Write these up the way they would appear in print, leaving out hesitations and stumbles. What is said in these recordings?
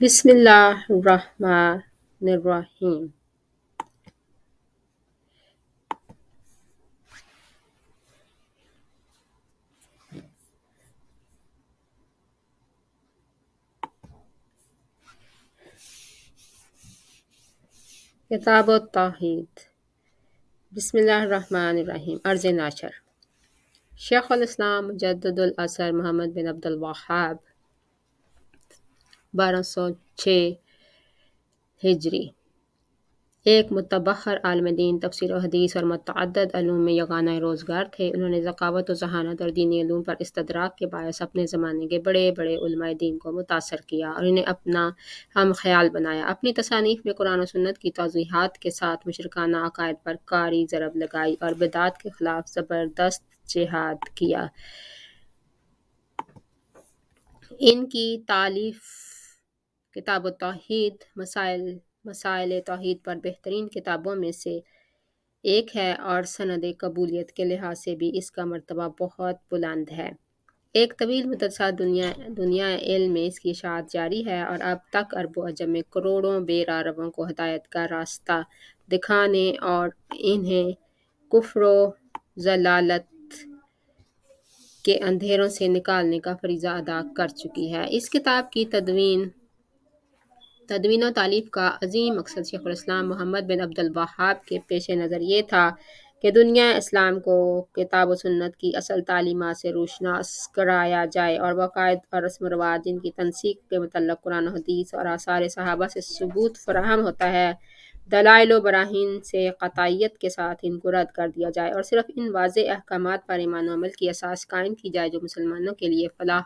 بسم الله الرحمن الرحیم. کتاب التوحید. بسم الله الرحمن الرحیم. عرض ناشر شیخ الاسلام مجدد الاثر محمد بن عبد الوهاب 1206 ہجری، ایک متبحر عالم دین، تفسیر و حدیث اور متعدد علوم میں یگانہ روزگار تھے۔ انہوں نے ذکاوت و ذہانت اور دینی علوم پر استدراک کے باعث اپنے زمانے کے بڑے بڑے علماء دین کو متاثر کیا اور انہیں اپنا ہم خیال بنایا۔ اپنی تصانیف میں قرآن و سنت کی توضیحات کے ساتھ مشرکانہ عقائد پر کاری ضرب لگائی اور بدعات کے خلاف زبردست جہاد کیا۔ ان کی تالیف کتاب التوحید مسائل توحید پر بہترین کتابوں میں سے ایک ہے اور سند قبولیت کے لحاظ سے بھی اس کا مرتبہ بہت بلند ہے۔ ایک طویل مدت سے دنیا علم میں اس کی اشاعت جاری ہے اور اب تک عرب و عجم میں کروڑوں بے راہ رووں کو ہدایت کا راستہ دکھانے اور انہیں کفر و ضلالت کے اندھیروں سے نکالنے کا فریضہ ادا کر چکی ہے۔ اس کتاب کی تدوین و تالیف کا عظیم مقصد شیخ الاسلام محمد بن عبد الوہاب کے پیش نظر یہ تھا کہ دنیا اسلام کو کتاب و سنت کی اصل تعلیمات سے روشناس کرایا جائے اور عقائد اور رسم و رواج جن کی تنسیخ کے متعلق قرآن و حدیث اور آثار صحابہ سے ثبوت فراہم ہوتا ہے، دلائل و براہین سے قطعیت کے ساتھ ان کو رد کر دیا جائے اور صرف ان واضح احکامات پر ایمان و عمل کی اساس قائم کی جائے جو مسلمانوں کے لیے فلاح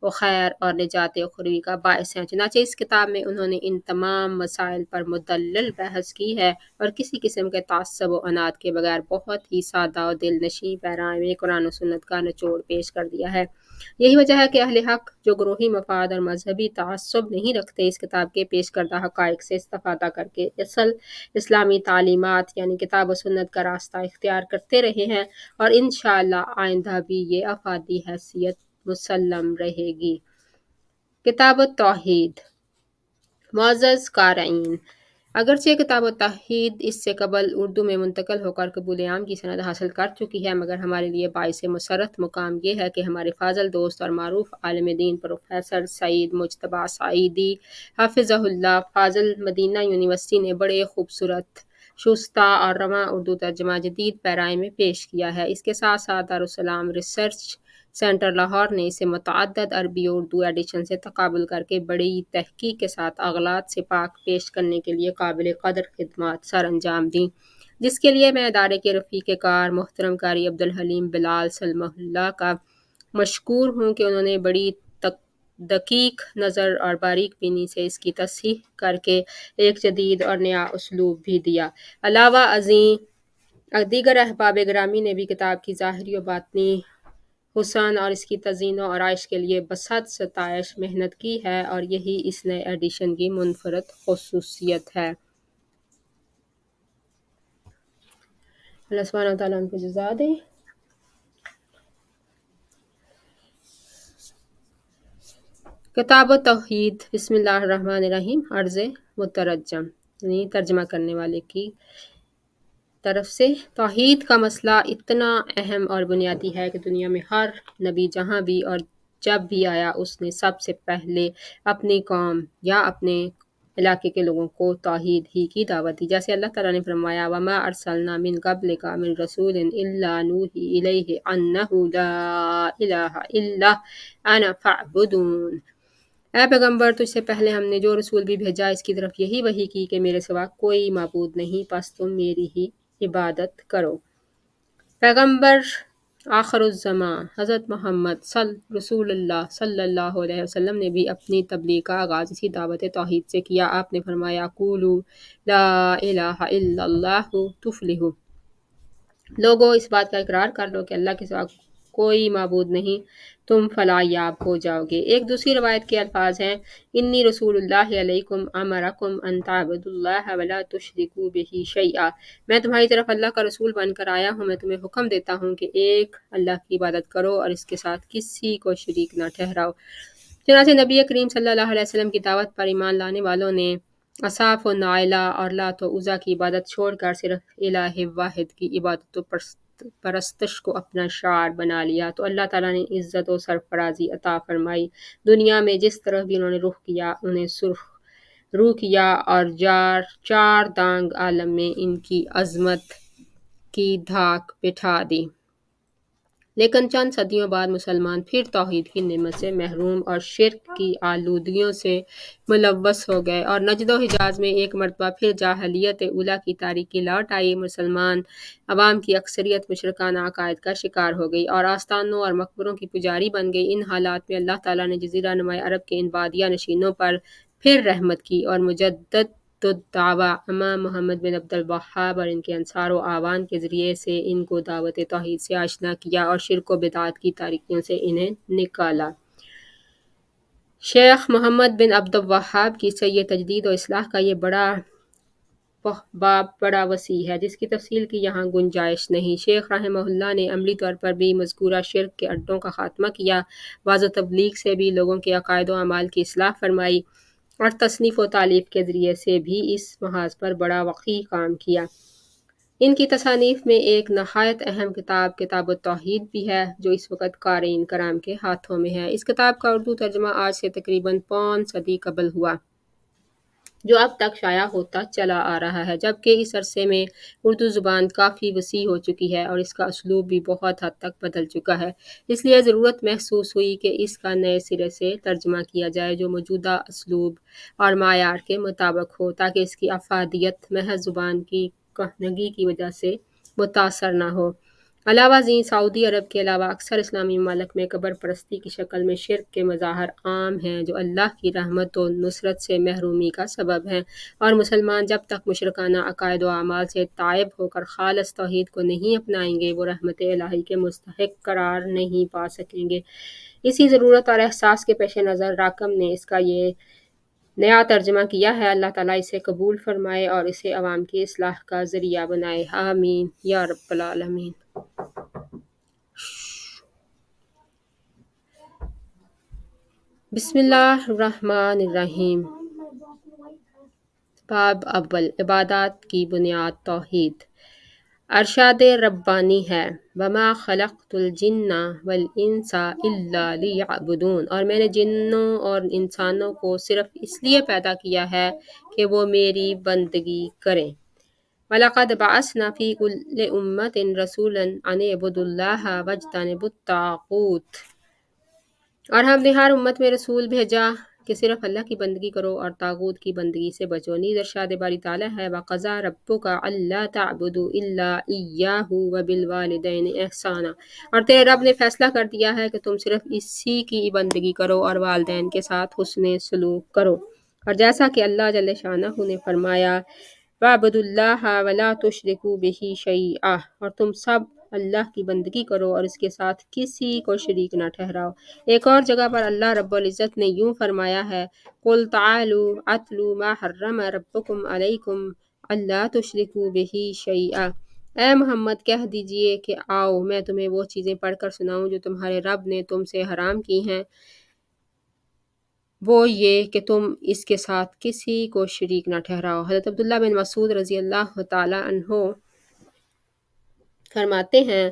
و خیر اور نجات اخروی کا باعث ہیں۔ چنانچہ اس کتاب میں انہوں نے ان تمام مسائل پر مدلل بحث کی ہے اور کسی قسم کے تعصب و عناد کے بغیر بہت ہی سادہ و دل نشیں پیرائے میں قرآن و سنت کا نچوڑ پیش کر دیا ہے۔ یہی وجہ ہے کہ اہل حق جو گروہی مفاد اور مذہبی تعصب نہیں رکھتے، اس کتاب کے پیش کردہ حقائق سے استفادہ کر کے اصل اسلامی تعلیمات یعنی کتاب و سنت کا راستہ اختیار کرتے رہے ہیں اور انشاءاللہ آئندہ بھی یہ افادی حیثیت مسلم رہے گی۔ کتاب التوحید. معزز قارئین، اگرچہ کتاب التوحید اس سے قبل اردو میں منتقل ہو کر قبول عام کی سند حاصل کر چکی ہے، مگر ہمارے لیے باعث مسرت مقام یہ ہے کہ ہمارے فاضل دوست اور معروف عالم دین پروفیسر سعید مجتبیٰ سعیدی حفظہ اللہ فاضل مدینہ یونیورسٹی نے بڑے خوبصورت، شستہ اور رواں اردو ترجمہ جدید پیرائے میں پیش کیا ہے۔ اس کے ساتھ ساتھ دارالسلام ریسرچ سینٹر لاہور نے اسے متعدد عربی و اردو ایڈیشن سے تقابل کر کے بڑی تحقیق کے ساتھ اغلاط سے پاک پیش کرنے کے لیے قابل قدر خدمات سر انجام دیں، جس کے لیے میں ادارے کے رفیق کار محترم قاری عبدالحلیم بلال سلمہ اللہ کا مشکور ہوں کہ انہوں نے بڑی دقیق نظر اور باریک بینی سے اس کی تصحیح کر کے ایک جدید اور نیا اسلوب بھی دیا۔ علاوہ ازیں دیگر احباب گرامی نے بھی کتاب کی ظاہری و باطنی حسن اور اس کی تزئین و آرائش کے لیے بسحد ستائش محنت کی ہے اور یہی اس نئے ایڈیشن کی منفرد خصوصیت ہے۔ اللہ سبحانہ وتعالیٰ ان کو جزا دے۔ کتاب التوحید. بسم اللہ الرحمن الرحیم. عرض مترجم یعنی ترجمہ کرنے والے کی طرف سے. توحید کا مسئلہ اتنا اہم اور بنیادی ہے کہ دنیا میں ہر نبی جہاں بھی اور جب بھی آیا اس نے سب سے پہلے اپنی قوم یا اپنے علاقے کے لوگوں کو توحید ہی کی دعوت دی، جیسے اللہ تعالیٰ نے فرمایا وَمَا أَرْسَلْنَا مِن قَبْلِكَ مِن رَسُولٍ إِلَّا نُوحِي إِلَيْهِ أَنَّهُ لَا إِلَٰهَ إِلَّا أَنَا فَاعْبُدُونِ۔ اے پیغمبر، تجھ سے پہلے ہم نے جو رسول بھی بھیجا اس کی طرف یہی وحی کی کہ میرے سوا کوئی معبود نہیں، پس تم میری ہی عبادت کرو۔ پیغمبر آخر الزماں حضرت محمد رسول اللہ صلی اللہ علیہ وسلم نے بھی اپنی تبلیغ کا آغاز اسی دعوت توحید سے کیا۔ آپ نے فرمایا قولوا لا الہ الا اللہ تفلحوا، لوگو اس بات کا اقرار کر لو کہ اللہ کے سوا کوئی معبود نہیں، تم فلاح یاب ہو جاؤ گے۔ ایک دوسری روایت کے الفاظ ہیں انی رسول اللہ علیکم امرکم ان تعبدوا اللہ ولا تشرکوا بہ شیئا، میں تمہاری طرف اللہ کا رسول بن کر آیا ہوں، میں تمہیں حکم دیتا ہوں کہ ایک اللہ کی عبادت کرو اور اس کے ساتھ کسی کو شریک نہ ٹھہراؤ۔ چنانچہ نبی کریم صلی اللہ علیہ وسلم کی دعوت پر ایمان لانے والوں نے اصاف و نائلہ اور لات و عزا کی عبادت چھوڑ کر صرف الہ واحد کی عبادت و پرستش کو اپنا شعار بنا لیا تو اللہ تعالیٰ نے عزت و سرفرازی عطا فرمائی۔ دنیا میں جس طرف بھی انہوں نے رخ کیا انہیں سرخ رو کیا اور چار دانگ عالم میں ان کی عظمت کی دھاک بٹھا دی۔ لیکن چند صدیوں بعد مسلمان پھر توحید کی نعمت سے محروم اور شرک کی آلودگیوں سے ملوث ہو گئے اور نجد و حجاز میں ایک مرتبہ پھر جاہلیت اولیٰ کی تاریکی لوٹ آئی۔ مسلمان عوام کی اکثریت مشرکانہ عقائد کا شکار ہو گئی اور آستانوں اور مقبروں کی پجاری بن گئی۔ ان حالات میں اللہ تعالیٰ نے جزیرہ نماء عرب کے ان بادیہ نشینوں پر پھر رحمت کی اور مجدد الدعویٰ امام محمد بن عبد الوہاب اور ان کے انصار و اعوان کے ذریعے سے ان کو دعوت توحید سے آشنا کیا اور شرک و بدعات کی تاریکیوں سے انہیں نکالا۔ شیخ محمد بن عبد الوہاب کی سعی تجدید و اصلاح کا یہ باب بڑا وسیع ہے جس کی تفصیل کی یہاں گنجائش نہیں۔ شیخ رحمہ اللہ نے عملی طور پر بھی مذکورہ شرک کے اڈوں کا خاتمہ کیا، وعظ و تبلیغ سے بھی لوگوں کے عقائد و اعمال کی اصلاح فرمائی اور تصنیف و تالیف کے ذریعے سے بھی اس محاذ پر بڑا وقیح کام کیا۔ ان کی تصانیف میں ایک نہایت اہم کتاب کتاب التوحید بھی ہے جو اس وقت قارئین کرام کے ہاتھوں میں ہے۔ اس کتاب کا اردو ترجمہ آج سے تقریباً پون صدی قبل ہوا جو اب تک شائع ہوتا چلا آ رہا ہے، جبکہ اس عرصے میں اردو زبان کافی وسیع ہو چکی ہے اور اس کا اسلوب بھی بہت حد تک بدل چکا ہے۔ اس لیے ضرورت محسوس ہوئی کہ اس کا نئے سرے سے ترجمہ کیا جائے جو موجودہ اسلوب اور معیار کے مطابق ہو تاکہ اس کی افادیت محض زبان کی کہنگی کی وجہ سے متاثر نہ ہو۔ علاوہ ازیں سعودی عرب کے علاوہ اکثر اسلامی ممالک میں قبر پرستی کی شکل میں شرک کے مظاہر عام ہیں جو اللہ کی رحمت و نصرت سے محرومی کا سبب ہیں، اور مسلمان جب تک مشرکانہ عقائد و اعمال سے تائب ہو کر خالص توحید کو نہیں اپنائیں گے وہ رحمت الہی کے مستحق قرار نہیں پا سکیں گے۔ اسی ضرورت اور احساس کے پیش نظر راکم نے اس کا یہ نیا ترجمہ کیا ہے۔ اللہ تعالیٰ اسے قبول فرمائے اور اسے عوام کی اصلاح کا ذریعہ بنائے، آمین یا رب العالمین۔ بسم اللہ الرحمن الرحیم۔ باب اول، عبادات کی بنیاد توحید۔ ارشاد ربانی ہے، وَمَا خَلَقْتُ الْجِنَّ وَالْإِنسَ إِلَّا لِيَعْبُدُونَ، اور میں نے جنوں اور انسانوں کو صرف اس لیے پیدا کیا ہے کہ وہ میری بندگی کریں۔ وَلَقَدْ بَعَثْنَا فِي كُلِّ أُمَّةٍ رَسُولًا أَنِ اعْبُدُوا اللَّهَ وَاجْتَنِبُوا الطَّاغُوتَ، اور ہم نے ہر امت میں رسول بھیجا کہ صرف اللہ کی بندگی کرو اور طاغوت کی بندگی سے بچو۔ نیز ارشاد باری تعالیٰ ہے، وَقَضَىٰ رَبُّكَ أَلَّا تَعْبُدُوا إِلَّا إِيَّاهُ وَبِالْوَالِدَيْنِ إِحْسَانًا، اور تیرے رب نے فیصلہ کر دیا ہے کہ تم صرف اسی کی بندگی کرو اور والدین کے ساتھ حسن سلوک کرو، اور جیسا کہ اللہ جل شانہ نے فرمایا، وَاعْبُدُوا اللَّهَ وَلَا تُشْرِكُوا بِهِ شَيْئًا، اور تم سب اللہ کی بندگی کرو اور اس کے ساتھ کسی کو شریک نہ ٹھہراؤ۔ ایک اور جگہ پر اللہ رب العزت نے یوں فرمایا ہے، قُلْ تَعَالُوا أَتْلُوا مَا حَرَّمَ رَبُّكُمْ عَلَيْكُمْ أَلَّا تُشْرِكُوا بِهِ شَيْئًا، اے محمد کہہ دیجئے کہ آؤ میں تمہیں وہ چیزیں پڑھ کر سناؤں جو تمہارے رب نے تم سے حرام کی ہیں، وہ یہ کہ تم اس کے ساتھ کسی کو شریک نہ ٹھہراؤ۔ حضرت عبداللہ بن مسعود رضی اللہ تعالیٰ عنہ فرماتے ہیں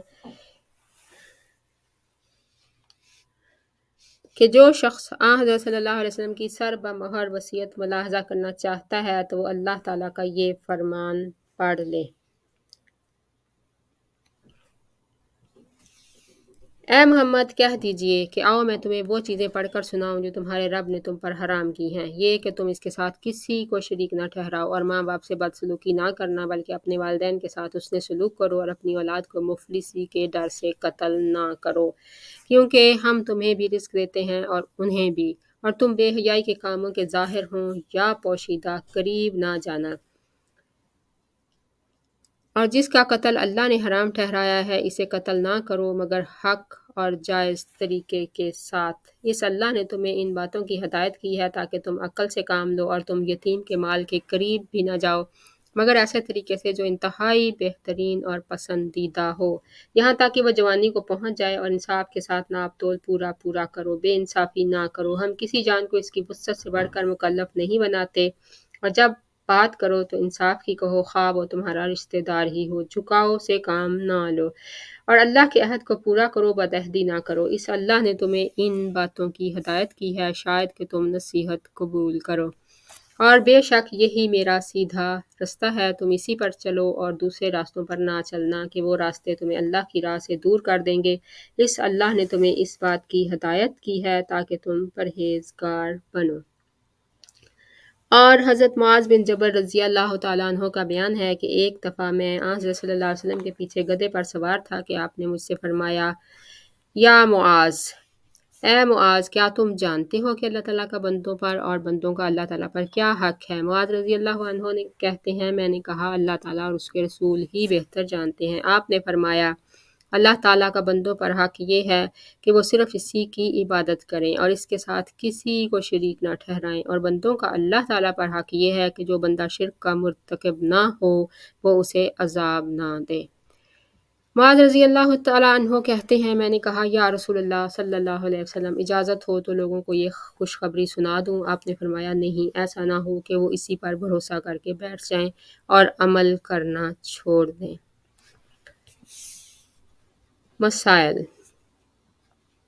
کہ جو شخص حضرت صلی اللہ علیہ وسلم کی سر بمہر وصیت ملاحظہ کرنا چاہتا ہے تو وہ اللہ تعالیٰ کا یہ فرمان پڑھ لے، اے محمد کہہ دیجئے کہ آؤ میں تمہیں وہ چیزیں پڑھ کر سناؤں جو تمہارے رب نے تم پر حرام کی ہیں، یہ کہ تم اس کے ساتھ کسی کو شریک نہ ٹھہراؤ اور ماں باپ سے بدسلوکی نہ کرنا بلکہ اپنے والدین کے ساتھ حسن سلوک کرو اور اپنی اولاد کو مفلسی کے ڈر سے قتل نہ کرو، کیونکہ ہم تمہیں بھی رزق دیتے ہیں اور انہیں بھی، اور تم بے حیائی کے کاموں کے ظاہر ہوں یا پوشیدہ قریب نہ جانا، اور جس کا قتل اللہ نے حرام ٹھہرایا ہے اسے قتل نہ کرو مگر حق اور جائز طریقے کے ساتھ۔ اس اللہ نے تمہیں ان باتوں کی ہدایت کی ہے تاکہ تم عقل سے کام لو اور تم یتیم کے مال کے قریب بھی نہ جاؤ مگر ایسے طریقے سے جو انتہائی بہترین اور پسندیدہ ہو، یہاں تک کہ وہ جوانی کو پہنچ جائے، اور انصاف کے ساتھ ناپ تول پورا کرو، بے انصافی نہ کرو۔ ہم کسی جان کو اس کی وسعت سے بڑھ کر مکلف نہیں بناتے، اور جب بات کرو تو انصاف کی کہو، خواہ وہ تمہارا رشتہ دار ہی ہو۔ جھکاؤ سے کام نہ لو، اور اللہ کے عہد کو پورا کرو، بدعہدی نہ کرو۔ اس اللہ نے تمہیں ان باتوں کی ہدایت کی ہے، شاید کہ تم نصیحت قبول کرو۔ اور بے شک یہی میرا سیدھا رستہ ہے، تم اسی پر چلو اور دوسرے راستوں پر نہ چلنا کہ وہ راستے تمہیں اللہ کی راہ سے دور کر دیں گے۔ اس اللہ نے تمہیں اس بات کی ہدایت کی ہے تاکہ تم پرہیزگار بنو۔ اور حضرت معاذ بن جبل رضی اللہ تعالیٰ عنہ کا بیان ہے کہ ایک دفعہ میں حضرت صلی اللہ علیہ وسلم کے پیچھے گدھے پر سوار تھا کہ آپ نے مجھ سے فرمایا، یا معاذ، اے معاذ، کیا تم جانتے ہو کہ اللہ تعالیٰ کا بندوں پر اور بندوں کا اللہ تعالیٰ پر کیا حق ہے؟ معاذ رضی اللہ عنہ نے کہتے ہیں، میں نے کہا، اللہ تعالیٰ اور اس کے رسول ہی بہتر جانتے ہیں۔ آپ نے فرمایا، اللہ تعالیٰ کا بندوں پر حق یہ ہے کہ وہ صرف اسی کی عبادت کریں اور اس کے ساتھ کسی کو شریک نہ ٹھہرائیں، اور بندوں کا اللہ تعالیٰ پر حق یہ ہے کہ جو بندہ شرک کا مرتکب نہ ہو وہ اسے عذاب نہ دے۔ معاذ رضی اللہ تعالیٰ عنہ کہتے ہیں، میں نے کہا، یا رسول اللہ صلی اللہ علیہ وسلم، اجازت ہو تو لوگوں کو یہ خوشخبری سنا دوں؟ آپ نے فرمایا، نہیں، ایسا نہ ہو کہ وہ اسی پر بھروسہ کر کے بیٹھ جائیں اور عمل کرنا چھوڑ دیں۔ مسائل۔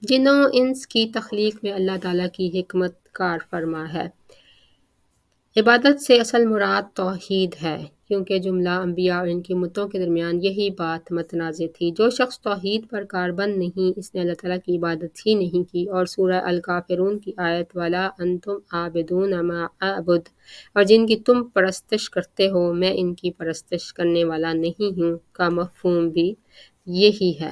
جن و انس کی تخلیق میں اللہ تعالیٰ کی حکمت کار فرما ہے۔ عبادت سے اصل مراد توحید ہے، کیونکہ جملہ انبیاء اور ان کی امتوں کے درمیان یہی بات متنازع تھی۔ جو شخص توحید پر کاربند نہیں، اس نے اللہ تعالیٰ کی عبادت ہی نہیں کی۔ اور سورہ الکافرون کی آیت وَلَا أَنْتُمْ عَابِدُونَ مَا أَعْبُدُ، اور جن کی تم پرستش کرتے ہو میں ان کی پرستش کرنے والا نہیں ہوں، کا مفہوم بھی یہی ہے۔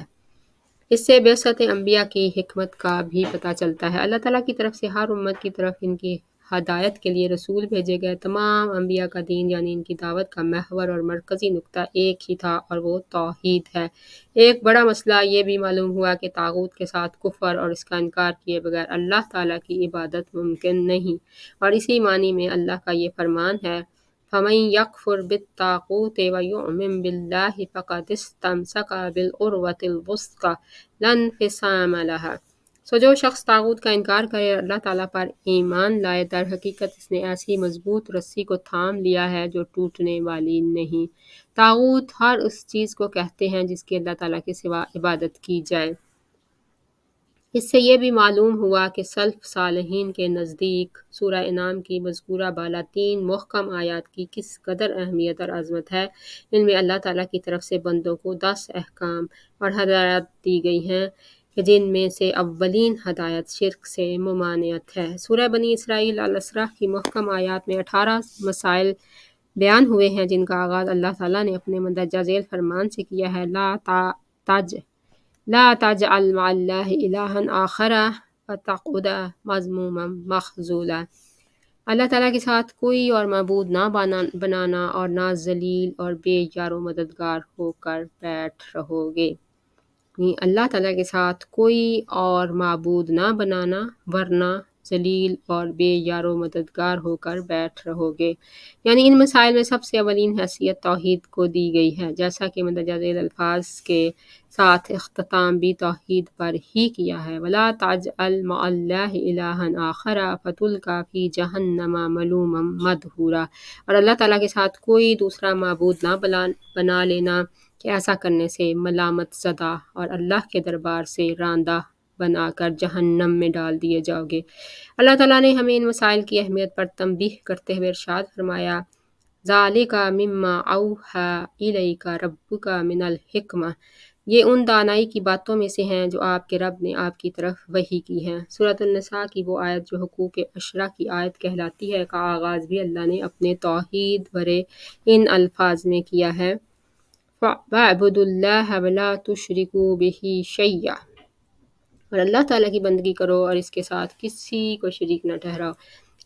اس سے بعثت انبیاء کی حکمت کا بھی پتہ چلتا ہے۔ اللہ تعالیٰ کی طرف سے ہر امت کی طرف ان کی ہدایت کے لیے رسول بھیجے گئے۔ تمام انبیاء کا دین یعنی ان کی دعوت کا محور اور مرکزی نقطہ ایک ہی تھا، اور وہ توحید ہے۔ ایک بڑا مسئلہ یہ بھی معلوم ہوا کہ طاغوت کے ساتھ کفر اور اس کا انکار کیے بغیر اللہ تعالیٰ کی عبادت ممکن نہیں، اور اسی معنی میں اللہ کا یہ فرمان ہے، فَمَن يَكْفُرْ بِالطَّاغُوتِ وَيُؤْمِن بِاللَّهِ فَقَدِ اسْتَمْسَكَ بِالْعُرْوَةِ الْوُثْقَىٰ لَا انفصام لَهَا۔ جو شخص طاغوت کا انکار کرے اور اللہ تعالیٰ پر ایمان لائے، در حقیقت اس نے ایسی مضبوط رسی کو تھام لیا ہے جو ٹوٹنے والی نہیں۔ طاغوت ہر اس چیز کو کہتے ہیں جس کی اللہ تعالیٰ کے سوا عبادت کی جائے۔ اس سے یہ بھی معلوم ہوا کہ سلف صالحین کے نزدیک سورہ انعام کی مذکورہ بالا 3 محکم آیات کی کس قدر اہمیت اور عظمت ہے۔ ان میں اللہ تعالیٰ کی طرف سے بندوں کو 10 احکام اور ہدایات دی گئی ہیں کہ جن میں سے اولین ہدایت شرک سے ممانعت ہے۔ سورہ بنی اسرائیل الاسراء کی محکم آیات میں 18 مسائل بیان ہوئے ہیں جن کا آغاز اللہ تعالیٰ نے اپنے مندرجہ ذیل فرمان سے کیا ہے، لا تجعل مع اللہ الہا آخر فتقعد مذموما مخذولا۔ اللہ تعالیٰ کے ساتھ کوئی اور معبود نہ بنانا اور نہ ذلیل اور بے یار و مددگار ہو کر بیٹھ رہو گے۔ یعنی اللہ تعالیٰ کے ساتھ کوئی اور معبود نہ بنانا ورنہ ذلیل اور بے یار و مددگار ہو کر بیٹھ رہو گے۔ یعنی ان مسائل میں سب سے اولین حیثیت توحید کو دی گئی ہے، جیسا کہ مندرجہ ذیل الفاظ کے ساتھ اختتام بھی توحید پر ہی کیا ہے، وَلَا تَجْعَلْ مَعَ اللَّهِ إِلَٰهًا آخَرَ فَتُلْقَىٰ فِي جَهَنَّمَ مَلُومًا مَدْحُورًا۔ اور اللہ تعالیٰ کے ساتھ کوئی دوسرا معبود نہ بنا لینا کہ ایسا کرنے سے ملامت زدہ اور اللہ کے دربار سے راندہ بنا کر جہنم میں ڈال دیے جاؤ گے۔ اللہ تعالیٰ نے ہمیں ان مسائل کی اہمیت پر تنبیہ کرتے ہوئے ارشاد فرمایا، ذَلِكَ مِمَّا أَوْحَىٰ إِلَيْكَ رَبُّكَ مِنَ الْحِكْمَةِ، یہ ان دانائی کی باتوں میں سے ہیں جو آپ کے رب نے آپ کی طرف وحی کی ہیں۔ سورۃ النساء کی وہ آیت جو حقوق عشرہ کی آیت کہلاتی ہے کا آغاز بھی اللہ نے اپنے توحید بھرے ان الفاظ میں کیا ہے، وَاعْبُدُوا اللَّهَ وَلَا تُشْرِكُوا بِهِ شَيْئًا، اور اللہ تعالیٰ کی بندگی کرو اور اس کے ساتھ کسی کو شریک نہ ٹھہراؤ۔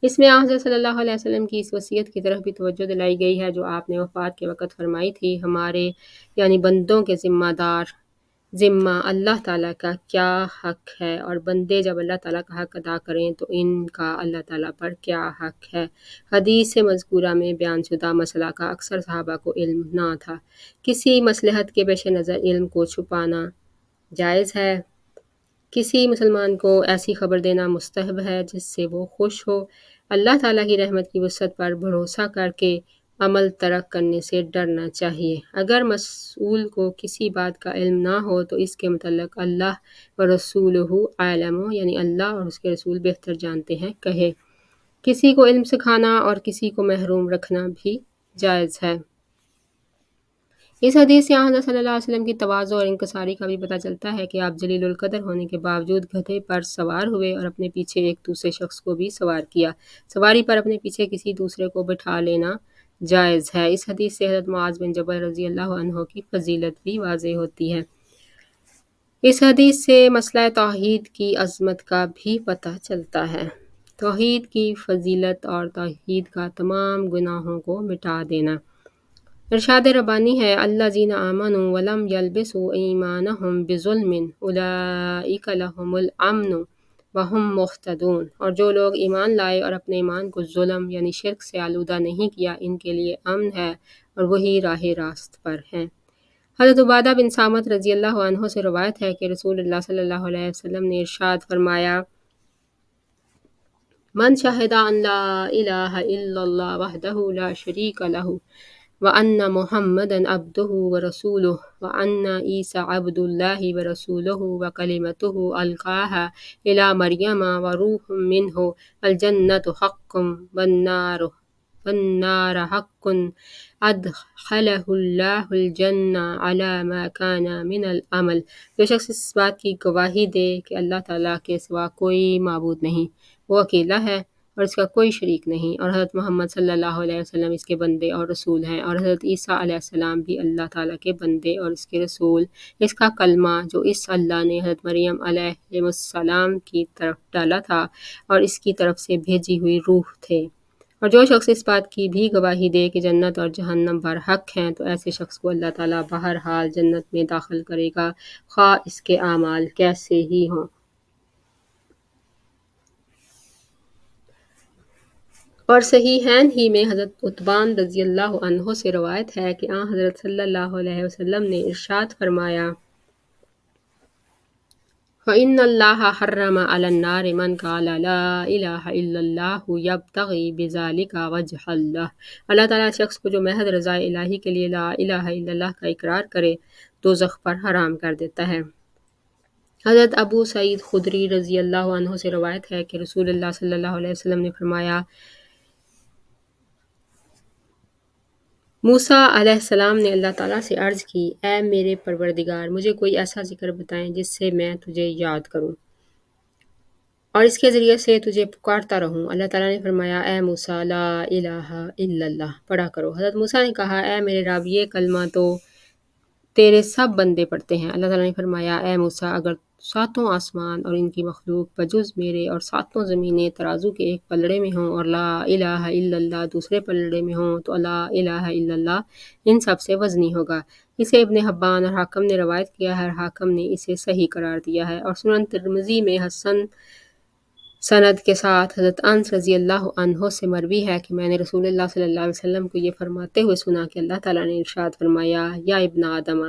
اس میں حضرت صلی اللہ علیہ وسلم کی اس وصیت کی طرف بھی توجہ دلائی گئی ہے جو آپ نے وفات کے وقت فرمائی تھی، ہمارے یعنی بندوں کے ذمہ دار ذمہ اللہ تعالیٰ کا کیا حق ہے اور بندے جب اللہ تعالیٰ کا حق ادا کریں تو ان کا اللہ تعالیٰ پر کیا حق ہے۔ حدیث مذکورہ میں بیان شدہ مسئلہ کا اکثر صحابہ کو علم نہ تھا۔ کسی مصلحت کے پیش نظر علم کو چھپانا جائز ہے۔ کسی مسلمان کو ایسی خبر دینا مستحب ہے جس سے وہ خوش ہو۔ اللہ تعالیٰ کی رحمت کی وسعت پر بھروسہ کر کے عمل ترک کرنے سے ڈرنا چاہیے۔ اگر مسئول کو کسی بات کا علم نہ ہو تو اس کے متعلق اللہ و رسولہ اعلم، یعنی اللہ اور اس کے رسول بہتر جانتے ہیں، کہے۔ کسی کو علم سکھانا اور کسی کو محروم رکھنا بھی جائز ہے۔ اس حدیث سے حضرت صلی اللہ علیہ وسلم کی تواضع اور انکساری کا بھی پتہ چلتا ہے کہ آپ جلیل القدر ہونے کے باوجود گدھے پر سوار ہوئے اور اپنے پیچھے ایک دوسرے شخص کو بھی سوار کیا۔ سواری پر اپنے پیچھے کسی دوسرے کو بٹھا لینا جائز ہے۔ اس حدیث سے حضرت معاذ بن جبل رضی اللہ عنہ کی فضیلت بھی واضح ہوتی ہے۔ اس حدیث سے مسئلہ توحید کی عظمت کا بھی پتہ چلتا ہے۔ توحید کی فضیلت اور توحید کا تمام گناہوں کو مٹا دینا۔ ارشاد ربانی ہے، الذین آمنوا ولم یلبسوا ایمانہم بظلم اولئک لہم الامن وہم مہتدون، اور جو لوگ ایمان لائے اور اپنے ایمان کو ظلم یعنی شرک سے آلودہ نہیں کیا، ان کے لیے امن ہے اور وہی راہ راست پر ہیں۔ حضرت عبادہ بن صامت رضی اللہ عنہ سے روایت ہے کہ رسول اللہ صلی اللہ علیہ وسلم نے ارشاد فرمایا، من شہد ان لا الہ الا اللہ وحدہ لا شریک لہ وَأَنَّ مُحَمَّدًا عَبْدُهُ وَرَسُولُهُ وَأَنَّ عِیسیٰ عَبْدُ اللہِ وَرَسُولُهُ وَکَلِمَتُهُ أَلْقَاهَا إِلَىٰ مَرْیَمَ وَرُوحٌ مِّنْهُ الْجَنَّةُ حَقٌّ وَالنَّارُ حَقٌّ أَدْخَلَهُ اللہِ الْجَنَّةَ عَلَىٰ مَا كَانَ مِنَ الْعَمَلِ۔ جو شخص اس بات کی گواہی دے کہ اللہ تعالیٰ کے سوا کوئی معبود نہیں، وہ اکیلا ہے اور اس کا کوئی شریک نہیں، اور حضرت محمد صلی اللہ علیہ وسلم اس کے بندے اور رسول ہیں، اور حضرت عیسیٰ علیہ السلام بھی اللہ تعالیٰ کے بندے اور اس کے رسول، اس کا کلمہ جو اس اللہ نے حضرت مریم علیہ السلام کی طرف ڈالا تھا اور اس کی طرف سے بھیجی ہوئی روح تھے۔ اور جو شخص اس بات کی بھی گواہی دے کہ جنت اور جہنم برحق ہیں، تو ایسے شخص کو اللہ تعالیٰ بہرحال جنت میں داخل کرے گا، خواہ اس کے اعمال کیسے ہی ہوں۔ اور صحیحین ہی میں حضرت عتبان رضی اللہ عنہ سے روایت ہے کہ حضرت صلی اللہ علیہ وسلم نے ارشاد فرمایا، فَإِنَّ اللَّهَ حَرَّمَ عَلَى النَّارِ مَنْ قَالَ لَا إِلَٰهَ إِلَّا اللَّهُ يَبْتَغِي بِذَلِكَ وَجْهَ اللَّهِ۔ اللہ تعالیٰ شخص کو جو محض رضا الہی کے لیے لا الہ الا اللہ کا اقرار کرے، دوزخ پر حرام کر دیتا ہے۔ حضرت ابو سعید خدری رضی اللہ عنہ سے روایت ہے کہ رسول اللہ صلی اللہ علیہ وسلم نے فرمایا، موسیٰ علیہ السلام نے اللہ تعالیٰ سے عرض کی، اے میرے پروردگار، مجھے کوئی ایسا ذکر بتائیں جس سے میں تجھے یاد کروں اور اس کے ذریعے سے تجھے پکارتا رہوں۔ اللہ تعالیٰ نے فرمایا، اے موسیٰ، لا الہ الا اللہ پڑھا کرو۔ حضرت موسیٰ نے کہا، اے میرے رب، یہ کلمہ تو تیرے سب بندے پڑھتے ہیں۔ اللہ تعالیٰ نے فرمایا، اے موسیٰ، اگر ساتوں آسمان اور ان کی مخلوق بجز میرے اور ساتوں زمینیں ترازو کے ایک پلڑے میں ہوں اور لا الہ الا اللہ دوسرے پلڑے میں ہوں، تو لا الہ الا اللہ ان سب سے وزنی ہوگا۔ اسے ابن حبان اور حاکم نے روایت کیا ہے اور حاکم نے اسے صحیح قرار دیا ہے۔ اور سنن ترمذی میں حسن سند کے ساتھ حضرت انس رضی اللہ عنہ سے مروی ہے کہ میں نے رسول اللہ صلی اللہ علیہ وسلم کو یہ فرماتے ہوئے سنا کہ اللہ تعالیٰ نے ارشاد فرمایا، یا ابن آدم،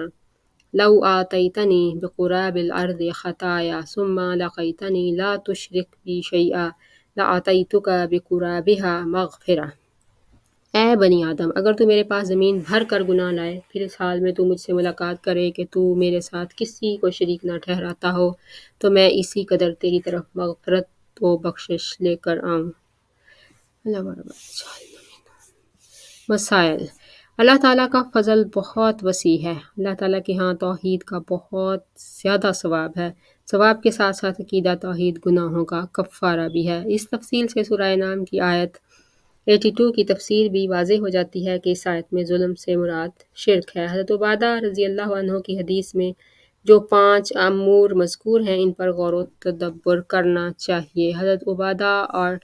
لو آتیتنی بقراب الارض خطایا ثم لقیتنی لا تشرک بی شیئا لآتیتک بقرابها مغفرہ۔ اے بنی آدم، اگر تو میرے پاس زمین بھر کر گناہ لائے، پھر اس حال میں تو مجھ سے ملاقات کرے کہ تو میرے ساتھ کسی کو شریک نہ ٹھہراتا ہو، تو میں اسی قدر تیری طرف مغفرت و بخشش لے کر آؤں۔ مسائل۔ اللہ تعالیٰ کا فضل بہت وسیع ہے۔ اللہ تعالیٰ کے ہاں توحید کا بہت زیادہ ثواب ہے۔ ثواب کے ساتھ ساتھ عقیدہ توحید گناہوں کا کفارہ بھی ہے۔ اس تفصیل سے سورہ انعام کی آیت 82 کی تفسیر بھی واضح ہو جاتی ہے کہ اس آیت میں ظلم سے مراد شرک ہے۔ حضرت عبادہ رضی اللہ عنہ کی حدیث میں جو 5 امور مذکور ہیں، ان پر غور و تدبر کرنا چاہیے۔ حضرت عبادہ اور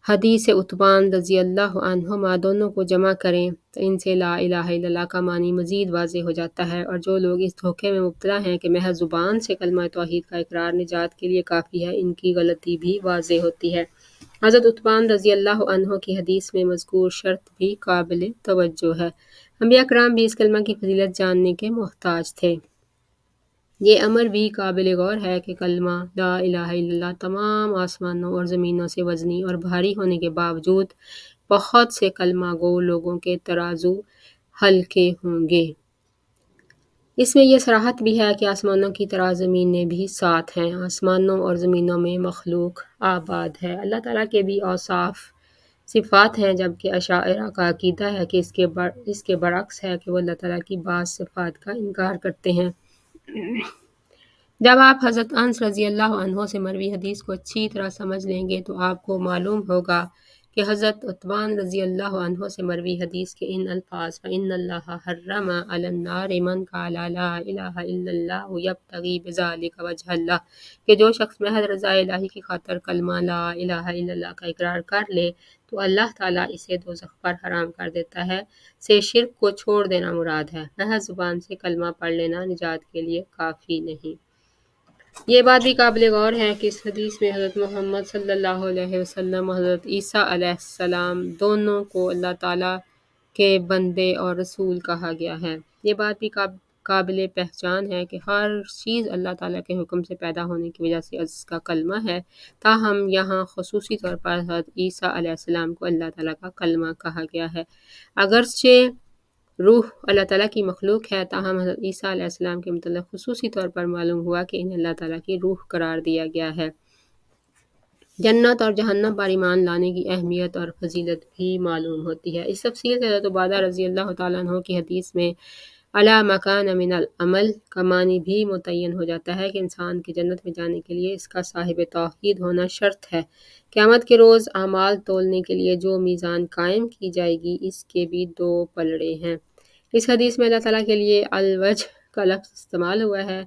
حدیث عتبان رضی اللہ عنہما دونوں کو جمع کریں تو ان سے لا الہ الا اللہ کا معنی مزید واضح ہو جاتا ہے، اور جو لوگ اس دھوکے میں مبتلا ہیں کہ محض زبان سے کلمہ توحید کا اقرار نجات کے لیے کافی ہے، ان کی غلطی بھی واضح ہوتی ہے۔ حضرت عتبان رضی اللہ عنہ کی حدیث میں مذکور شرط بھی قابل توجہ ہے۔ انبیاء کرام بھی اس کلمہ کی فضیلت جاننے کے محتاج تھے۔ یہ امر بھی قابل غور ہے کہ کلمہ لا الہ الا اللہ تمام آسمانوں اور زمینوں سے وزنی اور بھاری ہونے کے باوجود بہت سے کلمہ گو لوگوں کے ترازو ہلکے ہوں گے۔ اس میں یہ صراحت بھی ہے کہ آسمانوں کی طرح زمینیں بھی ساتھ ہیں، آسمانوں اور زمینوں میں مخلوق آباد ہے۔ اللہ تعالیٰ کے بھی اوصاف صفات ہیں، جبکہ اشاعرہ کا عقیدہ ہے کہ اس کے برعکس ہے کہ وہ اللہ تعالیٰ کی بعض صفات کا انکار کرتے ہیں۔ جب آپ حضرت انس رضی اللہ عنہ سے مروی حدیث کو اچھی طرح سمجھ لیں گے تو آپ کو معلوم ہوگا کہ حضرت عتبان رضی اللہ عنہ سے مروی حدیث کے ان الفاظ فَإِنَّ اللَّهَ حَرَّمَ عَلَى النَّارِ مَنْ قَالَ لَا إِلَٰهَ إِلَّا اللَّهُ يَبْتَغِي بِذَلِكَ وَجْهَ اللَّهِ کہ جو شخص محض رضا الہی کی خاطر کلمہ لا الہ الا اللہ کا اقرار کر لے تو اللہ تعالیٰ اسے دوزخ پر حرام کر دیتا ہے، سے شرک کو چھوڑ دینا مراد ہے، محض زبان سے کلمہ پڑھ لینا نجات کے لیے کافی نہیں۔ یہ بات بھی قابل غور ہے کہ اس حدیث میں حضرت محمد صلی اللہ علیہ وسلم، حضرت عیسیٰ علیہ السلام دونوں کو اللہ تعالیٰ کے بندے اور رسول کہا گیا ہے۔ یہ بات بھی قابل پہچان ہے کہ ہر چیز اللہ تعالیٰ کے حکم سے پیدا ہونے کی وجہ سے اس کا کلمہ ہے، تاہم یہاں خصوصی طور پر حضرت عیسیٰ علیہ السلام کو اللہ تعالیٰ کا کلمہ کہا گیا ہے۔ اگرچہ روح اللہ تعالیٰ کی مخلوق ہے، تاہم حضرت عیسیٰ علیہ السلام کے متعلق خصوصی طور پر معلوم ہوا کہ انہیں اللہ تعالیٰ کی روح قرار دیا گیا ہے۔ جنت اور جہنم پر ایمان لانے کی اہمیت اور فضیلت بھی معلوم ہوتی ہے۔ اس تفصیل سے حضرت عبادہ رضی اللہ تعالیٰ عنہ کی حدیث میں علی مکان من العمل کا معنی بھی متعین ہو جاتا ہے کہ انسان کے جنت میں جانے کے لیے اس کا صاحب توحید ہونا شرط ہے۔ قیامت کے روز اعمال تولنے کے لیے جو میزان قائم کی جائے گی، اس کے بھی دو پلڑے ہیں۔ اس حدیث میں اللہ تعالیٰ کے لیے الوجہ کا لفظ استعمال ہوا ہے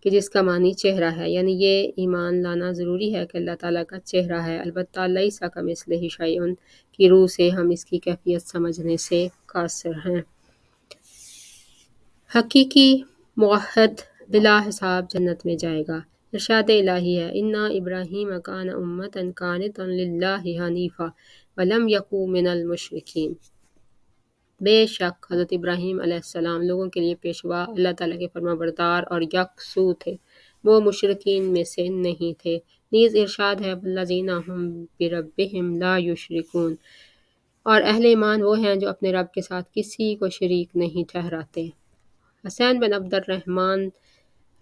کہ جس کا معنی چہرہ ہے، یعنی یہ ایمان لانا ضروری ہے کہ اللہ تعالیٰ کا چہرہ ہے، البتہ لیس کمثلہ شیء کی روح سے ہم اس کی کیفیت سمجھنے سے قاصر ہیں۔ حقیقی موحد بلا حساب جنت میں جائے گا۔ ارشاد الہی ہے اِنَّ إِبْرَاهِيمَ كَانَ أُمَّةً قَانِتًا لِلَّهِ حَنِيفًا وَلَمْ يَكُ مِنَ الْمُشْرِكِينَ۔ بے شک حضرت ابراہیم علیہ السلام لوگوں کے لیے پیشوا، اللہ تعالیٰ کے فرما بردار اور یکسو تھے، وہ مشرکین میں سے نہیں تھے۔ نیز ارشاد ہے وَالَّذِينَ هُمْ بِرَبِّهِمْ لَا يُشْرِكُونَ، اور اہل ایمان وہ ہیں جو اپنے رب کے ساتھ کسی کو شریک نہیں ٹھہراتے۔ حسین بن عبد الرحمن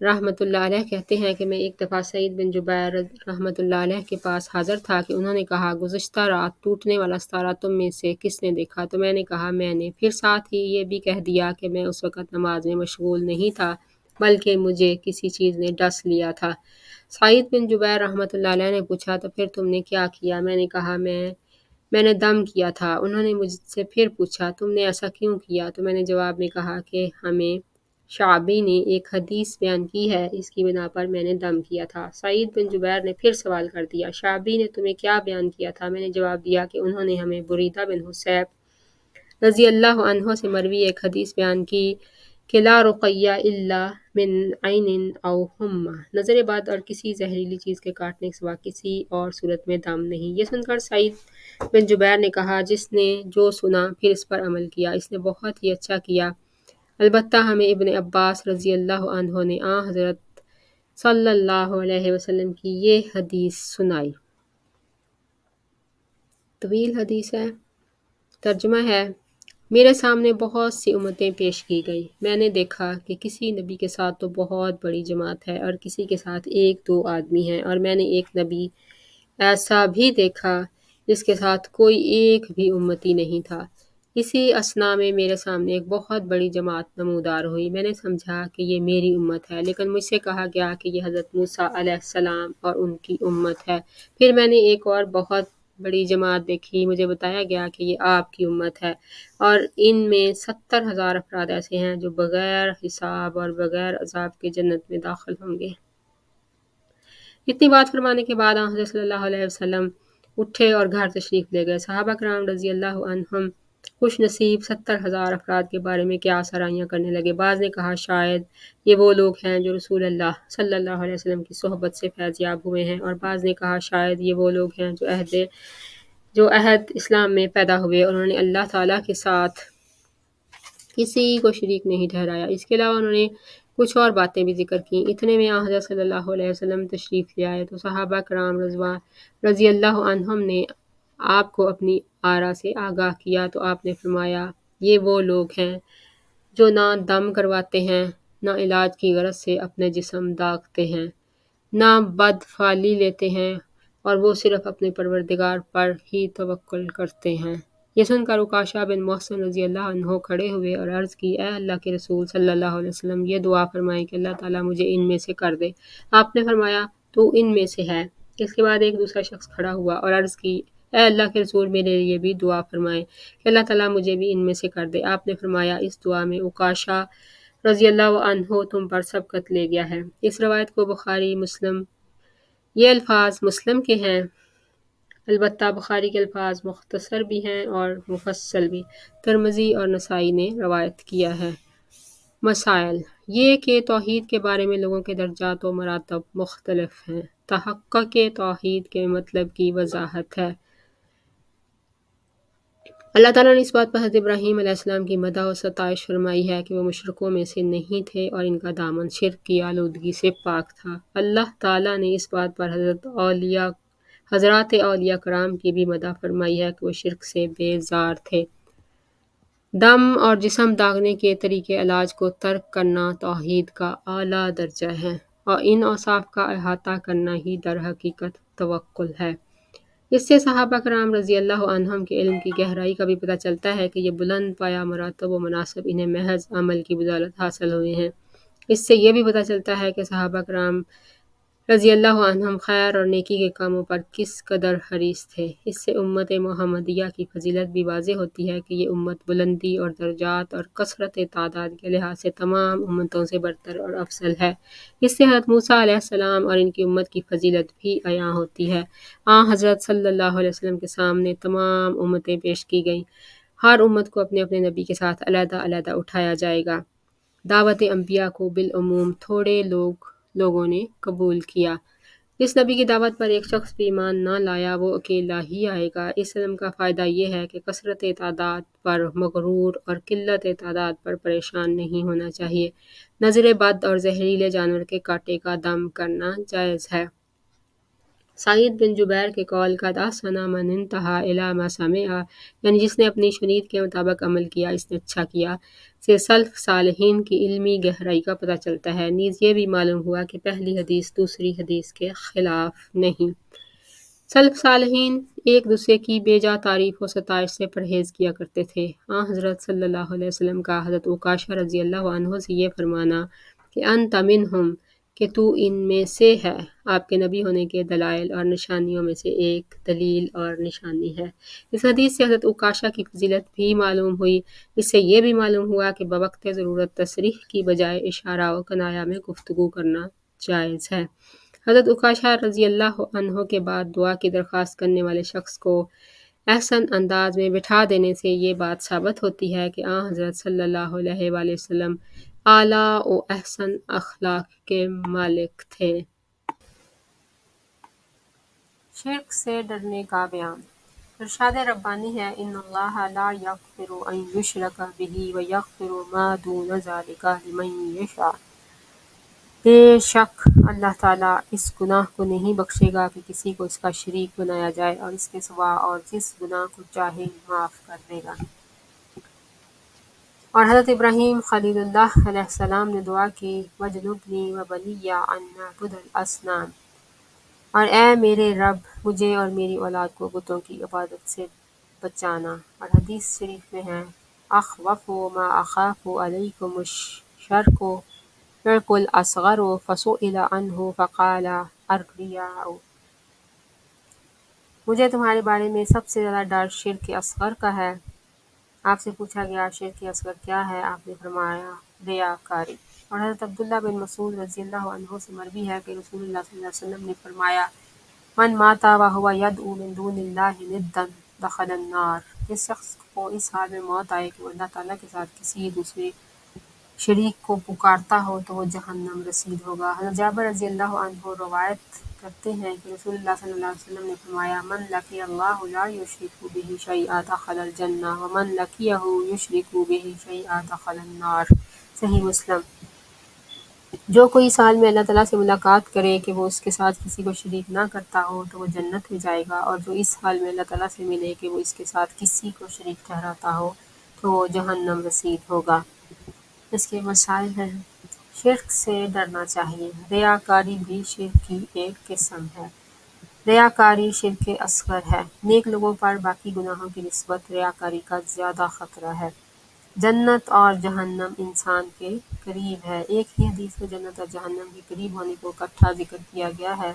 رحمۃ اللہ علیہ کہتے ہیں کہ میں ایک دفعہ سعید بن جبیر رحمۃ اللہ علیہ کے پاس حاضر تھا کہ انہوں نے کہا گزشتہ رات ٹوٹنے والا ستارہ تم میں سے کس نے دیکھا؟ تو میں نے کہا میں نے، پھر ساتھ ہی یہ بھی کہہ دیا کہ میں اس وقت نماز میں مشغول نہیں تھا بلکہ مجھے کسی چیز نے ڈس لیا تھا۔ سعید بن جبیر رحمۃ اللہ علیہ نے پوچھا تو پھر تم نے کیا کیا؟ میں نے کہا میں نے دم کیا تھا۔ انہوں نے مجھ سے پھر پوچھا تم نے ایسا کیوں کیا؟ تو میں نے جواب میں کہا کہ ہمیں شعبی نے ایک حدیث بیان کی ہے، اس کی بنا پر میں نے دم کیا تھا۔ سعید بن جبیر نے پھر سوال کر دیا شعبی نے تمہیں کیا بیان کیا تھا؟ میں نے جواب دیا کہ انہوں نے ہمیں بریدہ بن حصیب رضی اللہ عنہ سے مروی ایک حدیث بیان کی کہ لا رقیہ الا من عین او حمہ، نظر بد اور کسی زہریلی چیز کے کاٹنے کے سوا کسی اور صورت میں دم نہیں۔ یہ سن کر سعید بن جبیر نے کہا جس نے جو سنا پھر اس پر عمل کیا اس نے بہت ہی اچھا کیا، البتہ ہمیں ابن عباس رضی اللہ عنہ نے حضرت صلی اللہ علیہ وسلم کی یہ حدیث سنائی۔ طویل حدیث ہے۔ ترجمہ ہے میرے سامنے بہت سی امتیں پیش کی گئیں، میں نے دیکھا کہ کسی نبی کے ساتھ تو بہت بڑی جماعت ہے اور کسی کے ساتھ ایک دو آدمی ہیں، اور میں نے ایک نبی ایسا بھی دیکھا جس کے ساتھ کوئی ایک بھی امتی نہیں تھا۔ اسی اثنا میں میرے سامنے ایک بہت بڑی جماعت نمودار ہوئی، میں نے سمجھا کہ یہ میری امت ہے، لیکن مجھ سے کہا گیا کہ یہ حضرت موسیٰ علیہ السلام اور ان کی امت ہے۔ پھر میں نے ایک اور بہت بڑی جماعت دیکھی، مجھے بتایا گیا کہ یہ آپ کی امت ہے، اور ان میں 70,000 افراد ایسے ہیں جو بغیر حساب اور بغیر عذاب کے جنت میں داخل ہوں گے۔ اتنی بات فرمانے کے بعد حضرت صلی اللہ علیہ وسلم اٹھے اور گھر تشریف لے گئے۔ صحابہ کرام رضی اللہ عنہم خوش نصیب 70,000 افراد کے بارے میں کیا سرائیاں کرنے لگے۔ بعض نے کہا شاید یہ وہ لوگ ہیں جو رسول اللہ صلی اللہ علیہ وسلم کی صحبت سے فیض یاب ہوئے ہیں، اور بعض نے کہا شاید یہ وہ لوگ ہیں جو عہد اسلام میں پیدا ہوئے اور انہوں نے اللہ تعالیٰ کے ساتھ کسی کو شریک نہیں ٹھہرایا۔ اس کے علاوہ انہوں نے کچھ اور باتیں بھی ذکر کیں۔ اتنے میں حضرت صلی اللہ علیہ وسلم تشریف لے آئے تو صحابہ کرام رضی اللہ عنہم نے آپ کو اپنی آرا سے آگاہ کیا تو آپ نے فرمایا یہ وہ لوگ ہیں جو نہ دم کرواتے ہیں، نہ علاج کی غرض سے اپنے جسم داغتے ہیں، نہ بد فعلی لیتے ہیں، اور وہ صرف اپنے پروردگار پر ہی توکل کرتے ہیں۔ یہ سن کر عکاشہ بن محصن رضی اللہ عنہ کھڑے ہوئے اور عرض کی اے اللہ کے رسول صلی اللہ علیہ وسلم، یہ دعا فرمائیں کہ اللہ تعالیٰ مجھے ان میں سے کر دے۔ آپ نے فرمایا تو ان میں سے ہے۔ اس کے بعد ایک دوسرا شخص کھڑا ہوا اور عرض کی اے اللہ کے رسول میرے لیے بھی دعا فرمائیں کہ اللہ تعالیٰ مجھے بھی ان میں سے کر دے۔ آپ نے فرمایا اس دعا میں عکاشہ رضی اللہ عنہ تم پر سبقت لے گیا ہے۔ اس روایت کو بخاری مسلم، یہ الفاظ مسلم کے ہیں، البتہ بخاری کے الفاظ مختصر بھی ہیں اور مفصل بھی۔ ترمذی اور نسائی نے روایت کیا ہے۔ مسائل یہ کہ توحید کے بارے میں لوگوں کے درجات و مراتب مختلف ہیں۔ تحقق توحید کے مطلب کی وضاحت ہے۔ اللہ تعالیٰ نے اس بات پر حضرت ابراہیم علیہ السلام کی مدح و ستائش فرمائی ہے کہ وہ مشرکوں میں سے نہیں تھے اور ان کا دامن شرک کی آلودگی سے پاک تھا۔ اللہ تعالیٰ نے اس بات پر حضرات اولیاء کرام کی بھی مدح فرمائی ہے کہ وہ شرک سے بیزار تھے۔ دم اور جسم داغنے کے طریقے علاج کو ترک کرنا توحید کا اعلیٰ درجہ ہے، اور ان اوصاف کا احاطہ کرنا ہی در حقیقت توکل ہے۔ اس سے صحابہ کرام رضی اللہ عنہم کے علم کی گہرائی کا بھی پتہ چلتا ہے کہ یہ بلند پایہ مراتب و مناصب انہیں محض عمل کی بدولت حاصل ہوئے ہیں۔ اس سے یہ بھی پتہ چلتا ہے کہ صحابہ کرام رضی اللہ عنہم خیر اور نیکی کے کاموں پر کس قدر حریص تھے۔ اس سے امت محمدیہ کی فضیلت بھی واضح ہوتی ہے کہ یہ امت بلندی اور درجات اور کثرت تعداد کے لحاظ سے تمام امتوں سے برتر اور افضل ہے۔ اس سے حضرت موسیٰ علیہ السلام اور ان کی امت کی فضیلت بھی عیاں ہوتی ہے۔ حضرت صلی اللہ علیہ وسلم کے سامنے تمام امتیں پیش کی گئیں۔ ہر امت کو اپنے اپنے نبی کے ساتھ علیحدہ علیحدہ اٹھایا جائے گا۔ دعوت انبیاء کو بالعموم تھوڑے لوگوں نے قبول کیا۔ جس نبی کی دعوت پر ایک شخص بھی ایمان نہ لایا وہ اکیلا ہی آئے گا۔ اس علم کا فائدہ یہ ہے کہ کثرت تعداد پر مغرور اور قلت تعداد پر پریشان نہیں ہونا چاہیے۔ نظر بد اور زہریلے جانور کے کاٹے کا دم کرنا جائز ہے۔ سعید بن جبیر کے قول قد احسن من انتہا الی ما سمع، یعنی جس نے اپنی شنید کے مطابق عمل کیا اس نے اچھا کیا، سے سلف صالحین کی علمی گہرائی کا پتہ چلتا ہے۔ نیز یہ بھی معلوم ہوا کہ پہلی حدیث دوسری حدیث کے خلاف نہیں۔ سلف صالحین ایک دوسرے کی بے جا تعریف و ستائش سے پرہیز کیا کرتے تھے۔ حضرت صلی اللہ علیہ وسلم کا حضرت عکاشہ رضی اللہ عنہ سے یہ فرمانا کہ انت منہم، کہ تو ان میں سے ہے، آپ کے نبی ہونے کے دلائل اور نشانیوں میں سے ایک دلیل اور نشانی ہے۔ اس حدیث سے حضرت عکاشہ کی فضیلت بھی معلوم ہوئی۔ اس سے یہ بھی معلوم ہوا کہ بوقت ضرورت تصریح کی بجائے اشارہ و کنایہ میں گفتگو کرنا جائز ہے۔ حضرت عکاشہ رضی اللہ عنہ کے بعد دعا کی درخواست کرنے والے شخص کو احسن انداز میں بٹھا دینے سے یہ بات ثابت ہوتی ہے کہ حضرت صلی اللہ علیہ وآلہ وسلم اعلیٰ و احسن اخلاق کے مالک تھے۔ شرک سے ڈرنے کا بیان۔ ارشاد ربانی ہے ان اللہ لا یغفر ان یشرک بہ ویغفر ما دون ذلک لمن یشاء، بے شک اللہ تعالیٰ اس گناہ کو نہیں بخشے گا کہ کسی کو اس کا شریک بنایا جائے، اور اس کے سوا اور جس گناہ کو چاہے معاف کر دے گا۔ اور حضرت ابراہیم خلیل اللہ علیہ السلام نے دعا کی وَاجْنُبْنِی وَبَنِیَّ أَن نَعْبُدَ الْأَصْنَامَ، اور اے میرے رب مجھے اور میری اولاد کو بتوں کی عبادت سے بچانا۔ اور حدیث شریف میں ہے اخوف ما اخاف علیکم الشرک الأصغر فسئل عنہ فقال الریاء، مجھے تمہارے بارے میں سب سے زیادہ ڈر شرک اصغر کا ہے۔ آپ سے پوچھا گیا شرک اصغر کیا ہے؟ آپ نے فرمایا ریاکاری۔ اور حضرت عبداللہ بن مسعود رضی اللہ عنہ سے مروی ہے کہ رسول اللہ صلی اللہ علیہ وسلم نے فرمایا من ماتا وہو یدعو من دون اللہ ندا دخل النار، جس شخص کو اس حال میں موت آئے کہ وہ اللہ تعالیٰ کے ساتھ کسی دوسرے شریک کو پکارتا ہو تو وہ جہنم رسید ہوگا۔ حضرت جابر رضی اللہ عنہ روایت کرتے ہیں کہ رسول اللہ صلی اللہ علیہ وسلم نے فرمایا من لقی اللہ لا یشرک بہ شیئا دخل الجنہ ومن لقیہ یشرک بہ شیئا دخل النار۔ صحیح مسلم۔ جو کوئی اس حال میں اللہ تعالیٰ سے ملاقات کرے کہ وہ اس کے ساتھ کسی کو شریک نہ کرتا ہو تو وہ جنت میں جائے گا، اور جو اس حال میں اللہ تعالیٰ سے ملے کہ وہ اس کے ساتھ کسی کو شریک ٹھہراتا ہو تو وہ جہنم رسید ہوگا۔ اس کے مسائل ہیں: شرک سے ڈرنا چاہیے۔ ریاکاری بھی شرک کی ایک قسم ہے۔ ریاکاری شرک اصغر ہے۔ نیک لوگوں پر باقی گناہوں کی نسبت ریاکاری کا زیادہ خطرہ ہے۔ جنت اور جہنم انسان کے قریب ہے۔ ایک ہی حدیث میں جنت اور جہنم کے قریب ہونے کو اکٹھا ذکر کیا گیا ہے۔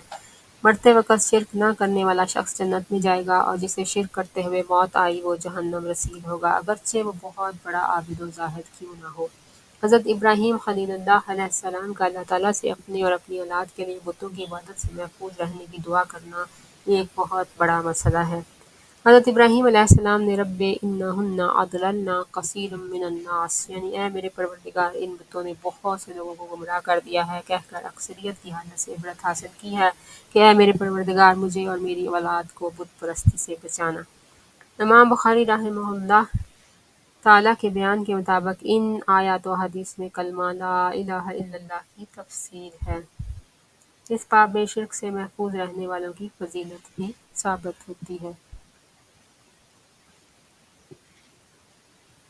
مرتے وقت شرک نہ کرنے والا شخص جنت میں جائے گا، اور جسے شرک کرتے ہوئے موت آئی وہ جہنم رسید ہوگا، اگرچہ وہ بہت بڑا عابد و زاہد کیوں نہ ہو۔ حضرت ابراہیم خلیل اللہ علیہ السلام کا اللہ تعالیٰ سے اپنے اور اپنی اولاد کے لیے بتوں کی عبادت سے محفوظ رہنے کی دعا کرنا ایک بہت بڑا مسئلہ ہے۔ حضرت ابراہیم علیہ السلام نے رب انہن اضللن کثیر من الناس، یعنی اے میرے پروردگار ان بتوں نے بہت سے لوگوں کو گمراہ کر دیا ہے، کہہ کر اکثریت کی حالت سے عبرت حاصل کی ہے کہ اے میرے پروردگار مجھے اور میری اولاد کو بت پرستی سے بچانا۔ امام بخاری رحمہ اللہ تعالیٰ کے بیان کے مطابق ان آیات و حدیث میں کلمہ لا الہ الا اللہ کی تفسیر ہے۔ اس باب میں شرک سے محفوظ رہنے والوں کی فضیلت بھی ثابت ہوتی ہے۔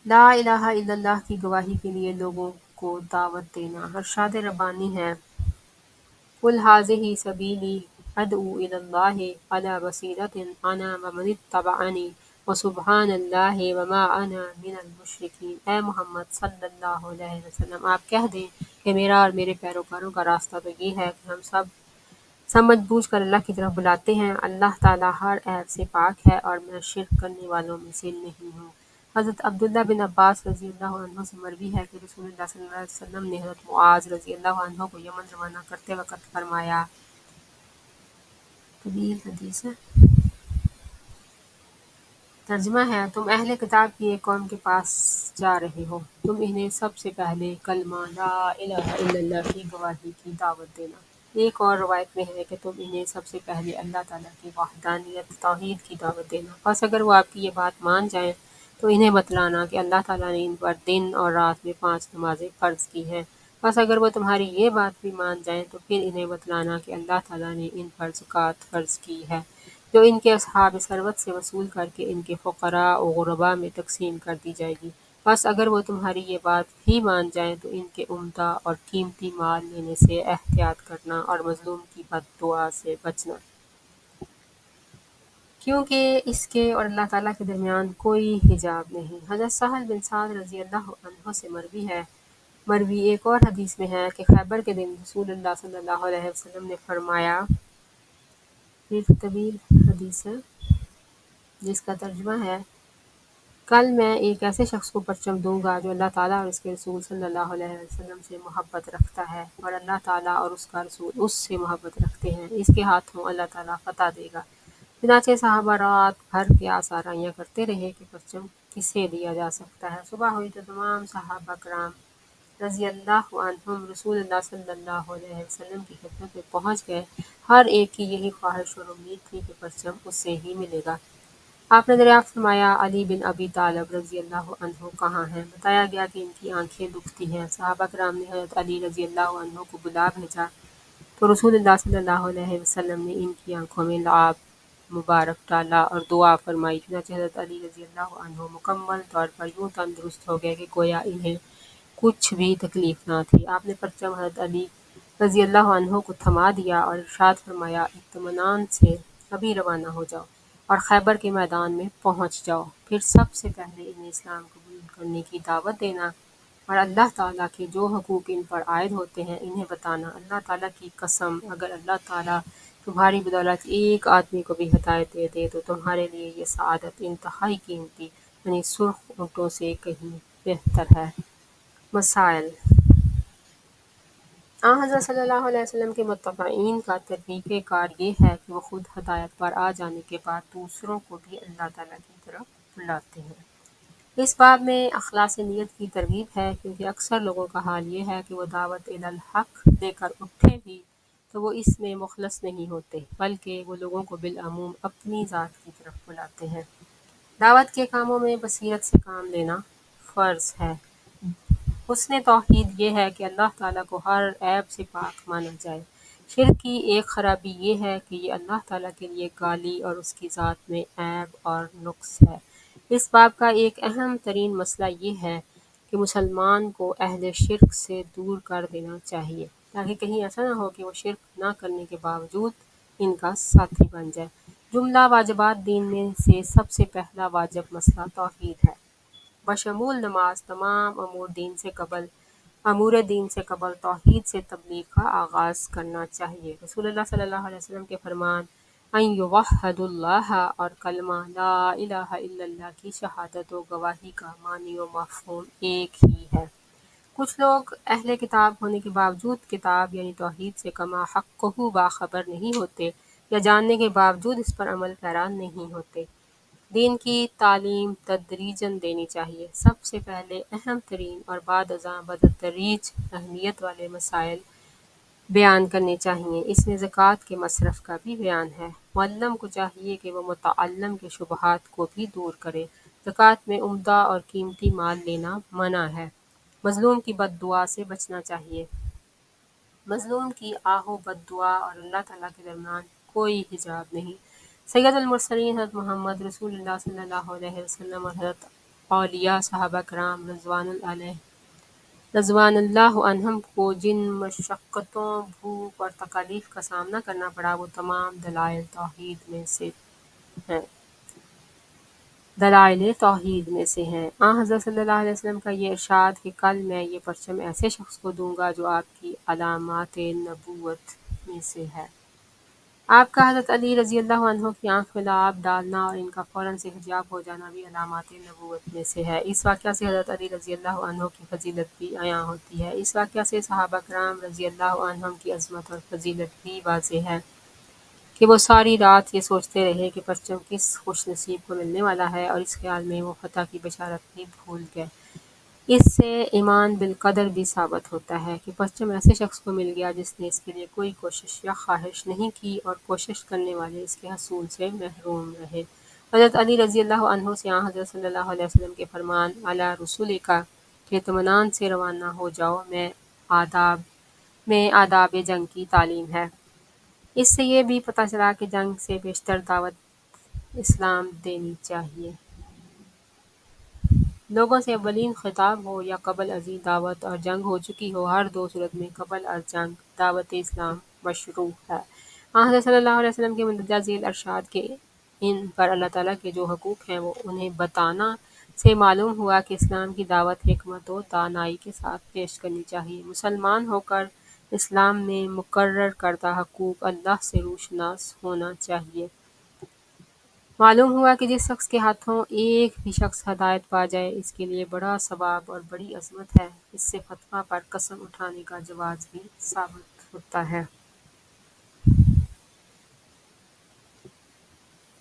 لا الہ الا اللہ کی گواہی کے لیے لوگوں کو دعوت دینا۔ ارشاد ربانی ہے قل ھذہ سبیلی ادعو الی اللہ علی بصیرۃ انا ومن اتبعنی وسبحان اللہ وما انا من المشرکین۔ اے محمد صلی اللہ علیہ وسلم آپ کہہ دیں کہ میرا اور میرے پیروکاروں کا راستہ تو یہ ہے کہ ہم سب سمجھ بوجھ کر اللہ کی طرف بلاتے ہیں، اللہ تعالیٰ ہر عیب سے پاک ہے اور میں شرک کرنے والوں میں سے نہیں ہوں۔ حضرت عبداللہ بن عباس رضی اللہ عنہ سے مروی ہے کہ رسول اللہ صلی اللہ علیہ وسلم نے حضرت معاذ رضی اللہ عنہ کو یمن روانہ کرتے وقت فرمایا، طویل حدیث ہے، ترجمہ ہے تم اہل کتاب کی ایک قوم کے پاس جا رہے ہو، تم انہیں سب سے پہلے کلمہ لا الہ الا اللہ کی گواہی کی دعوت دینا۔ ایک اور روایت میں ہے کہ تم انہیں سب سے پہلے اللہ تعالیٰ کی وحدانیت توحید کی دعوت دینا، بس اگر وہ آپ کی یہ بات مان جائیں تو انہیں بتلانا کہ اللہ تعالیٰ نے ان پر دن اور رات میں 5 نمازیں فرض کی ہیں، بس اگر وہ تمہاری یہ بات بھی مان جائیں تو پھر انہیں بتلانا کہ اللہ تعالیٰ نے ان پر زکوٰۃ فرض کی ہے، جو ان کے اصحاب ثروت سے وصول کر کے ان کے فقراء و غرباء میں تقسیم کر دی جائے گی، بس اگر وہ تمہاری یہ بات بھی مان جائیں تو ان کے عمدہ اور قیمتی مال لینے سے احتیاط کرنا اور مظلوم کی بد دعا سے بچنا، کیونکہ اس کے اور اللہ تعالیٰ کے درمیان کوئی حجاب نہیں۔ حضرت سہل بن سعد رضی اللہ عنہ سے مروی ایک اور حدیث میں ہے کہ خیبر کے دن رسول اللہ صلی اللہ علیہ وسلم نے فرمایا، ایک طویل حدیث ہے جس کا ترجمہ ہے کل میں ایک ایسے شخص کو پرچم دوں گا جو اللہ تعالیٰ اور اس کے رسول صلی اللہ علیہ وسلم سے محبت رکھتا ہے اور اللہ تعالیٰ اور اس کا رسول اس سے محبت رکھتے ہیں، اس کے ہاتھوں اللہ تعالیٰ فتح دے گا۔ چنانچہ صحابہ رات بھر قیاس آرائیاں کرتے رہے کہ پرچم کسے دیا جا سکتا ہے۔ صبح ہوئی تو تمام صحابہ کرام رضی اللہ عنہم رسول اللہ صلی اللہ علیہ وسلم کی خدمت میں پہنچ گئے، ہر ایک کی یہی خواہش اور امید تھی کہ پرچم اس سے ہی ملے گا۔ آپ نے دریافت فرمایا علی بن ابی طالب رضی اللہ عنہ کہاں ہیں؟ بتایا گیا کہ ان کی آنکھیں دکھتی ہیں۔ صحابہ کرام نے حضرت علی رضی اللہ عنہ کو بلا بھیجا تو رسول اللہ صلی اللہ علیہ وسلم نے ان کی آنکھوں میں لعاب مبارک ڈالا اور دعا فرمائی، چنانچہ حضرت علی رضی اللہ عنہ مکمل طور پر یوں تندرست ہو گئے کہ گویا انہیں کچھ بھی تکلیف نہ تھی۔ آپ نے پرچم حضرت علی رضی اللہ عنہ کو تھما دیا اور ارشاد فرمایا اطمینان سے ابھی روانہ ہو جاؤ اور خیبر کے میدان میں پہنچ جاؤ، پھر سب سے پہلے انہیں اسلام قبول کرنے کی دعوت دینا اور اللہ تعالیٰ کے جو حقوق ان پر عائد ہوتے ہیں انہیں بتانا۔ اللہ تعالیٰ کی قسم اگر اللہ تعالیٰ تمہاری بدولت ایک آدمی کو بھی ہدایت دے دے تو تمہارے لیے یہ سعادت انتہائی قیمتی یعنی سرخ اونٹوں سے کہیں بہتر ہے۔ مسائل: حضرت صلی اللہ علیہ وسلم کے متبعین کا طریقہ کار یہ ہے کہ وہ خود ہدایت پر آ جانے کے بعد دوسروں کو بھی اللہ تعالیٰ کی طرف بلاتے ہیں۔ اس باب میں اخلاص نیت کی ترغیب ہے، کیونکہ اکثر لوگوں کا حال یہ ہے کہ وہ دعوت الی الحق دے کر اٹھے بھی تو وہ اس میں مخلص نہیں ہوتے، بلکہ وہ لوگوں کو بالعموم اپنی ذات کی طرف بلاتے ہیں۔ دعوت کے کاموں میں بصیرت سے کام لینا فرض ہے۔ حسن توحید یہ ہے کہ اللہ تعالیٰ کو ہر عیب سے پاک مانا جائے۔ شرک کی ایک خرابی یہ ہے کہ یہ اللہ تعالیٰ کے لیے گالی اور اس کی ذات میں عیب اور نقص ہے۔ اس باب کا ایک اہم ترین مسئلہ یہ ہے کہ مسلمان کو اہل شرک سے دور کر دینا چاہیے، تاکہ کہیں ایسا نہ ہو کہ وہ شرک نہ کرنے کے باوجود ان کا ساتھی بن جائے۔ جملہ واجبات دین میں سے سب سے پہلا واجب مسئلہ توحید ہے، بشمول نماز۔ تمام امور دین سے قبل توحید سے تبلیغ کا آغاز کرنا چاہیے۔ رسول اللہ صلی اللہ علیہ وسلم کے فرمان ان یوحد اللہ اور کلمہ لا الہ الا اللہ کی شہادت و گواہی کا معنی و مفہوم ایک ہی ہے۔ کچھ لوگ اہل کتاب ہونے کے باوجود کتاب یعنی توحید سے کما حقہ باخبر نہیں ہوتے، یا جاننے کے باوجود اس پر عمل پیرا نہیں ہوتے۔ دین کی تعلیم تدریجاً دینی چاہیے۔ سب سے پہلے اہم ترین اور بعد ازاں بدتدریج اہمیت والے مسائل بیان کرنے چاہیے۔ اس میں زکوٰۃ کے مصرف کا بھی بیان ہے۔ معلم کو چاہیے کہ وہ متعلم کے شبہات کو بھی دور کرے۔ زکوٰۃ میں عمدہ اور قیمتی مال لینا منع ہے۔ مظلوم کی بد دعا سے بچنا چاہیے۔ مظلوم کی آہ و بد دعا اور اللہ تعالیٰ کے درمیان کوئی حجاب نہیں۔ سید المرسلین حضرت محمد رسول اللہ صلی اللہ علیہ وسلم اور حضرت اولیاء صحابہ کرام رضوان اللہ عنہم کو جن مشقتوں، بھوک اور تکالیف کا سامنا کرنا پڑا، وہ تمام دلائل توحید میں سے ہیں۔ حضرت صلی اللہ علیہ وسلم کا یہ ارشاد کہ کل میں یہ پرچم ایسے شخص کو دوں گا جو آپ کی علامات نبوت میں سے ہے۔ آپ کا حضرت علی رضی اللہ عنہ کی آنکھ میں لعاب ڈالنا اور ان کا فوراً سے حجاب ہو جانا بھی علامات نبوت میں سے ہے۔ اس واقعہ سے حضرت علی رضی اللہ عنہ کی فضیلت بھی عیاں ہوتی ہے۔ اس واقعہ سے صحابہ کرام رضی اللہ عنہم کی عظمت اور فضیلت بھی واضح ہے کہ وہ ساری رات یہ سوچتے رہے کہ پرچم کس خوش نصیب کو ملنے والا ہے، اور اس خیال میں وہ فتح کی بشارت بھی بھول گئے۔ اس سے ایمان بالقدر بھی ثابت ہوتا ہے کہ پرچم ایسے شخص کو مل گیا جس نے اس کے لیے کوئی کوشش یا خواہش نہیں کی، اور کوشش کرنے والے اس کے حصول سے محروم رہے۔ حضرت علی رضی اللہ عنہ سے حضرت صلی اللہ علیہ وسلم کے فرمان علی رسولک کہ اطمینان سے روانہ ہو جاؤ میں آداب جنگ کی تعلیم ہے۔ اس سے یہ بھی پتہ چلا کہ جنگ سے بیشتر دعوت اسلام دینی چاہیے۔ لوگوں سے اولین خطاب ہو یا قبل ازیں دعوت اور جنگ ہو چکی ہو، ہر دو صورت میں قبل از جنگ دعوت اسلام مشروع ہے۔ حضرت صلی اللہ علیہ وسلم کے مندرجہ ذیل ارشاد کہ ان پر اللہ تعالیٰ کے جو حقوق ہیں وہ انہیں بتانا سے معلوم ہوا کہ اسلام کی دعوت حکمت و دانائی کے ساتھ پیش کرنی چاہیے۔ مسلمان ہو کر اسلام میں مقرر کردہ حقوق اللہ سے روشناس ہونا چاہیے۔ معلوم ہوا کہ جس شخص کے ہاتھوں ایک بھی شخص ہدایت پا جائے اس کے لیے بڑا ثواب اور بڑی عظمت ہے۔ اس سے فتویٰ پر قسم اٹھانے کا جواز بھی ثابت ہوتا ہے۔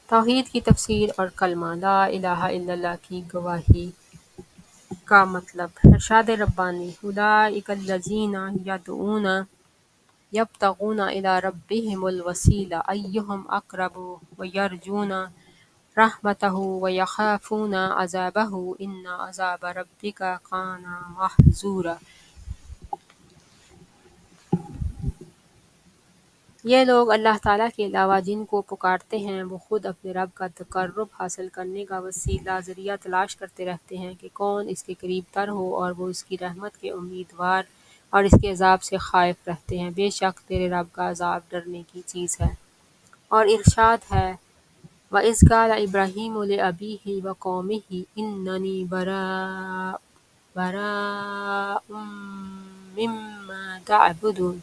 توحید کی تفسیر اور کلمہ لا الہ الا اللہ کی گواہی کا مطلب۔ ارشاد ربانی اولئک الذین یدعون یبتغون الی ربہم الوسیلۃ ایہم اقرب ویرجون رحمتہ ویخافون عذابہ ان عذاب ربک کان محذورا۔ یہ لوگ اللہ تعالیٰ کے علاوہ جن کو پکارتے ہیں وہ خود اپنے رب کا تقرب حاصل کرنے کا وسیلہ ذریعہ تلاش کرتے رہتے ہیں کہ کون اس کے قریب تر ہو، اور وہ اس کی رحمت کے امیدوار اور اس کے عذاب سے خائف رہتے ہیں۔ بے شک تیرے رب کا عذاب ڈرنے کی چیز ہے۔ اور ارشاد ہے وَإِذْ قَالَ إِبْرَاهِيمُ لِأَبِيهِ وَقَوْمِهِ إِنَّنِي بَرَاءٌ مِّمَّا تَعْبُدُونَ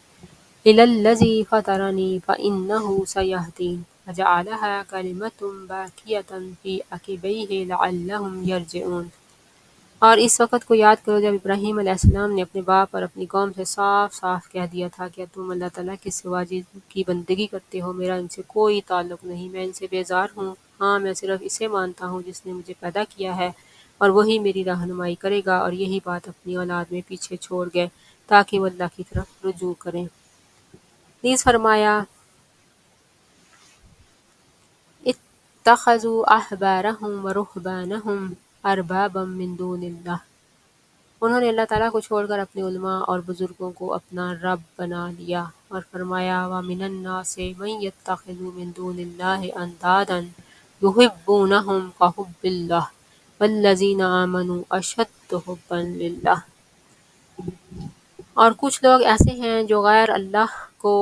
إِلَّا الَّذِي فَطَرَنِي فَإِنَّهُ سَيَهْدِينِ فَجَعَلَهَا كَلِمَةً بَاقِيَةً فِي عَقِبَيْهِ لَعَلَّهُمْ يَرْجِعُونَ۔ اور اس وقت کو یاد کرو جب ابراہیم علیہ السلام نے اپنے باپ اور اپنی قوم سے صاف صاف کہہ دیا تھا کہ تم اللہ تعالیٰ کے سوا جن کی بندگی کرتے ہو میرا ان سے کوئی تعلق نہیں، میں ان سے بیزار ہوں، ہاں میں صرف اسے مانتا ہوں جس نے مجھے پیدا کیا ہے اور وہی میری رہنمائی کرے گا، اور یہی بات اپنی اولاد میں پیچھے چھوڑ گئے تاکہ وہ اللہ کی طرف رجوع کریں۔ نیز فرمایا اتخذوا احبارهم ورهبانهم اربابا من دون اللہ، انہوں نے اللہ تعالیٰ کو چھوڑ کر اپنے علماء اور بزرگوں کو اپنا رب بنا لیا، اور فرمایا وَمِنَ النَّاسِ مَن يَتَّخِذُ مِن دُونِ اللَّهِ أَندَادًا يُحِبُّونَهُمْ كَحُبِّ اللَّهِ وَالَّذِينَ آمَنُوا أَشَدُّ حُبًّا لِلَّهِ، اور کچھ لوگ ایسے ہیں جو غیر اللہ کو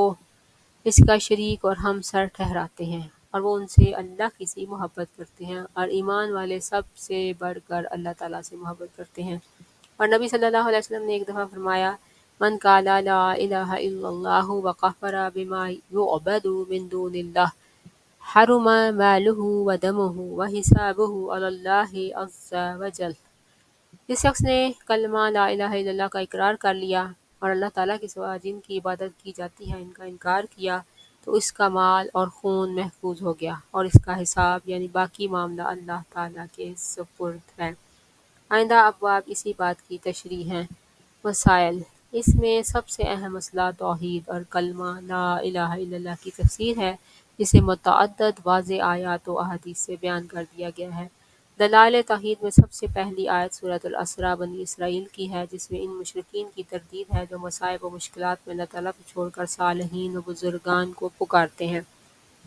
اس کا شریک اور ہمسر ٹھہراتے ہیں، اور وہ ان سے اللہ کی سی محبت کرتے ہیں، اور ایمان والے سب سے بڑھ کر اللہ تعالیٰ سے محبت کرتے ہیں۔ اور نبی صلی اللہ علیہ وسلم نے ایک دفعہ فرمایا من قال لا الہ الا اللہ وکفر بما یعبد من دون اللہ حرم مالہ ودمہ وحسابہ علی اللہ عز وجل، جس شخص نے کلمہ لا الہ الا اللہ کا اقرار کر لیا اور اللہ تعالیٰ کے سوا جن کی عبادت کی جاتی ہے ان کا انکار کیا، تو اس کا مال اور خون محفوظ ہو گیا اور اس کا حساب یعنی باقی معاملہ اللہ تعالیٰ کے سپرد ہے۔ آئندہ ابواب اسی بات کی تشریح ہیں۔ مسائل، اس میں سب سے اہم مسئلہ توحید اور کلمہ لا الہ الا اللہ کی تفسیر ہے، جسے متعدد واضح آیات و احادیث سے بیان کر دیا گیا ہے۔ دلائل توحید میں سب سے پہلی آیت سورۃ الاسراء بنی اسرائیل کی ہے، جس میں ان مشرکین کی تردید ہے جو مصائب و مشکلات میں اللہ تعالیٰ کو چھوڑ کر صالحین و بزرگان کو پکارتے ہیں۔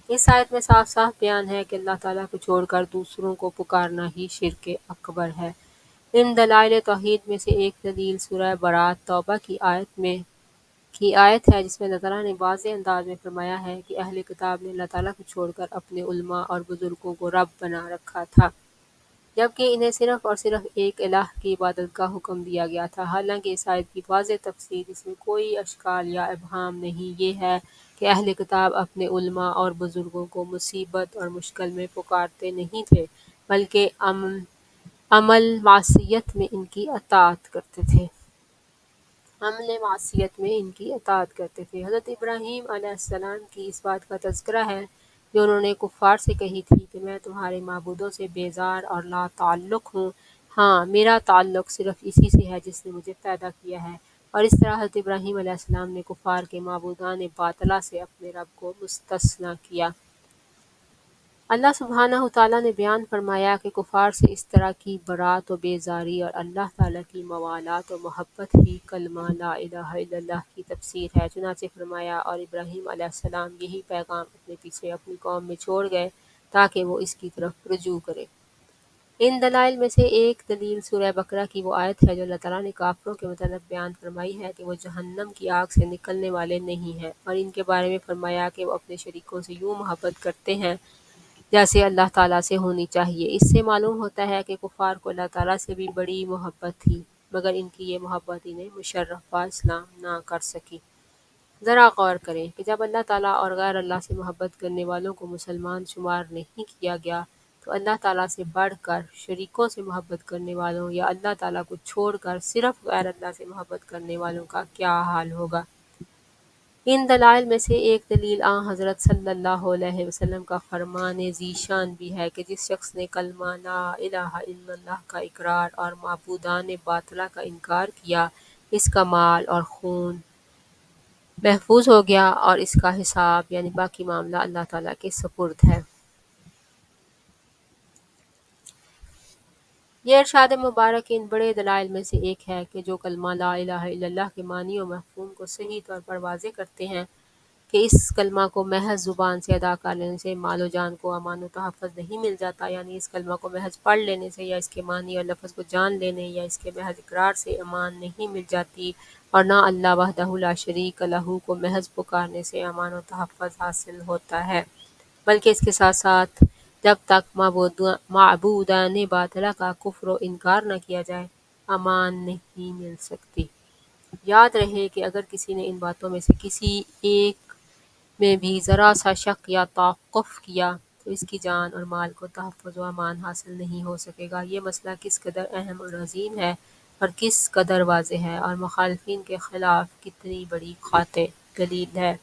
اس آیت میں صاف صاف بیان ہے کہ اللہ تعالیٰ کو چھوڑ کر دوسروں کو پکارنا ہی شرک اکبر ہے۔ ان دلائل توحید میں سے ایک دلیل سورہ برات توبہ کی آیت ہے، جس میں اللہ تعالیٰ نے واضح انداز میں فرمایا ہے کہ اہل کتاب نے اللہ تعالیٰ کو چھوڑ کر اپنے علماء اور بزرگوں کو رب بنا رکھا تھا، جبکہ انہیں صرف اور صرف ایک الہ کی عبادت کا حکم دیا گیا تھا۔ حالانکہ اس آیت کی واضح تفسیر، اس میں کوئی اشکال یا ابہام نہیں، یہ ہے کہ اہل کتاب اپنے علماء اور بزرگوں کو مصیبت اور مشکل میں پکارتے نہیں تھے، بلکہ عمل معصیت میں ان کی اطاعت کرتے تھے۔ حضرت ابراہیم علیہ السلام کی اس بات کا تذکرہ ہے جو انہوں نے کفار سے کہی تھی کہ میں تمہارے معبودوں سے بیزار اور لا تعلق ہوں، ہاں میرا تعلق صرف اسی سے ہے جس نے مجھے پیدا کیا ہے، اور اس طرح حضرت ابراہیم علیہ السلام نے کفار کے معبودان باطلہ سے اپنے رب کو مستثنیٰ کیا۔ اللہ سبحانہ تعالیٰ نے بیان فرمایا کہ کفار سے اس طرح کی برات و بیزاری اور اللہ تعالیٰ کی موالات و محبت ہی کلمہ لا الہ الا اللہ کی تفسیر ہے۔ چنانچہ فرمایا اور ابراہیم علیہ السلام یہی پیغام اپنے پیچھے اپنی قوم میں چھوڑ گئے تاکہ وہ اس کی طرف رجوع کرے۔ ان دلائل میں سے ایک دلیل سورہ بقرہ کی وہ آیت ہے جو اللہ تعالیٰ نے کافروں کے متعلق بیان فرمائی ہے کہ وہ جہنم کی آگ سے نکلنے والے نہیں ہیں، اور ان کے بارے میں فرمایا کہ وہ اپنے شریکوں سے یوں محبت کرتے ہیں جیسے اللہ تعالیٰ سے ہونی چاہیے۔ اس سے معلوم ہوتا ہے کہ کفار کو اللہ تعالیٰ سے بھی بڑی محبت تھی، مگر ان کی یہ محبت انہیں مشرف اسلام نہ کر سکی۔ ذرا غور کریں کہ جب اللہ تعالیٰ اور غیر اللہ سے محبت کرنے والوں کو مسلمان شمار نہیں کیا گیا تو اللہ تعالیٰ سے بڑھ کر شریکوں سے محبت کرنے والوں یا اللہ تعالیٰ کو چھوڑ کر صرف غیر اللہ سے محبت کرنے والوں کا کیا حال ہوگا۔ ان دلائل میں سے ایک دلیل حضرت صلی اللہ علیہ وسلم کا فرمان ذیشان بھی ہے کہ جس شخص نے کلمہ لا الہ الا اللہ کا اقرار اور معبودان باطلہ کا انکار کیا، اس کا مال اور خون محفوظ ہو گیا اور اس کا حساب یعنی باقی معاملہ اللہ تعالیٰ کے سپرد ہے۔ یہ ارشاد مبارک کے ان بڑے دلائل میں سے ایک ہے کہ جو کلمہ لا الہ الا اللہ کے معنی و مفہوم کو صحیح طور پر واضح کرتے ہیں کہ اس کلمہ کو محض زبان سے ادا کر لینے سے مال و جان کو امان و تحفظ نہیں مل جاتا، یعنی اس کلمہ کو محض پڑھ لینے سے یا اس کے معنی اور لفظ کو جان لینے یا اس کے محض اقرار سے امان نہیں مل جاتی، اور نہ اللہ وحدہ لا شریک لہ کو محض پکارنے سے امان و تحفظ حاصل ہوتا ہے، بلکہ اس کے ساتھ ساتھ جب تک معبودان باطلہ کا کفر و انکار نہ کیا جائے امان نہیں مل سکتی۔ یاد رہے کہ اگر کسی نے ان باتوں میں سے کسی ایک میں بھی ذرا سا شک یا توقف کیا تو تو اس کی جان اور مال کو تحفظ و امان حاصل نہیں ہو سکے گا۔ یہ مسئلہ کس قدر اہم اور عظیم ہے اور کس قدر واضح ہے، اور مخالفین کے خلاف کتنی بڑی قاطع دلیل ہے۔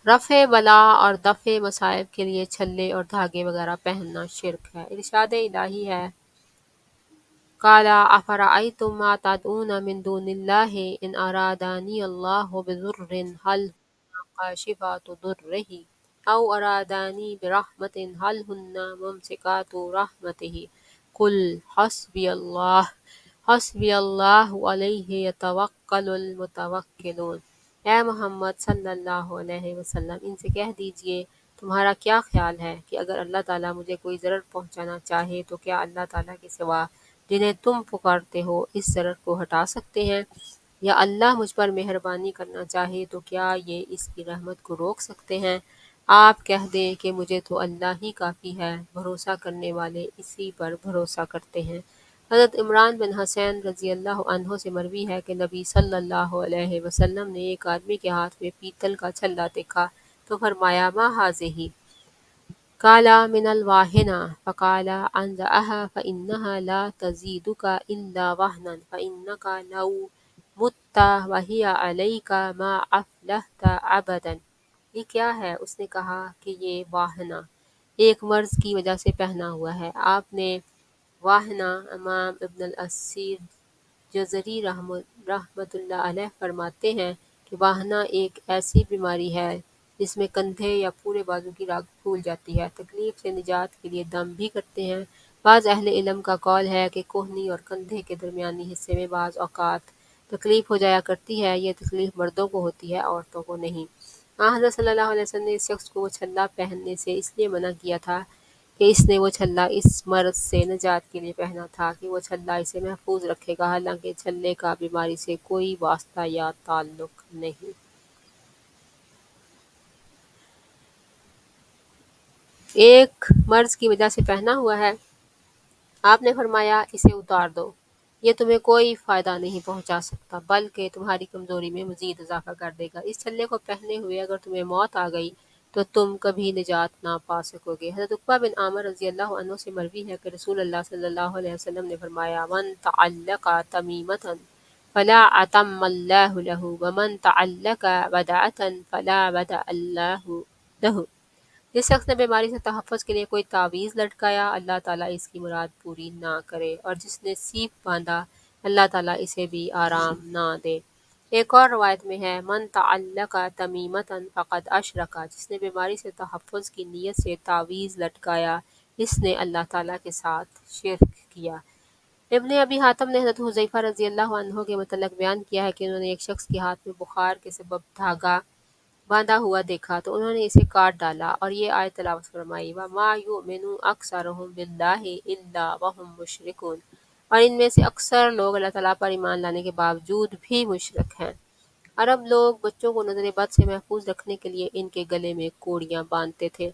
رفع بلا اور دفع مصائب کے لیے چھلے اور دھاگے وغیرہ پہننا شرک ہے۔ ارشاد الہی ہے، قَالَ أَفَرَأَيْتُم مَّا تَدْعُونَ مِن دُونِ اللَّهِ إِنْ أَرَادَنِيَ اللَّهُ بِضُرٍّ هَلْ هُنَّ كَاشِفَاتُ ضُرِّهِ أَوْ أَرَادَنِي بِرَحْمَةٍ هَلْ هُنَّ مُمْسِكَاتُ رَحْمَتِهِ قُلْ حَسْبِيَ اللَّهُ عَلَيْهِ يَتَوَكَّلُ الْمُتَوَكِّلُونَ۔ اے محمد صلی اللہ علیہ وسلم، ان سے کہہ دیجئے تمہارا کیا خیال ہے کہ اگر اللہ تعالیٰ مجھے کوئی ضرر پہنچانا چاہے تو کیا اللہ تعالیٰ کے سوا جنہیں تم پکارتے ہو اس ضرر کو ہٹا سکتے ہیں؟ یا اللہ مجھ پر مہربانی کرنا چاہے تو کیا یہ اس کی رحمت کو روک سکتے ہیں؟ آپ کہہ دیں کہ مجھے تو اللہ ہی کافی ہے، بھروسہ کرنے والے اسی پر بھروسہ کرتے ہیں۔ حضرت عمران بن حسین رضی اللہ عنہ سے مروی ہے کہ نبی صلی اللہ علیہ وسلم نے ایک آدمی کے ہاتھ میں پیتل کا چھلا دیکھا تو فرمایا ما ھذہ؟ قال من الواہنہ، فقال انزعها فإنها لا تزيدك إلا وهنا فإنك لو مت وهي عليك ما أفلحت أبدا۔ یہ کیا ہے؟ اس نے کہا کہ یہ واہنہ ایک مرض کی وجہ سے پہنا ہوا ہے۔ آپ نے واہنہ، امام ابن الاسیر جزری رحمۃ اللہ علیہ فرماتے ہیں کہ واہنہ ایک ایسی بیماری ہے جس میں کندھے یا پورے بازو کی رگ پھول جاتی ہے۔ تکلیف سے نجات کے لیے دم بھی کرتے ہیں۔ بعض اہل علم کا قول ہے کہ کوہنی اور کندھے کے درمیانی حصے میں بعض اوقات تکلیف ہو جایا کرتی ہے۔ یہ تکلیف مردوں کو ہوتی ہے، عورتوں کو نہیں۔ حضرت صلی اللہ علیہ وسلم نے اس شخص کو وہ چھلا پہننے سے اس لیے منع کیا تھا کہ اس نے وہ چھلا اس مرض سے نجات کے لیے پہنا تھا کہ وہ چھلا اسے محفوظ رکھے گا، حالانکہ چھلے کا بیماری سے کوئی واسطہ یا تعلق نہیں۔ ایک مرض کی وجہ سے پہنا ہوا ہے، آپ نے فرمایا اسے اتار دو، یہ تمہیں کوئی فائدہ نہیں پہنچا سکتا بلکہ تمہاری کمزوری میں مزید اضافہ کر دے گا۔ اس چھلے کو پہنے ہوئے اگر تمہیں موت آ گئی تو تم کبھی نجات نہ پا سکو گے۔ حضرت عقبہ بن عامر رضی اللہ عنہ سے مروی ہے کہ رسول اللہ صلی اللہ علیہ وسلم نے فرمایا من تعلق تمیمۃ فلا اتم اللہ لہ ومن تعلق بدعۃ فلا بدع اللہ لہ۔ جس شخص نے بیماری سے تحفظ کے لیے کوئی تعویذ لٹکایا، اللہ تعالیٰ اس کی مراد پوری نہ کرے، اور جس نے سیپ باندھا، اللہ تعالیٰ اسے بھی آرام نہ دے۔ ایک اور روایت میں ہے من تعلق تمیمۃ فقد اشرک، جس نے بیماری سے تحفظ کی نیت سے تعویذ لٹکایا اس نے اللہ تعالیٰ کے ساتھ شرک کیا۔ ابن ابی حاتم نے حضرت حذیفہ رضی اللہ عنہ کے متعلق بیان کیا ہے کہ انہوں نے ایک شخص کے ہاتھ میں بخار کے سبب دھاگا باندھا ہوا دیکھا تو انہوں نے اسے کاٹ ڈالا اور یہ آیت تلاوت فرمائی وَمَا يُؤْمِنُ أَكْثَرُهُم بِاللَّهِ إِلَّا وَهُم مُشْرِكُونَ، اور ان میں سے اکثر لوگ اللہ تعالیٰ پر ایمان لانے کے باوجود بھی مشرک ہیں۔ عرب لوگ بچوں کو نظر بد سے محفوظ رکھنے کے لیے ان کے گلے میں کوڑیاں باندھتے تھے۔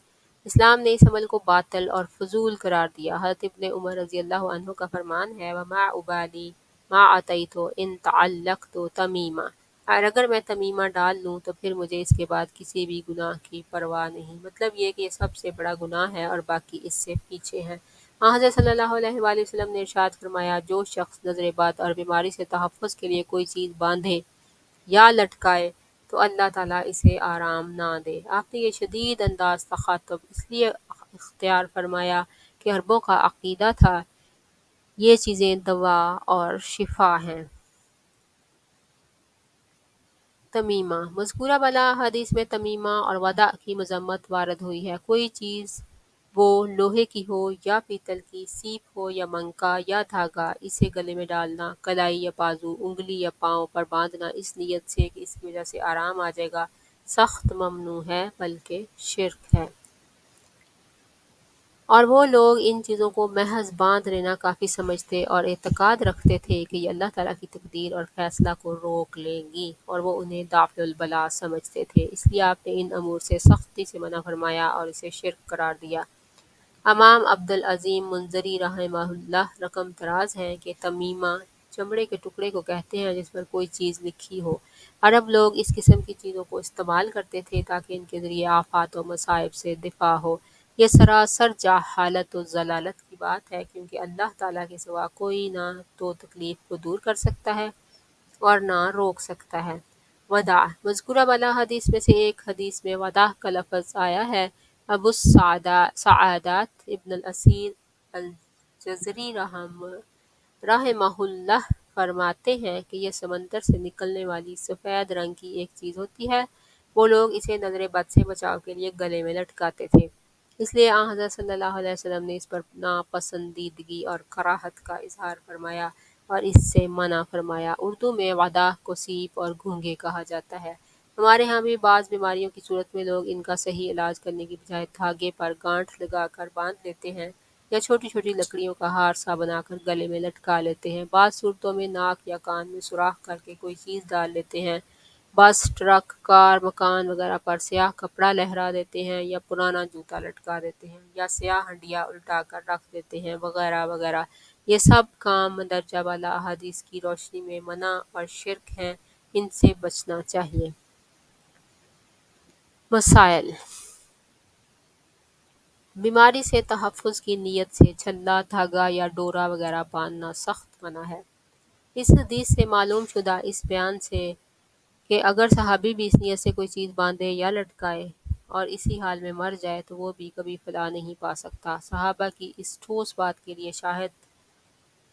اسلام نے اس عمل کو باطل اور فضول قرار دیا۔ حضرت ابن عمر رضی اللہ عنہ کا فرمان ہے وَمَا أُبَالِي مَا أَتَيْتُ إِن تَعَلَّقْتُ تَمِيمًا، اور اگر میں تمیمہ ڈال لوں تو پھر مجھے اس کے بعد کسی بھی گناہ کی پرواہ نہیں۔ مطلب یہ کہ یہ سب سے بڑا گناہ ہے اور باقی اس سے پیچھے ہیں۔ حضرت صلی اللہ علیہ وآلہ وسلم نے ارشاد فرمایا جو شخص نظر بد اور بیماری سے تحفظ کے لیے کوئی چیز باندھے یا لٹکائے تو اللہ تعالیٰ اسے آرام نہ دے۔ آپ نے یہ شدید انداز تخاطب اس لیے اختیار فرمایا کہ عربوں کا عقیدہ تھا یہ چیزیں دوا اور شفا ہیں۔ تمیمہ، مذکورہ بلا حدیث میں تمیمہ اور ودع کی مذمت وارد ہوئی ہے۔ کوئی چیز وہ لوہے کی ہو یا پیتل کی، سیپ ہو یا منکا یا دھاگا، اسے گلے میں ڈالنا، کلائی یا بازو، انگلی یا پاؤں پر باندھنا اس نیت سے کہ اس کی وجہ سے آرام آ جائے گا، سخت ممنوع ہے بلکہ شرک ہے۔ اور وہ لوگ ان چیزوں کو محض باندھ لینا کافی سمجھتے اور اعتقاد رکھتے تھے کہ یہ اللہ تعالیٰ کی تقدیر اور فیصلہ کو روک لیں گی، اور وہ انہیں دافع البلا سمجھتے تھے، اس لیے آپ نے ان امور سے سختی سے منع فرمایا اور اسے شرک قرار دیا۔ امام عبدالعظیم منذری رحمہ اللہ رقم تراز ہیں کہ تمیمہ چمڑے کے ٹکڑے کو کہتے ہیں جس پر کوئی چیز لکھی ہو۔ عرب لوگ اس قسم کی چیزوں کو استعمال کرتے تھے تاکہ ان کے ذریعے آفات و مصائب سے دفاع ہو۔ یہ سراسر جہالت و ضلالت کی بات ہے، کیونکہ اللہ تعالیٰ کے سوا کوئی نہ تو تکلیف کو دور کر سکتا ہے اور نہ روک سکتا ہے۔ وداع مذکورہ بالا حدیث میں سے ایک حدیث میں وداع کا لفظ آیا ہے۔ ابو سعادات ابن الاسیر الجزری رحمہ اللہ فرماتے ہیں کہ یہ سمندر سے نکلنے والی سفید رنگ کی ایک چیز ہوتی ہے، وہ لوگ اسے نظر بد سے بچاؤ کے لیے گلے میں لٹکاتے تھے، اس لیے آن حضرت صلی اللہ علیہ وسلم نے اس پر ناپسندیدگی اور کراہت کا اظہار فرمایا اور اس سے منع فرمایا۔ اردو میں وداع کو سیپ اور گھونگھے کہا جاتا ہے۔ ہمارے ہاں بھی بعض بیماریوں کی صورت میں لوگ ان کا صحیح علاج کرنے کی بجائے دھاگے پر گانٹھ لگا کر باندھ لیتے ہیں یا چھوٹی چھوٹی لکڑیوں کا ہار سا بنا کر گلے میں لٹکا لیتے ہیں۔ بعض صورتوں میں ناک یا کان میں سوراخ کر کے کوئی چیز ڈال لیتے ہیں۔ بس، ٹرک، کار، مکان وغیرہ پر سیاہ کپڑا لہرا دیتے ہیں یا پرانا جوتا لٹکا دیتے ہیں یا سیاہ ہنڈیا الٹا کر رکھ دیتے ہیں وغیرہ وغیرہ۔ یہ سب کام مندرجہ بالا احادیث کی روشنی میں منع اور شرک ہیں، ان سے بچنا چاہیے۔ مسائل: بیماری سے تحفظ کی نیت سے چھلا، دھاگا یا ڈورا وغیرہ باندھنا سخت منع ہے۔ اس حدیث سے معلوم شدہ اس بیان سے کہ اگر صحابی بھی اس نیت سے کوئی چیز باندھے یا لٹکائے اور اسی حال میں مر جائے تو وہ بھی کبھی فلاح نہیں پا سکتا۔ صحابہ کی اس ٹھوس بات کے لیے شاہد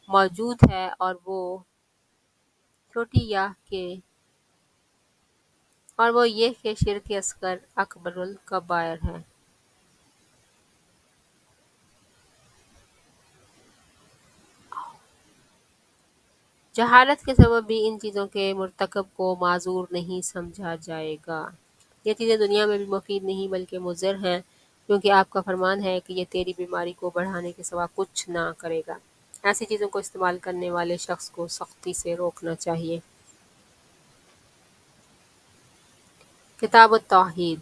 موجود ہے اور وہ یہ کہ شرک اصغر اکبر الکبائر ہے۔ جہالت کے سبب بھی ان چیزوں کے مرتکب کو معذور نہیں سمجھا جائے گا۔ یہ چیزیں دنیا میں بھی مفید نہیں بلکہ مضر ہیں، کیونکہ آپ کا فرمان ہے کہ یہ تیری بیماری کو بڑھانے کے سوا کچھ نہ کرے گا۔ ایسی چیزوں کو استعمال کرنے والے شخص کو سختی سے روکنا چاہیے۔ کتاب التوحید۔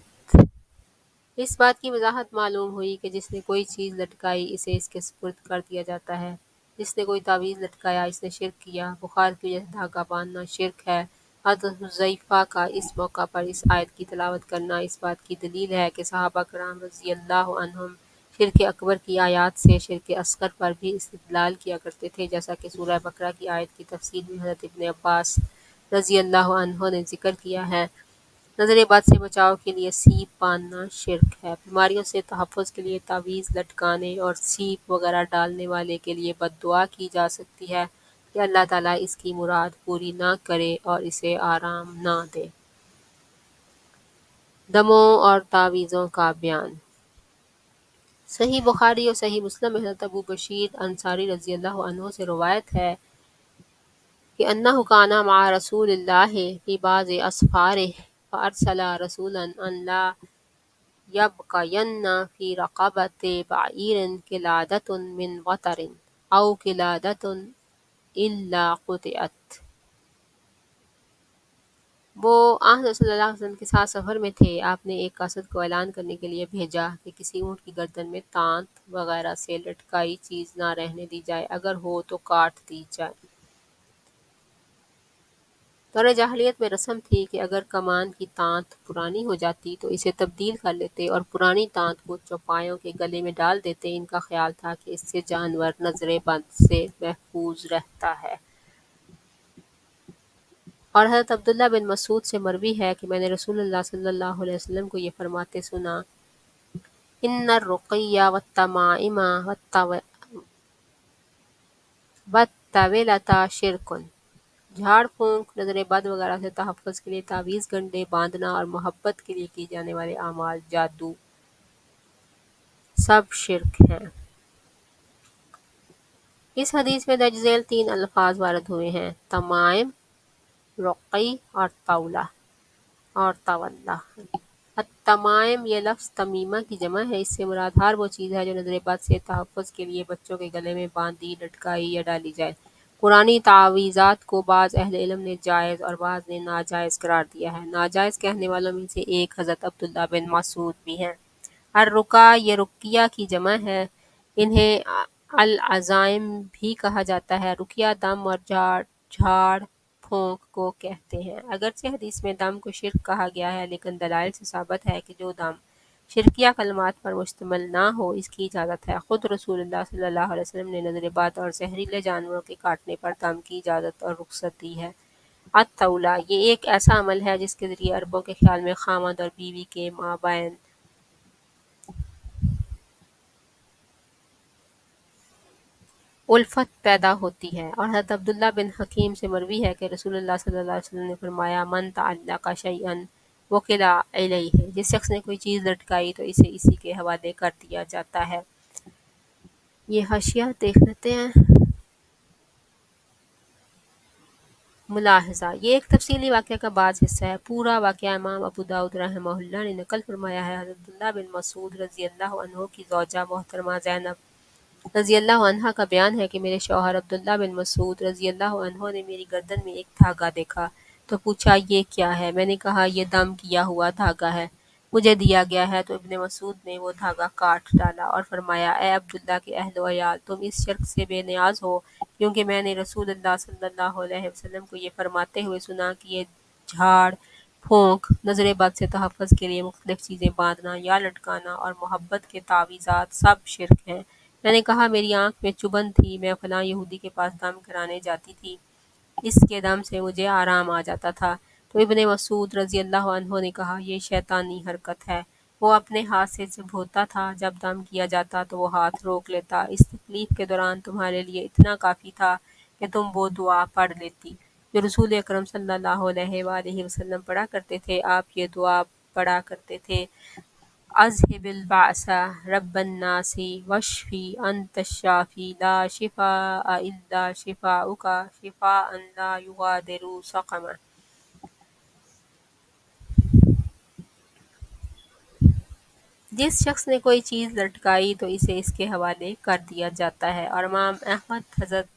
اس بات کی وضاحت معلوم ہوئی کہ جس نے کوئی چیز لٹکائی اسے اس کے سپرد کر دیا جاتا ہے۔ جس نے کوئی تعویذ لٹکایا اس نے شرک کیا۔ بخار کی وجہ سے دھاگا باندھنا شرک ہے۔ حضرت حذیفہ کا اس موقع پر اس آیت کی تلاوت کرنا اس بات کی دلیل ہے کہ صحابہ کرام رضی اللہ عنہم شرک اکبر کی آیات سے شرک اصغر پر بھی استدلال کیا کرتے تھے، جیسا کہ سورہ بقرہ کی آیت کی تفسیر میں حضرت ابن عباس رضی اللہ عنہ نے ذکر کیا ہے۔ نظر بد سے بچاؤ کے لیے سیپ باندھنا شرک ہے۔ بیماریوں سے تحفظ کے لیے تعویذ لٹکانے اور سیپ وغیرہ ڈالنے والے کے لیے بد دعا کی جا سکتی ہے کہ اللہ تعالیٰ اس کی مراد پوری نہ کرے اور اسے آرام نہ دے۔ دموں اور تعویذوں کا بیان۔ صحیح بخاری اور صحیح مسلم میں حضرت ابو بشیر انصاری رضی اللہ عنہ سے روایت ہے کہ انہ کان مع رسول اللہ فی بعض اسفارہ فارسل رسولا ان لا یبقین فی رقبۃ بعیر قلادۃ من وتر او قلادۃ الا قطعت۔ وہ آن حضرت صلی اللہ علیہ وسلم کے ساتھ سفر میں تھے۔ آپ نے ایک قاصد کو اعلان کرنے کے لیے بھیجا کہ کسی اونٹ کی گردن میں تانت وغیرہ سے لٹکائی چیز نہ رہنے دی جائے، اگر ہو تو کاٹ دی جائے۔ دور جاہلیت میں رسم تھی کہ اگر کمان کی تانت پرانی ہو جاتی تو اسے تبدیل کر لیتے اور پرانی تانت کو چوپایوں کے گلے میں ڈال دیتے۔ ان کا خیال تھا کہ اس سے جانور نظر بد سے محفوظ رہتا ہے۔ اور حضرت عبداللہ بن مسعود سے مروی ہے کہ میں نے رسول اللہ صلی اللہ علیہ وسلم کو یہ فرماتے سنا، ان الرقی والتمائم والطویلۃ شرک۔ جھاڑ پھونک، نظر بد وغیرہ سے تحفظ کے لیے تعویذ گنڈے باندھنا اور محبت کے لیے کیے جانے والے اعمال، جادو، سب شرک ہیں۔ اس حدیث میں درج ذیل 3 الفاظ وارد ہوئے ہیں: تمائم، رقی اور طولہ۔ التمائم یہ لفظ تمیمہ کی جمع ہے۔ اس سے مراد ہر وہ چیز ہے جو نظر بد سے تحفظ کے لیے بچوں کے گلے میں باندھی، لٹکائی یا ڈالی جائے۔ قرآنی تعویذات کو بعض اہل علم نے جائز اور بعض نے ناجائز قرار دیا ہے۔ ناجائز کہنے والوں میں سے ایک حضرت عبداللہ بن مسعود بھی ہیں۔ الرقیٰ یہ رقیہ کی جمع ہے۔ انہیں العزائم بھی کہا جاتا ہے۔ رقیہ دم اور جھاڑ پھونک کو کہتے ہیں۔ اگرچہ حدیث میں دم کو شرک کہا گیا ہے لیکن دلائل سے ثابت ہے کہ جو دم شرکیہ کلمات پر مشتمل نہ ہو اس کی اجازت ہے۔ خود رسول اللہ صلی اللہ علیہ وسلم نے نظر بد اور زہریلے جانوروں کے کاٹنے پر دم کی اجازت اور رخصت دی ہے۔ الطولہ، یہ ایک ایسا عمل ہے جس کے ذریعے عربوں کے خیال میں خامند اور بیوی کے مابین الفت پیدا ہوتی ہے، اور حضرت عبداللہ بن حکیم سے مروی ہے کہ رسول اللہ صلی اللہ علیہ وسلم نے فرمایا من تعلق شیئا وکل الیہ، جس شخص نے کوئی چیز لٹکائی تو اسے اسی کے حوالے کر دیا جاتا ہے۔ یہ حاشیہ دیکھ لیتے ہیں۔ ملاحظہ، یہ ایک تفصیلی واقعہ کا بعض حصہ ہے، پورا واقعہ امام ابو داؤد رحمہ اللہ نے نقل فرمایا ہے۔ حضرت عبداللہ بن مسعود رضی اللہ عنہ کی زوجہ محترمہ زینب رضی اللہ عنہا کا بیان ہے کہ میرے شوہر عبداللہ بن مسعود رضی اللہ عنہ نے میری گردن میں ایک دھاگا دیکھا تو پوچھا یہ کیا ہے؟ میں نے کہا یہ دم کیا ہوا دھاگا ہے، مجھے دیا گیا ہے۔ تو ابن مسعود نے وہ دھاگا کاٹ ڈالا اور فرمایا اے عبداللہ کے اہل و عیال، تم اس شرک سے بے نیاز ہو، کیونکہ میں نے رسول اللہ صلی اللہ علیہ وسلم کو یہ فرماتے ہوئے سنا کہ یہ جھاڑ پھونک، نظر بد سے تحفظ کے لیے مختلف چیزیں باندھنا یا لٹکانا اور محبت کے تعویذات سب شرک ہیں۔ میں نے کہا میری آنکھ میں چبھن تھی، میں فلاں یہودی کے پاس دم کرانے جاتی تھی، اس کے دم سے مجھے آرام آ جاتا تھا۔ تو ابن مسعود رضی اللہ عنہ نے کہا یہ شیطانی حرکت ہے۔ وہ اپنے ہاتھ سے جب ہوتا تھا، جب دم کیا جاتا تو وہ ہاتھ روک لیتا، اس تکلیف کے دوران تمہارے لیے اتنا کافی تھا کہ تم وہ دعا پڑھ لیتی جو رسول اکرم صلی اللہ علیہ وآلہ وسلم پڑھا کرتے تھے۔ آپ یہ دعا پڑھا کرتے تھے اذھب البأس رب الناس واشفی انت الشافی لا شفاء الا شفاؤک شفاء لا یغادر سقما۔ جس شخص نے کوئی چیز لٹکائی تو اسے اس کے حوالے کر دیا جاتا ہے، اور امام احمد حضرت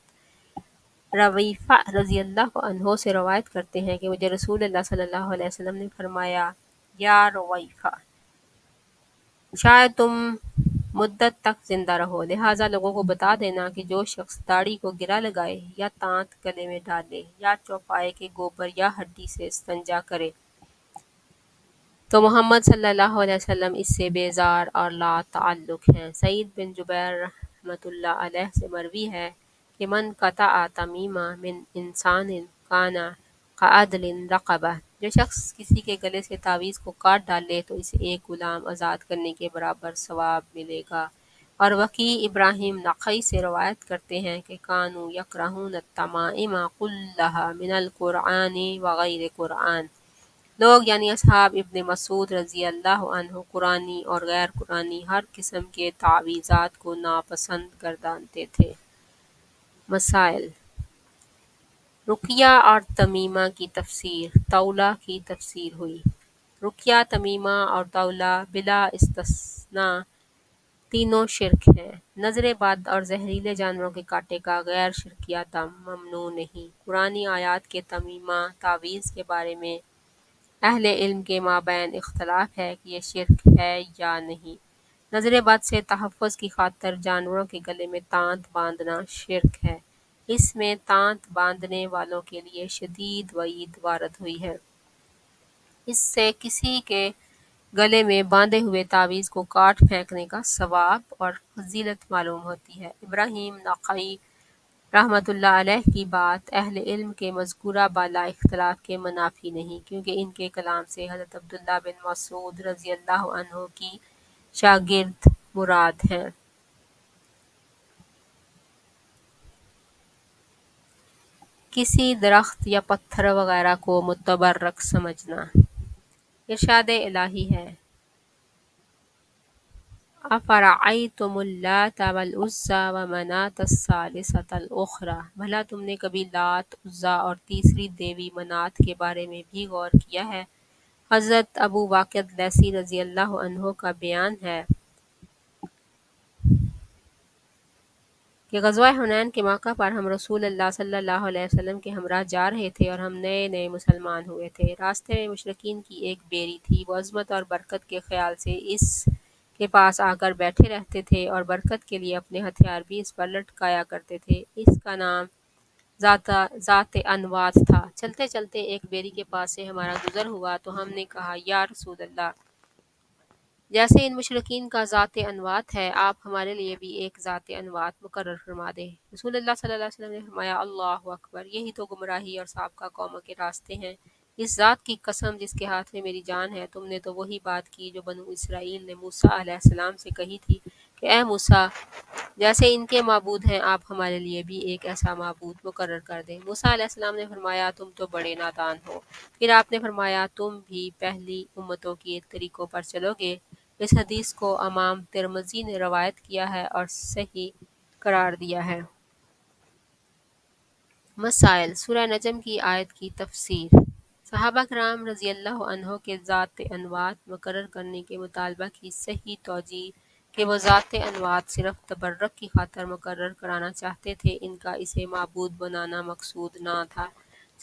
رویفع رضی اللہ عنہ سے روایت کرتے ہیں کہ مجھے رسول اللہ صلی اللہ علیہ وسلم نے فرمایا یا رویفع، شاید تم مدت تک زندہ رہو، لہٰذا لوگوں کو بتا دینا کہ جو شخص داڑھی کو گرہ لگائے یا تانت گلے میں ڈالے یا چوپائے کے گوبر یا ہڈی سے استنجا کرے تو محمد صلی اللہ علیہ وسلم اس سے بیزار اور لا تعلق ہیں۔ سعید بن جبیر رحمۃ اللہ علیہ سے مروی ہے کہ من قطع تمیمہ من انسان کان کعدل رقبہ، جو شخص کسی کے گلے سے تعویذ کو کاٹ ڈالے تو اسے ایک غلام آزاد کرنے کے برابر ثواب ملے گا۔ اور وکیع ابراہیم نخعی سے روایت کرتے ہیں کہ کانوا یکرہون التمائم کلہا من القرآن وغیر قرآن، لوگ یعنی اصحاب ابن مسعود رضی اللہ عنہ قرآنی اور غیر قرآنی ہر قسم کے تعویذات کو ناپسند گردانتے تھے۔ مسائل: رقیہ اور تمیمہ کی تفسیر، طولہ کی تفسیر ہوئی۔ رقیہ، تمیمہ اور طولہ بلا استثناء تینوں شرک ہیں۔ نظر بد اور زہریلے جانوروں کے کاٹے کا غیر شرکیہ دم ممنوع نہیں۔ قرآنی آیات کے تمیمہ تعویذ کے بارے میں اہل علم کے مابین اختلاف ہے کہ یہ شرک ہے یا نہیں۔ نظر بد سے تحفظ کی خاطر جانوروں کے گلے میں تانت باندھنا شرک ہے۔ اس میں تانت باندھنے والوں کے لیے شدید وعید وارد ہوئی ہے۔ اس سے کسی کے گلے میں باندھے ہوئے تعویذ کو کاٹ پھینکنے کا ثواب اور فضیلت معلوم ہوتی ہے۔ ابراہیم نخعی رحمۃ اللہ علیہ کی بات اہل علم کے مذکورہ بالا اختلاف کے منافی نہیں، کیونکہ ان کے کلام سے حضرت عبداللہ بن مسعود رضی اللہ عنہ کی شاگرد مراد ہیں۔ کسی درخت یا پتھر وغیرہ کو متبرک سمجھنا۔ ارشاد الہی ہے افرأیتم اللات والعزی ومناة الثالثة الاخری، بھلا تم نے کبھی لات، عزیٰ اور تیسری دیوی منات کے بارے میں بھی غور کیا ہے؟ حضرت ابو واقد لیثی رضی اللہ عنہ کا بیان ہے کہ غزوہ حنین کے موقع پر ہم رسول اللہ صلی اللہ علیہ وسلم کے ہمراہ جا رہے تھے اور ہم نئے نئے مسلمان ہوئے تھے۔ راستے میں مشرکین کی ایک بیری تھی، وہ عظمت اور برکت کے خیال سے اس کے پاس آ کر بیٹھے رہتے تھے اور برکت کے لیے اپنے ہتھیار بھی اس پر لٹکایا کرتے تھے۔ اس کا نام ذات انوات تھا۔ چلتے چلتے ایک بیری کے پاس سے ہمارا گزر ہوا تو ہم نے کہا یا رسول اللہ، جیسے ان مشرکین کا ذات انوات ہے، آپ ہمارے لیے بھی ایک ذات انوات مقرر فرما دیں۔ رسول اللہ صلی اللہ علیہ وسلم نے فرمایا اللہ اکبر، یہی تو گمراہی اور سابقہ قوموں کے راستے ہیں۔ اس ذات کی قسم جس کے ہاتھ میں میری جان ہے، تم نے تو وہی بات کی جو بنو اسرائیل نے موسیٰ علیہ السلام سے کہی تھی کہ اے موسیٰ، جیسے ان کے معبود ہیں آپ ہمارے لیے بھی ایک ایسا معبود مقرر کر دیں۔ موسیٰ علیہ السلام نے فرمایا تم تو بڑے نادان ہو۔ پھر آپ نے فرمایا تم بھی پہلی امتوں کے طریقوں پر چلو گے۔ اس حدیث کو امام ترمذی نے روایت کیا ہے اور صحیح قرار دیا ہے۔ مسائل: سورہ نجم کی آیت کی تفسیر۔ صحابہ کرام رضی اللہ عنہ کے ذات انوات مقرر کرنے کے مطالبہ کی صحیح توجیہ کہ وہ ذات انوات صرف تبرک کی خاطر مقرر کرانا چاہتے تھے، ان کا اسے معبود بنانا مقصود نہ تھا۔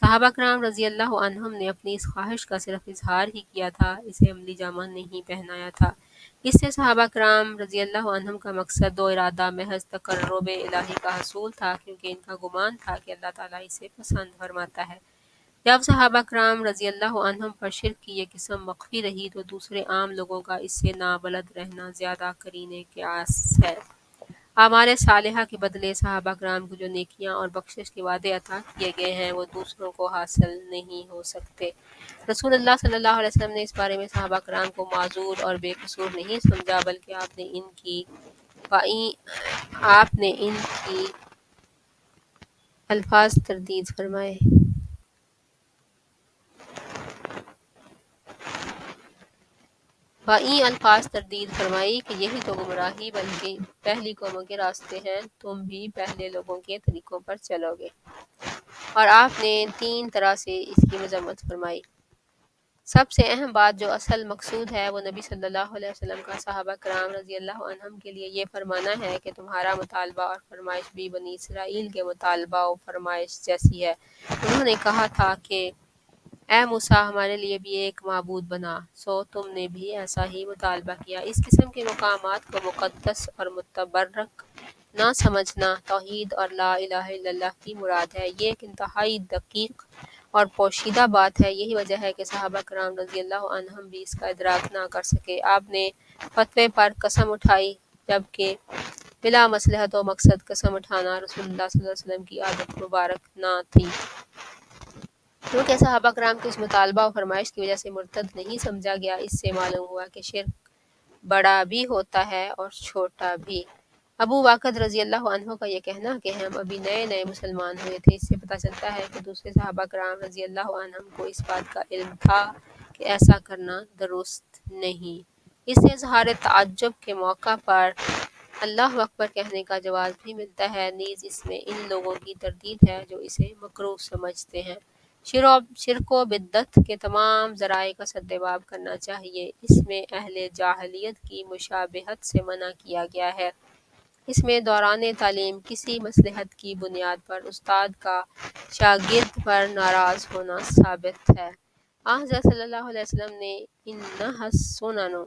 صحابہ کرام رضی اللہ عنہم نے اپنی اس خواہش کا صرف اظہار ہی کیا تھا، اسے عملی جامہ نہیں پہنایا تھا۔ اس سے صحابہ کرام رضی اللہ عنہم کا مقصد و ارادہ محض تقرب الہی کا حصول تھا، کیونکہ ان کا گمان تھا کہ اللہ تعالیٰ اسے پسند فرماتا ہے۔ جب صحابہ کرام رضی اللہ عنہم پر شرک کی یہ قسم مخفی رہی تو دوسرے عام لوگوں کا اس سے نابلد رہنا زیادہ قرینِ قیاس ہے۔ اعمال صالحہ کے بدلے صحابہ کرام کو جو نیکیاں اور بخشش کے وعدے عطا کیے گئے ہیں وہ دوسروں کو حاصل نہیں ہو سکتے۔ رسول اللہ صلی اللہ علیہ وسلم نے اس بارے میں صحابہ کرام کو معذور اور بے قصور نہیں سمجھا، بلکہ آپ نے ان کی الفاظ تردید فرمائے۔ الفاظ تردید فرمائی کہ یہی تو گمراہی بلکہ پہلی قوموں کے راستے ہیں، تم بھی پہلے لوگوں کے طریقوں پر چلو گے۔ اور آپ نے 3 طرح سے اس کی مذمت فرمائی۔ سب سے اہم بات جو اصل مقصود ہے وہ نبی صلی اللہ علیہ وسلم کا صحابہ کرام رضی اللہ عنہم کے لیے یہ فرمانا ہے کہ تمہارا مطالبہ اور فرمائش بھی بنی اسرائیل کے مطالبہ و فرمائش جیسی ہے۔ انہوں نے کہا تھا کہ اے موسیٰ، ہمارے لیے بھی ایک معبود بنا، سو تم نے بھی ایسا ہی مطالبہ کیا۔ اس قسم کے مقامات کو مقدس اور متبرک نہ سمجھنا توحید اور لا الہ الا اللہ کی مراد ہے۔ یہ ایک انتہائی دقیق اور پوشیدہ بات ہے، یہی وجہ ہے کہ صحابہ کرام رضی اللہ عنہم بھی اس کا ادراک نہ کر سکے۔ آپ نے فتوے پر قسم اٹھائی، جبکہ بلا مصلحت و مقصد قسم اٹھانا رسول اللہ صلی اللہ علیہ وسلم کی عادت مبارک نہ تھی۔ کیونکہ صحابہ کرام کی اس مطالبہ و فرمائش کی وجہ سے مرتد نہیں سمجھا گیا، اس سے معلوم ہوا کہ شرک بڑا بھی ہوتا ہے اور چھوٹا بھی۔ ابو واقد رضی اللہ عنہ کا یہ کہنا کہ ہم ابھی نئے نئے مسلمان ہوئے تھے، اس سے پتہ چلتا ہے کہ دوسرے صحابہ کرام رضی اللہ عنہم کو اس بات کا علم تھا کہ ایسا کرنا درست نہیں۔ اس سے اظہار تعجب کے موقع پر اللہ اکبر کہنے کا جواز بھی ملتا ہے، نیز اس میں ان لوگوں کی تردید ہے جو اسے مکروہ سمجھتے ہیں۔ شرک و بدعت کے تمام ذرائع کا سدباب کرنا چاہیے۔ اس میں اہل جاہلیت کی مشابہت سے منع کیا گیا ہے۔ اس میں دوران تعلیم کسی مصلحت کی بنیاد پر استاد کا شاگرد پر ناراض ہونا ثابت ہے۔ آن حضرت صلی اللہ علیہ وسلم نے انھا السنن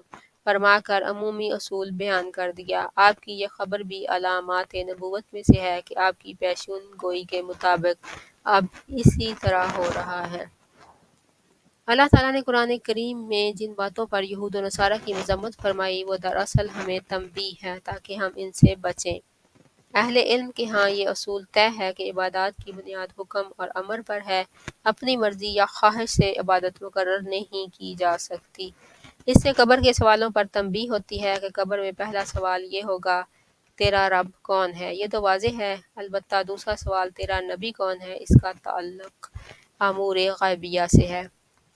فرما کر عمومی اصول بیان کر دیا۔ آپ کی یہ خبر بھی علامات نبوت میں سے ہے کہ آپ کی پیشین گوئی کے مطابق اب اسی طرح ہو رہا ہے۔ اللہ تعالیٰ نے قرآن کریم میں جن باتوں پر یہود و نصارہ کی مذمت فرمائی وہ دراصل ہمیں تنبیہ ہے تاکہ ہم ان سے بچیں۔ اہل علم کے ہاں یہ اصول طے ہے کہ عبادات کی بنیاد حکم اور امر پر ہے، اپنی مرضی یا خواہش سے عبادت مقرر نہیں کی جا سکتی۔ اس سے قبر کے سوالوں پر تنبیہ ہوتی ہے کہ قبر میں پہلا سوال یہ ہوگا تیرا رب کون ہے؟ یہ تو واضح ہے، البتہ دوسرا سوال تیرا نبی کون ہے؟ اس کا تعلق امور غیبیہ سے ہے۔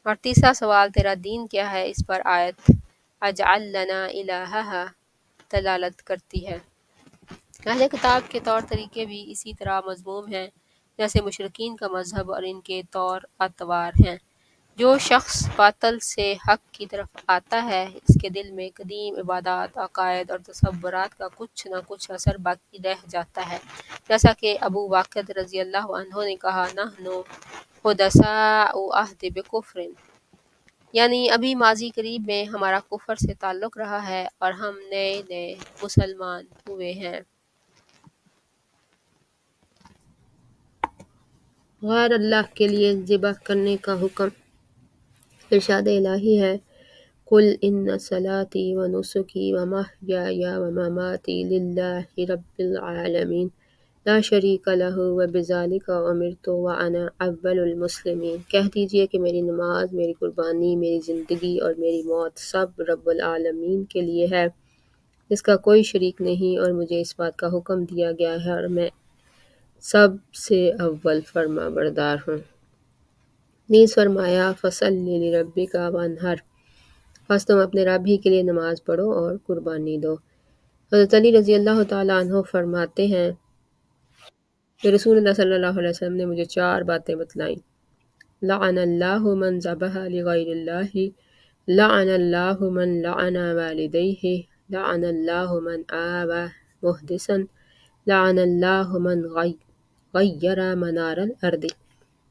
اور تیسرا سوال تیرا دین کیا ہے؟ اس پر آیت اجعل لنا الہا دلالت کرتی ہے۔ اہل کتاب کے طور طریقے بھی اسی طرح مذموم ہیں جیسے مشرکین کا مذہب اور ان کے طور اطوار ہیں۔ جو شخص باطل سے حق کی طرف آتا ہے اس کے دل میں قدیم عبادات، عقائد اور تصورات کا کچھ نہ کچھ اثر باقی رہ جاتا ہے، جیسا کہ ابو واقد رضی اللہ عنہ نے کہا نحن حدثاء عہد بکفر، یعنی ابھی ماضی قریب میں ہمارا کفر سے تعلق رہا ہے اور ہم نئے نئے مسلمان ہوئے ہیں۔ غیر اللہ کے لیے ذبح کرنے کا حکم۔ ارشاد الہی ہے، قل ان صلاتی و نسکی و محیای و مماتی للہ رب العالمین لا شریک لہ و بذالک امرت وانا اول المسلمین۔ کہہ دیجئے کہ میری نماز، میری قربانی، میری زندگی اور میری موت سب رب العالمین کے لیے ہے، جس کا کوئی شریک نہیں، اور مجھے اس بات کا حکم دیا گیا ہے اور میں سب سے اول فرما بردار ہوں۔ نیز فرمایا، فَصَلِّ لِرَبِّكَ وَانْحَرْ، بس تم اپنے رب ہی کے لیے نماز پڑھو اور قربانی دو۔ حضرت علی رضی اللہ تعالیٰ عنہ فرماتے ہیں کہ رسول اللہ صلی اللہ علیہ وسلم نے مجھے 4 باتیں بتلائیں۔ لعن اللہ من ذبح لغیر اللہ، لعن اللہ من لعن والدیہ، لعن اللہ من آوى محدثا، لعن اللہ من غیر منار الارض۔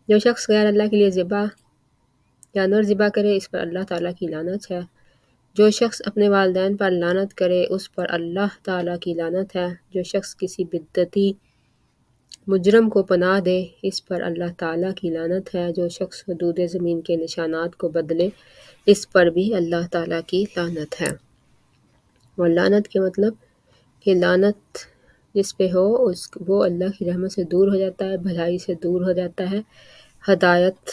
جو شخص غیر اللہ کے لیے جانور ذبح کرے، اس پر اللہ تعالیٰ کی لعنت ہے۔ جو شخص اپنے والدین پر لعنت کرے، اس پر اللہ تعالیٰ کی لعنت ہے۔ جو شخص کسی بدعتی مجرم کو پناہ دے، اس پر اللہ تعالیٰ کی لعنت ہے۔ جو شخص حدود زمین کے نشانات کو بدلے، اس پر بھی اللہ تعالیٰ کی لعنت ہے۔ اور لعنت کے مطلب کہ لعنت جس پہ ہو وہ اللہ کی رحمت سے دور ہو جاتا ہے، بھلائی سے دور ہو جاتا ہے، ہدایت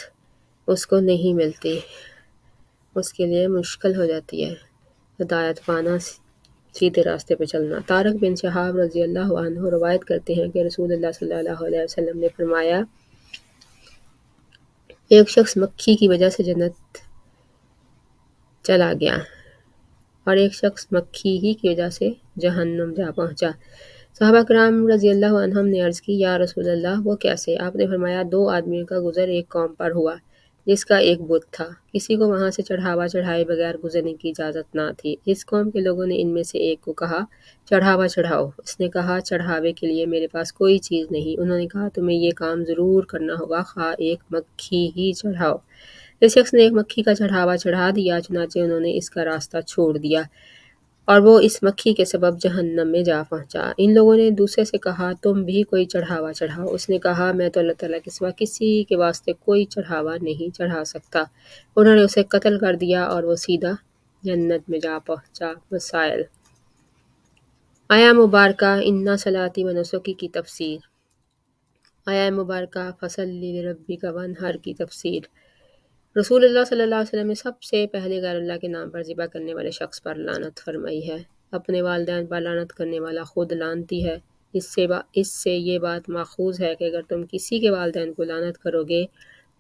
اس کو نہیں ملتی، اس کے لیے مشکل ہو جاتی ہے ہدایت پانا، سیدھے راستے پہ چلنا۔ طارق بن شہاب رضی اللہ عنہ روایت کرتے ہیں کہ رسول اللہ صلی اللہ علیہ وسلم نے فرمایا، ایک شخص مکھی کی وجہ سے جنت چلا گیا اور ایک شخص مکھی ہی کی وجہ سے جہنم جا پہنچا۔ صحابہ کرام رضی اللہ عنہم نے عرض کی، یا رسول اللہ وہ کیسے؟ آپ نے فرمایا، 2 آدمیوں کا گزر ایک قوم پر ہوا جس کا ایک بت تھا، کسی کو وہاں سے چڑھاوا چڑھائے بغیر گزرنے کی اجازت نہ تھی۔ اس قوم کے لوگوں نے ان میں سے ایک کو کہا، چڑھاوا چڑھاؤ۔ اس نے کہا، چڑھاوے کے لیے میرے پاس کوئی چیز نہیں۔ انہوں نے کہا، تمہیں یہ کام ضرور کرنا ہوگا، خواہ ایک مکھی ہی چڑھاؤ۔ اس شخص نے ایک مکھی کا چڑھاوا چڑھا دیا، چنانچہ انہوں نے اس کا راستہ چھوڑ دیا اور وہ اس مکھی کے سبب جہنم میں جا پہنچا۔ ان لوگوں نے دوسرے سے کہا، تم بھی کوئی چڑھاوا چڑھاؤ۔ اس نے کہا، میں تو اللہ تعالیٰ کے سوا کسی کے واسطے کوئی چڑھاوا نہیں چڑھا سکتا۔ انہوں نے اسے قتل کر دیا اور وہ سیدھا جنت میں جا پہنچا۔ مسائل۔ آیہ مبارکہ اِنَّ صلاتی و نسکی کی تفسیر۔ آیہ مبارکہ فَصَلِّ لِرَبِّکَ وَانْحَرْ کی تفسیر۔ رسول اللہ صلی اللہ علیہ وسلم نے سب سے پہلے غیر اللہ کے نام پر ذبح کرنے والے شخص پر لعنت فرمائی ہے۔ اپنے والدین پر لعنت کرنے والا خود لعنتی ہے۔ اس سے یہ بات ماخوذ ہے کہ اگر تم کسی کے والدین کو لعنت کرو گے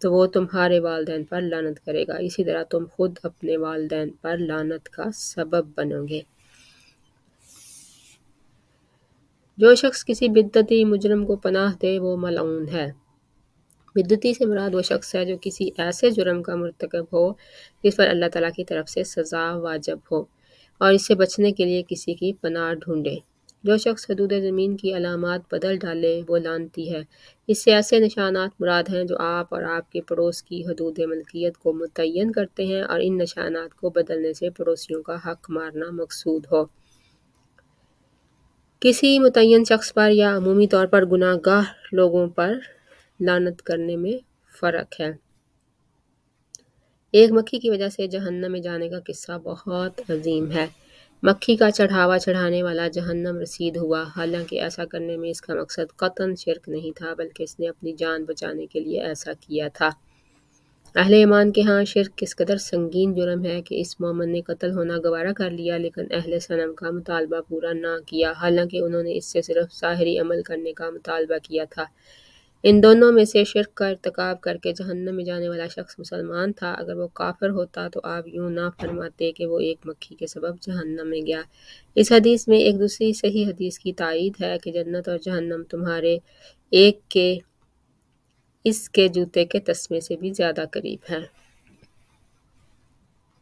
تو وہ تمہارے والدین پر لعنت کرے گا، اسی طرح تم خود اپنے والدین پر لعنت کا سبب بنو گے۔ جو شخص کسی بدعتی مجرم کو پناہ دے وہ ملعون ہے۔ بدعتی سے مراد وہ شخص ہے جو کسی ایسے جرم کا مرتکب ہو جس پر اللہ تعالیٰ کی طرف سے سزا واجب ہو اور اس سے بچنے کے لیے کسی کی پناہ ڈھونڈے۔ جو شخص حدود زمین کی علامات بدل ڈالے وہ لعنتی ہے۔ اس سے ایسے نشانات مراد ہیں جو آپ اور آپ کے پڑوس کی حدود ملکیت کو متعین کرتے ہیں، اور ان نشانات کو بدلنے سے پڑوسیوں کا حق مارنا مقصود ہو۔ کسی متعین شخص پر یا عمومی طور پر گناہ گار لوگوں پر لعنت کرنے میں فرق ہے۔ ایک مکھی کی وجہ سے جہنم میں جانے کا قصہ بہت عظیم ہے۔ مکھی کا چڑھاوا چڑھانے والا جہنم رسید ہوا، حالانکہ ایسا کرنے میں اس کا مقصد قطعاً شرک نہیں تھا، بلکہ اس نے اپنی جان بچانے کے لیے ایسا کیا تھا۔ اہل ایمان کے ہاں شرک کس قدر سنگین جرم ہے کہ اس مومن نے قتل ہونا گوارا کر لیا لیکن اہل صنم کا مطالبہ پورا نہ کیا، حالانکہ انہوں نے اس سے صرف ظاہری عمل کرنے کا مطالبہ کیا تھا۔ ان دونوں میں سے شرک کا ارتکاب کر کے جہنم میں جانے والا شخص مسلمان تھا۔ اگر وہ کافر ہوتا تو آپ یوں نہ فرماتے کہ وہ ایک مکھی کے سبب جہنم میں گیا۔ اس حدیث میں ایک دوسری صحیح حدیث کی تائید ہے کہ جنت اور جہنم تمہارے اس کے جوتے کے تسمے سے بھی زیادہ قریب ہے۔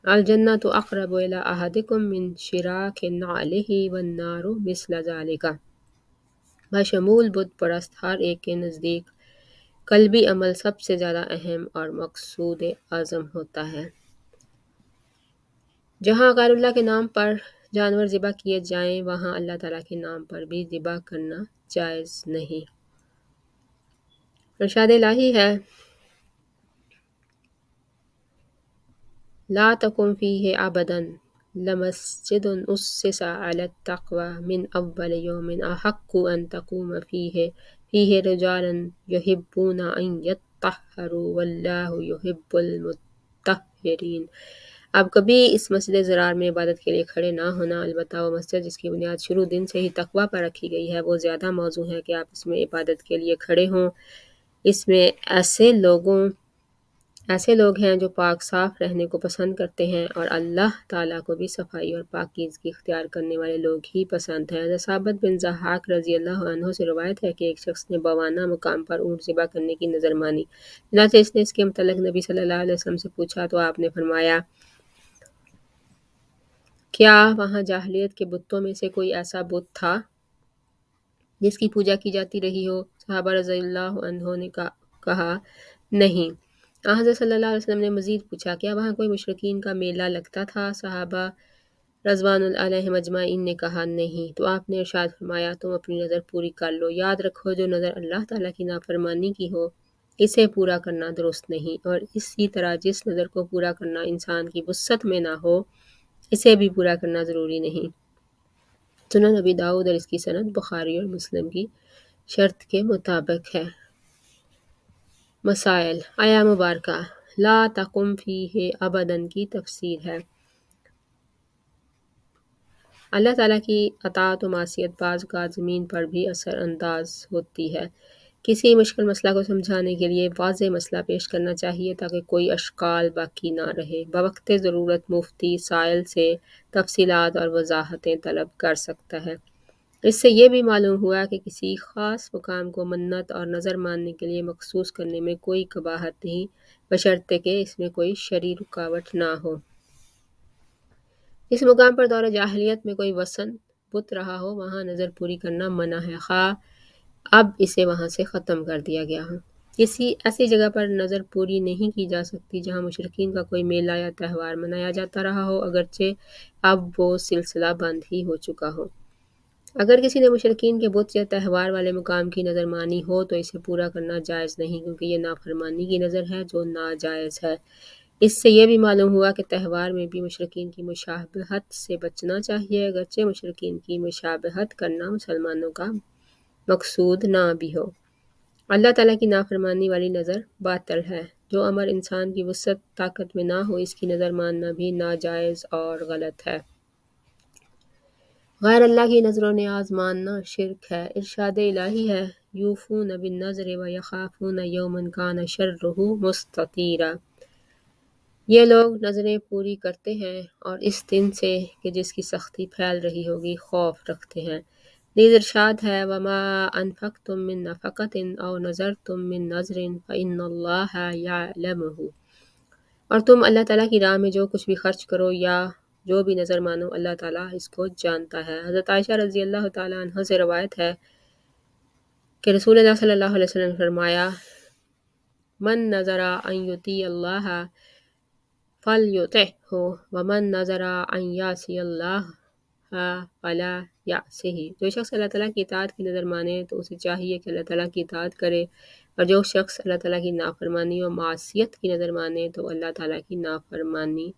الجنۃ اقرب الی احدکم من شراک نعلہ والنار مثل ذلک۔ بشمول بت پرست ہر ایک کے نزدیک قلبی عمل سب سے زیادہ اہم اور مقصود اعظم ہوتا ہے۔ جہاں غیر اللہ کے نام پر جانور ذبح کیے جائیں وہاں اللہ تعالیٰ کے نام پر بھی ذبح کرنا جائز نہیں۔ ارشاد الہی ہے لا تقم فیہ ابدا لمسجد اسس علی التقوی من اول یوم احق ان تقوم فیہ رجال یحبون ان یطہروا واللہ یحب المطہرین۔ اب کبھی اس مسجد زرار میں عبادت کے لیے کھڑے نہ ہونا، البتہ وہ مسجد جس کی بنیاد شروع دن سے ہی تقوی پر رکھی گئی ہے وہ زیادہ موزوں ہے کہ آپ اس میں عبادت کے لیے کھڑے ہوں۔ اس میں ایسے لوگ ہیں جو پاک صاف رہنے کو پسند کرتے ہیں، اور اللہ تعالیٰ کو بھی صفائی اور پاکیزگی اختیار کرنے والے لوگ ہی پسند ہیں۔ حضرت ثابت بن ضحاک رضی اللہ عنہ سے روایت ہے کہ ایک شخص نے بوانہ مقام پر اونٹ ذبح کرنے کی نظر مانی، چنانچہ اس نے اس کے متعلق نبی صلی اللہ علیہ وسلم سے پوچھا تو آپ نے فرمایا کیا وہاں جاہلیت کے بتوں میں سے کوئی ایسا بت تھا جس کی پوجا کی جاتی رہی ہو؟ صحابہ رضی اللہ عنہ نے کہا نہیں۔ حضرت صلی اللہ علیہ وسلم نے مزید پوچھا کیا وہاں کوئی مشرکین کا میلہ لگتا تھا؟ صحابہ رضوان اللہ علیہم اجمعین نے کہا نہیں۔ تو آپ نے ارشاد فرمایا تم اپنی نظر پوری کر لو، یاد رکھو جو نظر اللہ تعالیٰ کی نافرمانی کی ہو اسے پورا کرنا درست نہیں، اور اسی طرح جس نظر کو پورا کرنا انسان کی وسعت میں نہ ہو اسے بھی پورا کرنا ضروری نہیں۔ سنن ابی داؤد اور اس کی سند بخاری اور مسلم کی شرط کے مطابق ہے۔ مسائل آیا مبارکہ لا تقم فیہ ابداً کی تفسیر ہے۔ اللہ تعالیٰ کی اطاعت و معصیت بعض اوقات زمین پر بھی اثر انداز ہوتی ہے۔ کسی مشکل مسئلہ کو سمجھانے کے لیے واضح مسئلہ پیش کرنا چاہیے تاکہ کوئی اشکال باقی نہ رہے۔ بوقت ضرورت مفتی سائل سے تفصیلات اور وضاحتیں طلب کر سکتا ہے۔ اس سے یہ بھی معلوم ہوا کہ کسی خاص مقام کو منت اور نظر ماننے کے لیے مخصوص کرنے میں کوئی قباحت نہیں، بشرطے کہ اس میں کوئی شرعی رکاوٹ نہ ہو۔ جس مقام پر دور جاہلیت میں کوئی وثن بت رہا ہو وہاں نظر پوری کرنا منع ہے، خواہ اب اسے وہاں سے ختم کر دیا گیا ہو۔ کسی ایسی جگہ پر نظر پوری نہیں کی جا سکتی جہاں مشرکین کا کوئی میلہ یا تہوار منایا جاتا رہا ہو، اگرچہ اب وہ سلسلہ بند ہی ہو چکا ہو۔ اگر کسی نے مشرکین کے بت یا تہوار والے مقام کی نظر مانی ہو تو اسے پورا کرنا جائز نہیں، کیونکہ یہ نافرمانی کی نظر ہے جو ناجائز ہے۔ اس سے یہ بھی معلوم ہوا کہ تہوار میں بھی مشرکین کی مشابہت سے بچنا چاہیے، اگرچہ مشرکین کی مشابہت کرنا مسلمانوں کا مقصود نہ بھی ہو۔ اللہ تعالیٰ کی نافرمانی والی نظر باطل ہے۔ جو امر انسان کی وسعت طاقت میں نہ ہو اس کی نظر ماننا بھی ناجائز اور غلط ہے۔ غیر اللہ کی نظر و نیاز ماننا شرک ہے۔ ارشاد الہی ہے یوفون بالنذر ویخافون یوما کان شرہ مستطیرا۔ یہ لوگ نظریں پوری کرتے ہیں اور اس دن سے کہ جس کی سختی پھیل رہی ہوگی خوف رکھتے ہیں۔ نیز ارشاد ہے وما انفقتم من نفقۃ او نذرتم من نذر فإن اللہ یعلمہ۔ اور تم اللہ تعالیٰ کی راہ میں جو کچھ بھی خرچ کرو یا جو بھی نظر مانو اللہ تعالیٰ اس کو جانتا ہے۔ حضرت عائشہ رضی اللہ تعالیٰ عنہ سے روایت ہے کہ رسول اللہ صلی اللہ علیہ وسلم نے فرمایا من نظر ان یطیع اللہ فلیطعہ ومن نظر ان یعصی اللہ فلا یعصہ۔ جو شخص اللہ تعالیٰ کی اطاعت کی نظر مانے تو اسے چاہیے کہ اللہ تعالیٰ کی اطاعت کرے، اور جو شخص اللہ تعالیٰ کی نافرمانی و معصیت کی نظر مانے تو اللہ تعالیٰ کی نافرمانی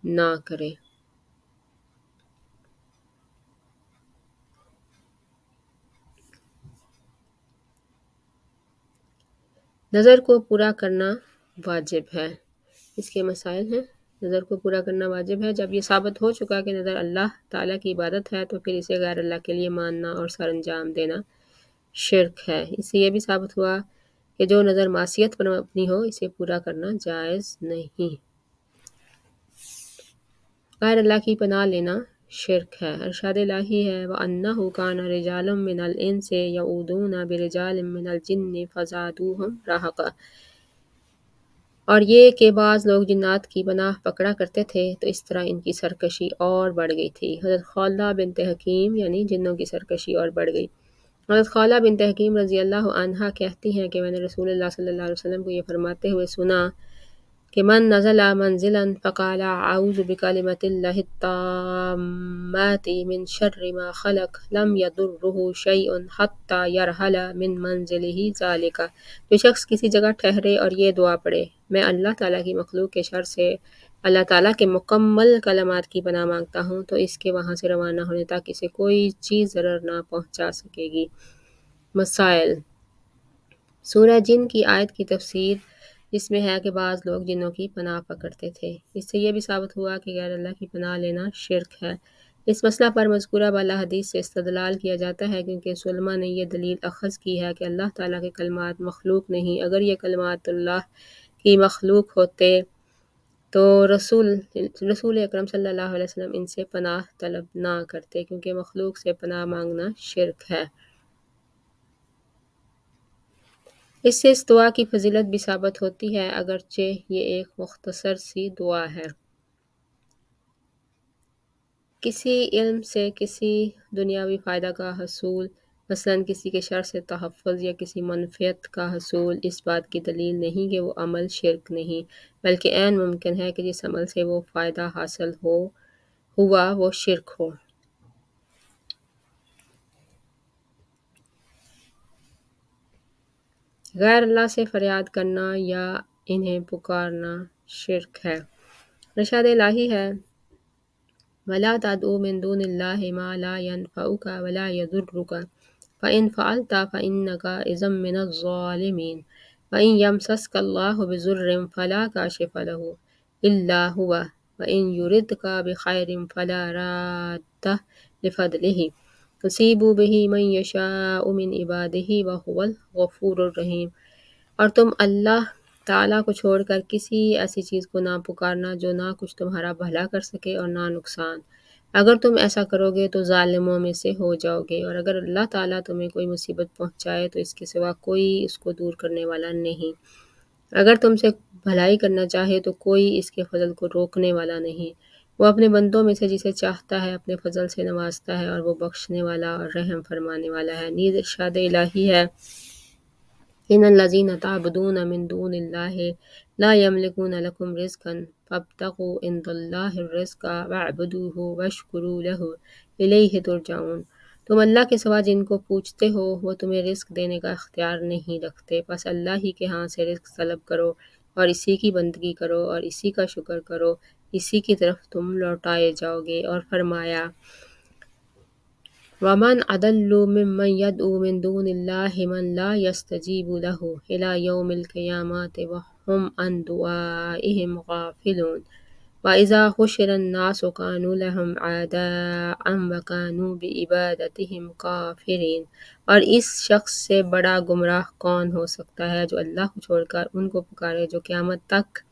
نہ کرے۔ نظر کو پورا کرنا واجب ہے۔ اس کے مسائل ہیں۔ نظر کو پورا کرنا واجب ہے جب یہ ثابت ہو چکا کہ نظر اللہ تعالیٰ کی عبادت ہے تو پھر اسے غیر اللہ کے لیے ماننا اور سر انجام دینا شرک ہے۔ اس سے یہ بھی ثابت ہوا کہ جو نظر معصیت پر مبنی ہو اسے پورا کرنا جائز نہیں۔ غیر اللہ کی پناہ لینا شرک ہے۔ ارشاد الہی ہے وَأَنَّهُ كَانَ رِجَالٌ مِّنَ الْإِنسِ يَعُوذُونَ بِرِجَالٍ مِّنَ الْجِنِّ فَزَادُوهُمْ رَهَقًا۔ اور یہ کہ بعض لوگ جنات کی پناہ پکڑا کرتے تھے تو اس طرح ان کی سرکشی اور بڑھ گئی تھی۔ حضرت خولہ بنت حکیم یعنی جنوں کی سرکشی اور بڑھ گئی۔ حضرت خولہ بنت حکیم رضی اللہ عنہا کہتی ہیں کہ میں نے رسول اللہ صلی اللہ علیہ وسلم کو یہ فرماتے ہوئے سنا کہ من نزل منزلا فقال اعوذ بکلمۃ اللہ التامات من شر ما خلق لم يضره شیء حتى يرحل من منزله ذلك، جو شخص کسی جگہ ٹھہرے اور یہ دعا پڑھے، میں اللہ تعالیٰ کی مخلوق کے شر سے اللہ تعالیٰ کے مکمل کلمات کی پناہ مانگتا ہوں تو اس کے وہاں سے روانہ ہونے تک اسے کوئی چیز ضرر نہ پہنچا سکے گی۔ مسائل: سورہ جن کی آیت کی تفسیر جس میں ہے کہ بعض لوگ جنوں کی پناہ پکڑتے تھے، اس سے یہ بھی ثابت ہوا کہ غیر اللہ کی پناہ لینا شرک ہے۔ اس مسئلہ پر مذکورہ بالا حدیث سے استدلال کیا جاتا ہے کیونکہ سلمہ نے یہ دلیل اخذ کی ہے کہ اللہ تعالیٰ کے کلمات مخلوق نہیں، اگر یہ کلمات اللہ کی مخلوق ہوتے تو رسول اکرم صلی اللہ علیہ وسلم ان سے پناہ طلب نہ کرتے کیونکہ مخلوق سے پناہ مانگنا شرک ہے۔ اس سے اس دعا کی فضیلت بھی ثابت ہوتی ہے اگرچہ یہ ایک مختصر سی دعا ہے۔ کسی علم سے کسی دنیاوی فائدہ کا حصول، مثلاً کسی کے شر سے تحفظ یا کسی منفعت کا حصول، اس بات کی دلیل نہیں کہ وہ عمل شرک نہیں، بلکہ عین ممکن ہے کہ جس عمل سے وہ فائدہ حاصل ہوا وہ شرک ہو۔ غیر اللہ سے فریاد کرنا یا انہیں پکارنا شرک ہے۔ ارشاد الہی ہے وَلَا تَدْعُ مِن دُونِ اللَّهِ مَا لَا يَنفَعُكَ وَلَا يَضُرُّكَ فَإِن فَعَلْتَ فَإِنَّكَ إِذًا مِّنَ الظَّالِمِينَ وَإِن يَمْسَسْكَ اللَّهُ بِضُرٍّ فَلَا كَاشِفَ لَهُ إِلَّا هُوَ وَإِن يُرِدْكَ بِخَيْرٍ فَلَا رَادَّ لِفَضْلِهِ يُصِيبُ بِهِ مَن يَشَاءُ مِنْ عِبَادِهِ وَهُوَ الْغَفُورُ الرَّحِيمُ، اور تم اللہ تعالیٰ کو چھوڑ کر کسی ایسی چیز کو نہ پکارنا جو نہ کچھ تمہارا بھلا کر سکے اور نہ نقصان، اگر تم ایسا کرو گے تو ظالموں میں سے ہو جاؤ گے، اور اگر اللہ تعالیٰ تمہیں کوئی مصیبت پہنچائے تو اس کے سوا کوئی اس کو دور کرنے والا نہیں، اگر تم سے بھلائی کرنا چاہے تو کوئی اس کے فضل کو روکنے والا نہیں، وہ اپنے بندوں میں سے جسے چاہتا ہے اپنے فضل سے نوازتا ہے اور وہ بخشنے والا اور رحم فرمانے والا ہے۔ نیز ارشاد الہی ہے ان الذین تعبدون من دون اللہ لا یملکون لکم رزقا فابتغوا عند اللہ الرزق واعبدوہ واشکروا لہ الیہ ترجعون، تم اللہ کے سوا جن کو پوجتے ہو وہ تمہیں رزق دینے کا اختیار نہیں رکھتے، پس اللہ ہی کے ہاں سے رزق طلب کرو اور اسی کی بندگی کرو اور اسی کا شکر کرو، اسی کی طرف تم لوٹائے جاؤ گے۔ اور فرمایا وَمَنْ أَضَلُّ مِمَّنْ يَدْعُو مِن دُونِ اللَّهِ مَنْ لَا يَسْتَجِيبُ لَهُ إِلَى يَوْمِ الْقِيَامَةِ وَهُمْ عَنْ دُعَائِهِمْ غَافِلُونَ وَإِذَا حُشِرَ النَّاسُ كَانُوا لَهُمْ أَعْدَاءً وَكَانُوا بِعِبَادَتِهِمْ كَافِرِينَ، اور اس شخص سے بڑا گمراہ کون ہو سکتا ہے جو اللہ کو چھوڑ کر ان کو پکارے جو قیامت تک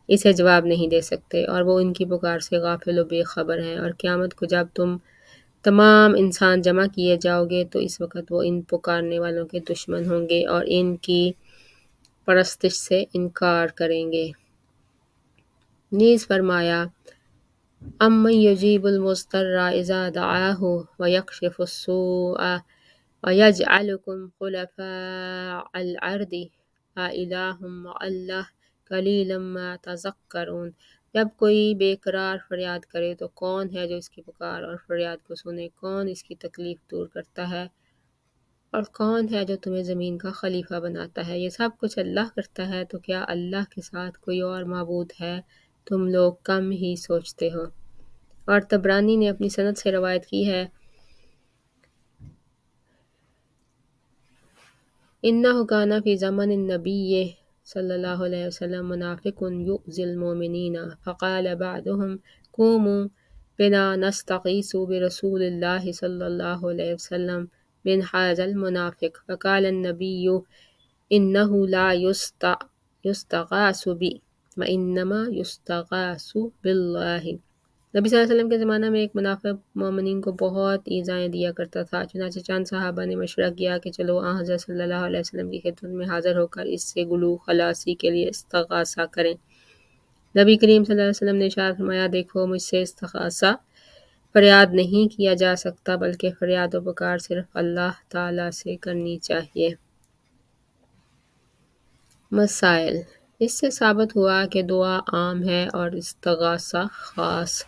اسے جواب نہیں دے سکتے اور وہ ان کی پکار سے غافل و بے خبر ہیں، اور قیامت کو جب تم تمام انسان جمع کیے جاؤ گے تو اس وقت وہ ان پکارنے والوں کے دشمن ہوں گے اور ان کی پرستش سے انکار کریں گے۔ نیز فرمایا امن یجیب المضطر اذا دعاہ ویکشف السوء ویجعلکم خلفاء الارض االہ مع اللہ قلیلا ما تذکرون، جب کوئی بے قرار فریاد کرے تو کون ہے جو اس کی پکار اور فریاد کو سنے، کون اس کی تکلیف دور کرتا ہے اور کون ہے جو تمہیں زمین کا خلیفہ بناتا ہے، یہ سب کچھ اللہ کرتا ہے، تو کیا اللہ کے ساتھ کوئی اور معبود ہے؟ تم لوگ کم ہی سوچتے ہو۔ اور طبرانی نے اپنی سند سے روایت کی ہے انہ کان فی زمن النبی صلی اللہ علیہ وسلم منافق یؤذی المؤمنین فقال بعضهم قوموا بنا نستغیث برسول اللہ صلی اللہ علیہ وسلم من هذا المنافق فقال النبی انہ لا یستغاث بی وانما یستغاث باللہ۔ نبی صلی اللہ علیہ وسلم کے زمانہ میں ایک منافق مومنین کو بہت ایذائیں دیا کرتا تھا، چنانچہ چند صحابہ نے مشورہ کیا کہ چلو حضرت صلی اللہ علیہ وسلم کی خدمت میں حاضر ہو کر اس سے گلو خلاصی کے لیے استغاثہ کریں۔ نبی کریم صلی اللہ علیہ وسلم نے ارشاد فرمایا دیکھو مجھ سے استغاثہ فریاد نہیں کیا جا سکتا بلکہ فریاد و پکار صرف اللہ تعالیٰ سے کرنی چاہیے۔ مسائل: اس سے ثابت ہوا کہ دعا عام ہے اور استغاثہ خاص۔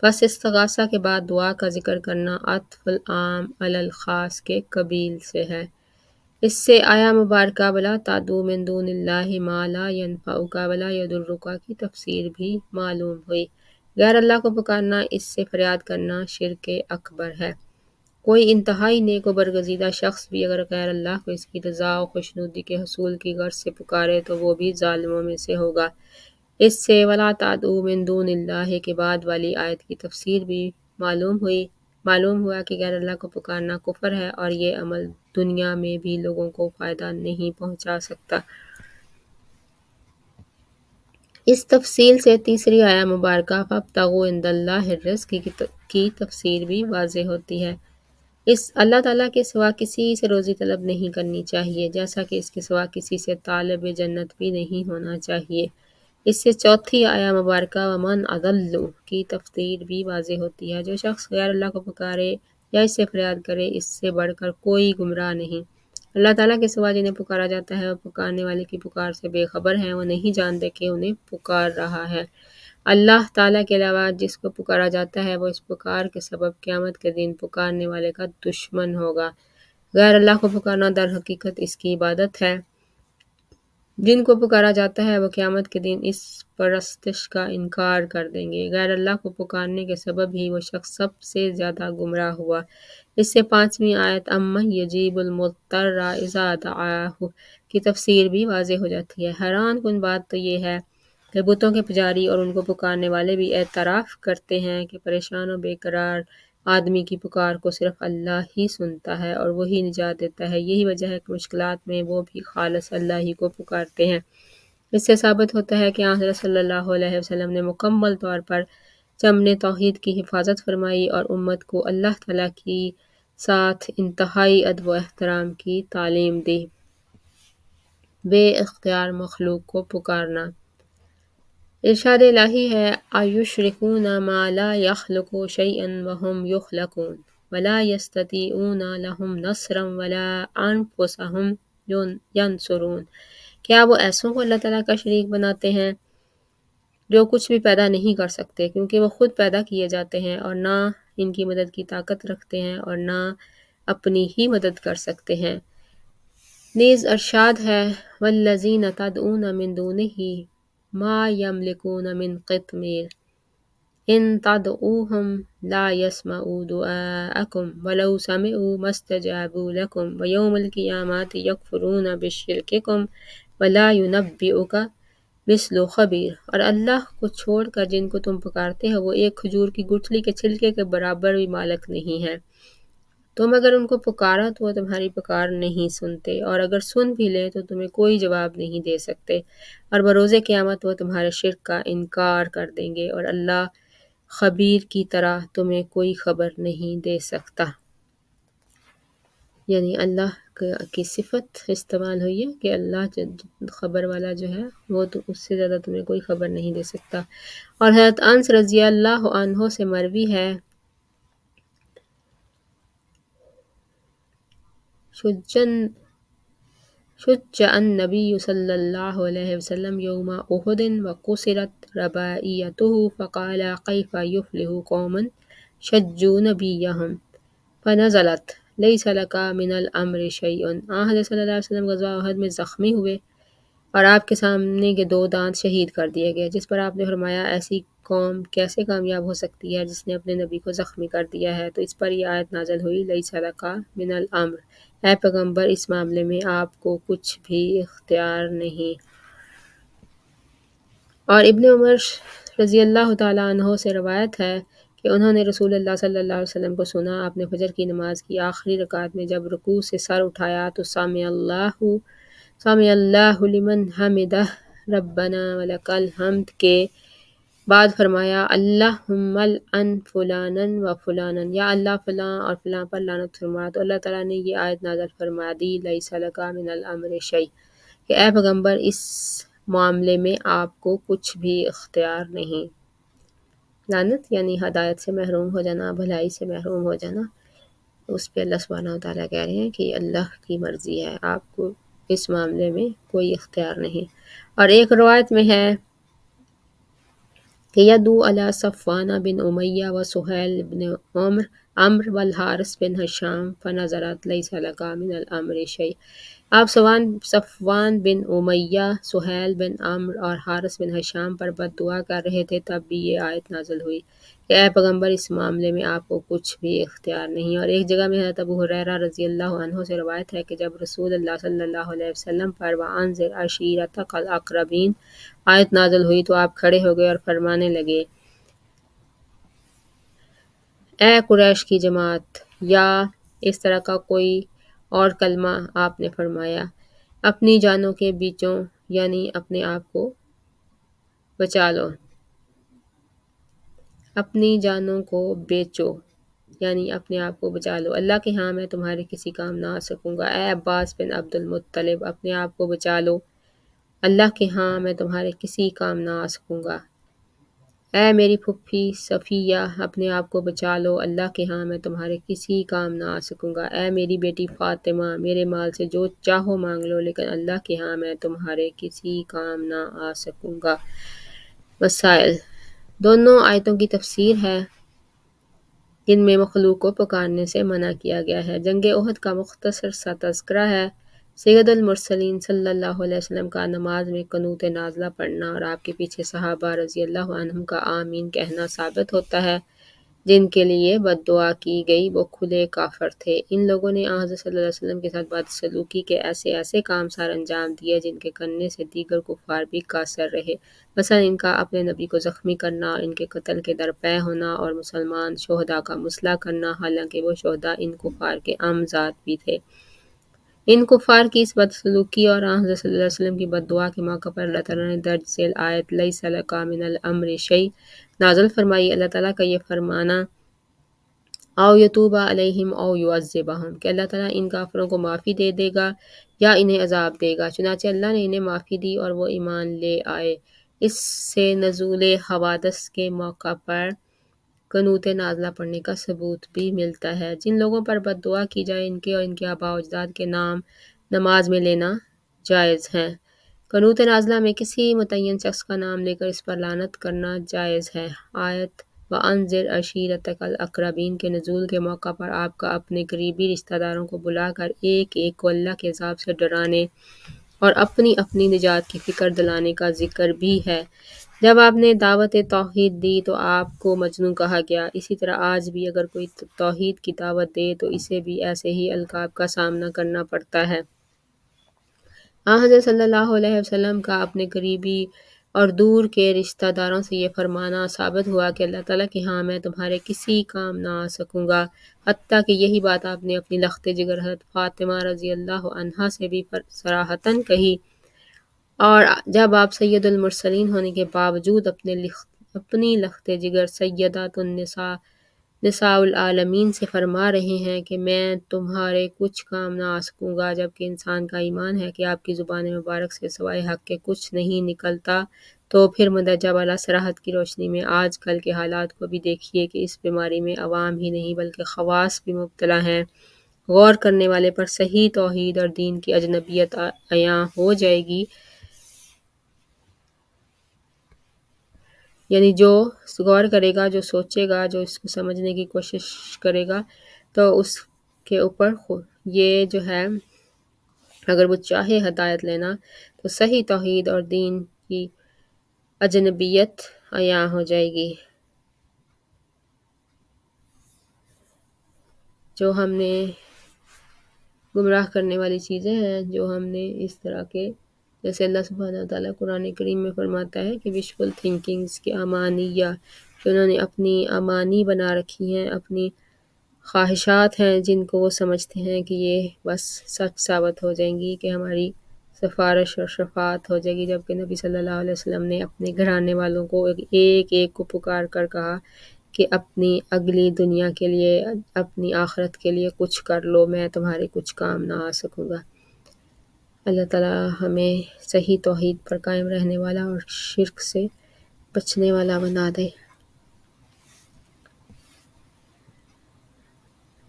بس استغاثہ کے بعد دعا کا ذکر کرنا عطف العام علی الخاص کے قبیل سے ہے۔ اس سے آیا مبارکہ وَلَا تَدْعُوا مِن دُونِ اللہِ مَا لَا يَنفَعُكَ وَلَا يَضُرُّكَ کی تفسیر بھی معلوم ہوئی۔ غیر اللہ کو پکارنا، اس سے فریاد کرنا شرک اکبر ہے۔ کوئی انتہائی نیک و برگزیدہ شخص بھی اگر غیر اللہ کو اس کی رضا و خوشنودی کے حصول کی غرض سے پکارے تو وہ بھی ظالموں میں سے ہوگا۔ اس سے وَلَا تَدْعُوا مِن دُونِ اللہِ کے بعد والی آیت کی تفسیر بھی معلوم ہوا کہ غیر اللہ کو پکارنا کفر ہے اور یہ عمل دنیا میں بھی لوگوں کو فائدہ نہیں پہنچا سکتا۔ اس تفصیل سے تیسری آیہ مبارکہ فَابْتَغُوا عِندَ اللہِ الرِّزْقَ کی تفسیر بھی واضح ہوتی ہے۔ اس اللہ تعالیٰ کے سوا کسی سے روزی طلب نہیں کرنی چاہیے، جیسا کہ اس کے سوا کسی سے طالب جنت بھی نہیں ہونا چاہیے۔ اس سے چوتھی آیہ مبارکہ وَمَنْ أَضَلُّ کی تفسیر بھی واضح ہوتی ہے۔ جو شخص غیر اللہ کو پکارے یا اس سے فریاد کرے، اس سے بڑھ کر کوئی گمراہ نہیں۔ اللہ تعالیٰ کے سوا جنہیں پکارا جاتا ہے وہ پکارنے والے کی پکار سے بے خبر ہیں، وہ نہیں جانتے کہ انہیں پکار رہا ہے۔ اللہ تعالیٰ کے علاوہ جس کو پکارا جاتا ہے وہ اس پکار کے سبب قیامت کے دن پکارنے والے کا دشمن ہوگا۔ غیر اللہ کو پکارنا در حقیقت اس کی عبادت ہے۔ جن کو پکارا جاتا ہے وہ قیامت کے دن اس پرستش کا انکار کر دیں گے۔ غیر اللہ کو پکارنے کے سبب ہی وہ شخص سب سے زیادہ گمراہ ہوا۔ اس سے پانچویں آیت اَمَّن یُجِیبُ الْمُضْطَرَّ اِذَا دَعَاہُ کی تفسیر بھی واضح ہو جاتی ہے۔ حیران کن بات تو یہ ہے کہ بتوں کے پجاری اور ان کو پکارنے والے بھی اعتراف کرتے ہیں کہ پریشان و بے قرار آدمی کی پکار کو صرف اللہ ہی سنتا ہے اور وہی نجات دیتا ہے۔ یہی وجہ ہے کہ مشکلات میں وہ بھی خالص اللہ ہی کو پکارتے ہیں۔ اس سے ثابت ہوتا ہے کہ حضرت صلی اللہ علیہ وسلم نے مکمل طور پر چمن توحید کی حفاظت فرمائی اور امت کو اللہ تعالیٰ کی ساتھ انتہائی ادب و احترام کی تعلیم دی۔ بے اختیار مخلوق کو پکارنا۔ ارشاد الہی ہے اَیُشْرِکُونَ مَا لَا يَخْلُقُ شَیْئًا وَهُمْ يُخْلَقُونَ وَلَا يَسْتَطِیعُونَ لَهُمْ نَصْرًا وَلَا أَنفُسَهُمْ يَنْصُرُونَ۔ کیا وہ ایسوں کو اللہ تعالیٰ کا شریک بناتے ہیں جو کچھ بھی پیدا نہیں کر سکتے، کیونکہ وہ خود پیدا کیے جاتے ہیں اور نہ ان کی مدد کی طاقت رکھتے ہیں اور نہ اپنی ہی مدد کر سکتے ہیں۔ نیز ارشاد ہے وَالَّذِینَ تَدْعُونَ مِن دُونِهِ مَا يَمْلِكُونَ مِن قِطْمِیرٍ إِن تَدْعُوهُمْ لَا يَسْمَعُوا دُعَاءَکُمْ وَلَوْ سَمِعُوا مَا اسْتَجَابُوا لَکُمْ وَیَوْمَ الْقِیَامَةِ یَکْفُرُونَ بِشِرْکِکُمْ وَلَا يُنَبِّئُکَ مِثْلُ خَبِیرٍ۔ اور اللہ کو چھوڑ کر جن کو تم پکارتے ہو وہ ایک کھجور کی گٹھلی کے چھلکے کے برابر بھی مالک نہیں ہیں۔ تم اگر ان کو پکارا تو وہ تمہاری پکار نہیں سنتے، اور اگر سن بھی لیں تو تمہیں کوئی جواب نہیں دے سکتے، اور بروز قیامت وہ تمہارے شرک کا انکار کر دیں گے، اور اللہ خبیر کی طرح تمہیں کوئی خبر نہیں دے سکتا۔ یعنی اللہ کی صفت استعمال ہوئی ہے کہ اللہ خبر والا جو ہے وہ تو اس سے زیادہ تمہیں کوئی خبر نہیں دے سکتا۔ اور حضرت انس رضی اللہ عنہ سے مروی ہے شُجَّ النبی صلی اللہ علیہ وسلم یوم احد وکسرت رباعیتہ فقال کیف یفلح قوم شجوا نبیہم فنزلت لیس لک من الامر شیء۔ حضرت صلی اللہ علیہ وسلم غزوہ احد میں زخمی ہوئے اور آپ کے سامنے کے دو دانت شہید کر دیے گئے، جس پر آپ نے فرمایا ایسی قوم کیسے کامیاب ہو سکتی ہے جس نے اپنے نبی کو زخمی کر دیا ہے؟ تو اس پر یہ آیت نازل ہوئی لیس لک من الامر، اے پیغمبر اس معاملے میں آپ کو کچھ بھی اختیار نہیں۔ اور ابن عمر رضی اللہ تعالیٰ عنہ سے روایت ہے کہ انہوں نے رسول اللہ صلی اللہ علیہ وسلم کو سنا، آپ نے فجر کی نماز کی آخری رکعت میں جب رکوع سے سر اٹھایا تو سمع اللہ لمن حمدہ ربنا ولک الحمد کے بعد فرمایا اللہم العن فلانا و فلانا، یا اللہ فلاں اور فلاں پر لعنت فرما۔ تو اللہ تعالیٰ نے یہ آیت نازل فرما دی لیس لک من الامر شیء کہ اے پیغمبر اس معاملے میں آپ کو کچھ بھی اختیار نہیں۔ لعنت یعنی ہدایت سے محروم ہو جانا، بھلائی سے محروم ہو جانا، اس پہ اللہ سبحانہ وتعالیٰ کہہ رہے ہیں کہ اللہ کی مرضی ہے، آپ کو اس معاملے میں کوئی اختیار نہیں۔ اور ایک روایت میں ہے کہ یدو علی صفوان بن امیہ و سہیل بن عمرو والحارث بن ہشام فنظرت لیس لک من الامر شیء۔ آپ صفوان بن امیہ، سہیل بن عمرو اور حارث بن ہشام پر بد دعا کر رہے تھے، تب بھی یہ آیت نازل ہوئی کہ اے پیغمبر اس معاملے میں آپ کو کچھ بھی اختیار نہیں۔ اور ایک جگہ میں حضرت ابو ہریرہ رضی اللہ عنہ سے روایت ہے کہ جب رسول اللہ صلی اللہ علیہ وسلم پر وَأَنذِرْ عَشِيرَتَكَ الْأَقْرَبِينَ آیت نازل ہوئی تو آپ کھڑے ہو گئے اور فرمانے لگے، اے قریش کی جماعت، یا اس طرح کا کوئی اور کلمہ آپ نے فرمایا، اپنی جانوں کے بیچوں یعنی اپنے آپ کو بچا لو، اپنی جانوں کو بیچو یعنی اپنے آپ کو بچا لو، اللہ کے ہاں میں تمہارے کسی کام نہ آ سکوں گا۔ اے عباس بن عبد المطلب، اپنے آپ کو بچا لو، اللہ کے ہاں میں تمہارے کسی کام نہ آ سکوں گا۔ اے میری پھوپھی صفیہ، اپنے آپ کو بچا لو، اللہ کے ہاں میں تمہارے کسی کام نہ آ سکوں گا۔ اے میری بیٹی فاطمہ، میرے مال سے جو چاہو مانگ لو، لیکن اللہ کے ہاں میں تمہارے کسی کام نہ آ سکوں گا۔ مسائل۔ دونوں آیتوں کی تفسیر ہے جن میں مخلوق کو پکارنے سے منع کیا گیا ہے۔ جنگ احد کا مختصر سا تذکرہ ہے۔ سید المرسلین صلی اللہ علیہ وسلم کا نماز میں قنوت نازلہ پڑھنا اور آپ کے پیچھے صحابہ رضی اللہ عنہم کا آمین کہنا ثابت ہوتا ہے۔ جن کے لیے بد دعا کی گئی وہ کھلے کافر تھے۔ ان لوگوں نے آن حضرت صلی اللہ علیہ وسلم کے ساتھ بدسلوکی کے ایسے کام سار انجام دیے جن کے کرنے سے دیگر کفار بھی قاصر رہے، مثلا ان کا اپنے نبی کو زخمی کرنا، ان کے قتل کے درپے ہونا اور مسلمان شہداء کا مسئلہ کرنا، حالانکہ وہ شہداء ان کفار کے اعمزاد بھی تھے۔ ان کفار کی اس بدسلوکی اور آن حضرت صلی اللہ علیہ وسلم کی بد دعا کے موقع پر اللہ تعالیٰ نے درج ذیل آیت لیس لک من الامر شیء نازل فرمائی۔ اللہ تعالیٰ کا یہ فرمانا او یتوب علیہم او یعذبہم کہ اللہ تعالیٰ ان کافروں کو معافی دے دے گا یا انہیں عذاب دے گا۔ چنانچہ اللہ نے انہیں معافی دی اور وہ ایمان لے آئے۔ اس سے نزول حوادث کے موقع پر قنوت نازلہ پڑھنے کا ثبوت بھی ملتا ہے۔ جن لوگوں پر بد دعا کی جائے ان کے اور ان کے آباء و اجداد کے نام نماز میں لینا جائز ہے۔ قنوت نازلہ میں کسی متعین شخص کا نام لے کر اس پر لعنت کرنا جائز ہے۔ آیت وَأَنذِرْ عَشِيرَتَكَ الْأَقْرَبِينَ کے نزول کے موقع پر آپ کا اپنے قریبی رشتہ داروں کو بلا کر ایک ایک کو اللہ کے عذاب سے ڈرانے اور اپنی اپنی نجات کی فکر دلانے کا ذکر بھی ہے۔ جب آپ نے دعوت توحید دی تو آپ کو مجنون کہا گیا۔ اسی طرح آج بھی اگر کوئی توحید کی دعوت دے تو اسے بھی ایسے ہی القاب کا سامنا کرنا پڑتا ہے۔ آن حضرت صلی اللہ علیہ وسلم کا اپنے قریبی اور دور کے رشتہ داروں سے یہ فرمانا ثابت ہوا کہ اللہ تعالیٰ کے ہاں میں تمہارے کسی کام نہ آ سکوں گا، حتیٰ کہ یہی بات آپ نے اپنی لخت جگر حضرت فاطمہ رضی اللہ عنہا سے بھی صراحتاً کہی۔ اور جب آپ سید المرسلین ہونے کے باوجود اپنی لخت جگر سیدات نساء العالمین سے فرما رہے ہیں کہ میں تمہارے کچھ کام نہ آ سکوں گا، جبکہ انسان کا ایمان ہے کہ آپ کی زبان مبارک سے سوائے حق کے کچھ نہیں نکلتا، تو پھر مندرجہ بالا صراحت کی روشنی میں آج کل کے حالات کو بھی دیکھیے کہ اس بیماری میں عوام ہی نہیں بلکہ خواص بھی مبتلا ہیں۔ غور کرنے والے پر صحیح توحید اور دین کی اجنبیت عیاں ہو جائے گی، یعنی جو غور کرے گا، جو سوچے گا، جو اس کو سمجھنے کی کوشش کرے گا تو اس کے اوپر یہ جو ہے اگر وہ چاہے ہدایت لینا تو صحیح توحید اور دین کی اجنبیت عیاں ہو جائے گی۔ جو ہم نے گمراہ کرنے والی چیزیں ہیں، جو ہم نے اس طرح کے، جیسے اللہ سبحانہ وتعالیٰ قرآن کریم میں فرماتا ہے کہ وشفل تھنکنگز کی امانیہ، کہ انہوں نے اپنی امانی بنا رکھی ہیں، اپنی خواہشات ہیں جن کو وہ سمجھتے ہیں کہ یہ بس سچ ثابت ہو جائیں گی، کہ ہماری سفارش اور شفاعت ہو جائے گی، جبکہ نبی صلی اللہ علیہ وسلم نے اپنے گھرانے والوں کو ایک ایک کو پکار کر کہا کہ اپنی اگلی دنیا کے لیے، اپنی آخرت کے لیے کچھ کر لو، میں تمہارے کچھ کام نہ آ سکوں گا۔ اللہ تعالیٰ ہمیں صحیح توحید پر قائم رہنے والا اور شرک سے بچنے والا بنا دے۔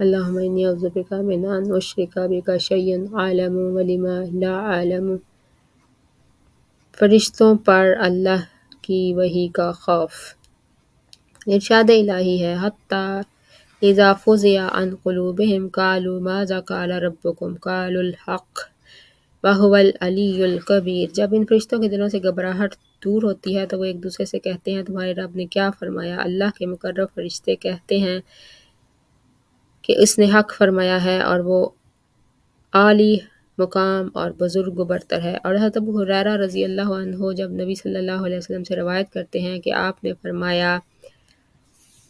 اللہم انی اعوذ بک من ان اشرک بک شیئا اعلم ولما لا اعلم۔ فرشتوں پر اللہ کی وحی کا خوف۔ ارشاد الہی ہے حتی اذا فزع عن قلوبہم قالوا ماذا قال ربکم قالوا الحق وہو العلی الکبیر۔ جب ان فرشتوں کے دلوں سے گھبراہٹ دور ہوتی ہے تو وہ ایک دوسرے سے کہتے ہیں تمہارے رب نے کیا فرمایا؟ اللہ کے مقرب فرشتے کہتے ہیں کہ اس نے حق فرمایا ہے اور وہ عالی مقام اور بزرگ و برتر ہے۔ اور حضرت ابو ہریرہ رضی اللہ عنہ جب نبی صلی اللہ علیہ وسلم سے روایت کرتے ہیں کہ آپ نے فرمایا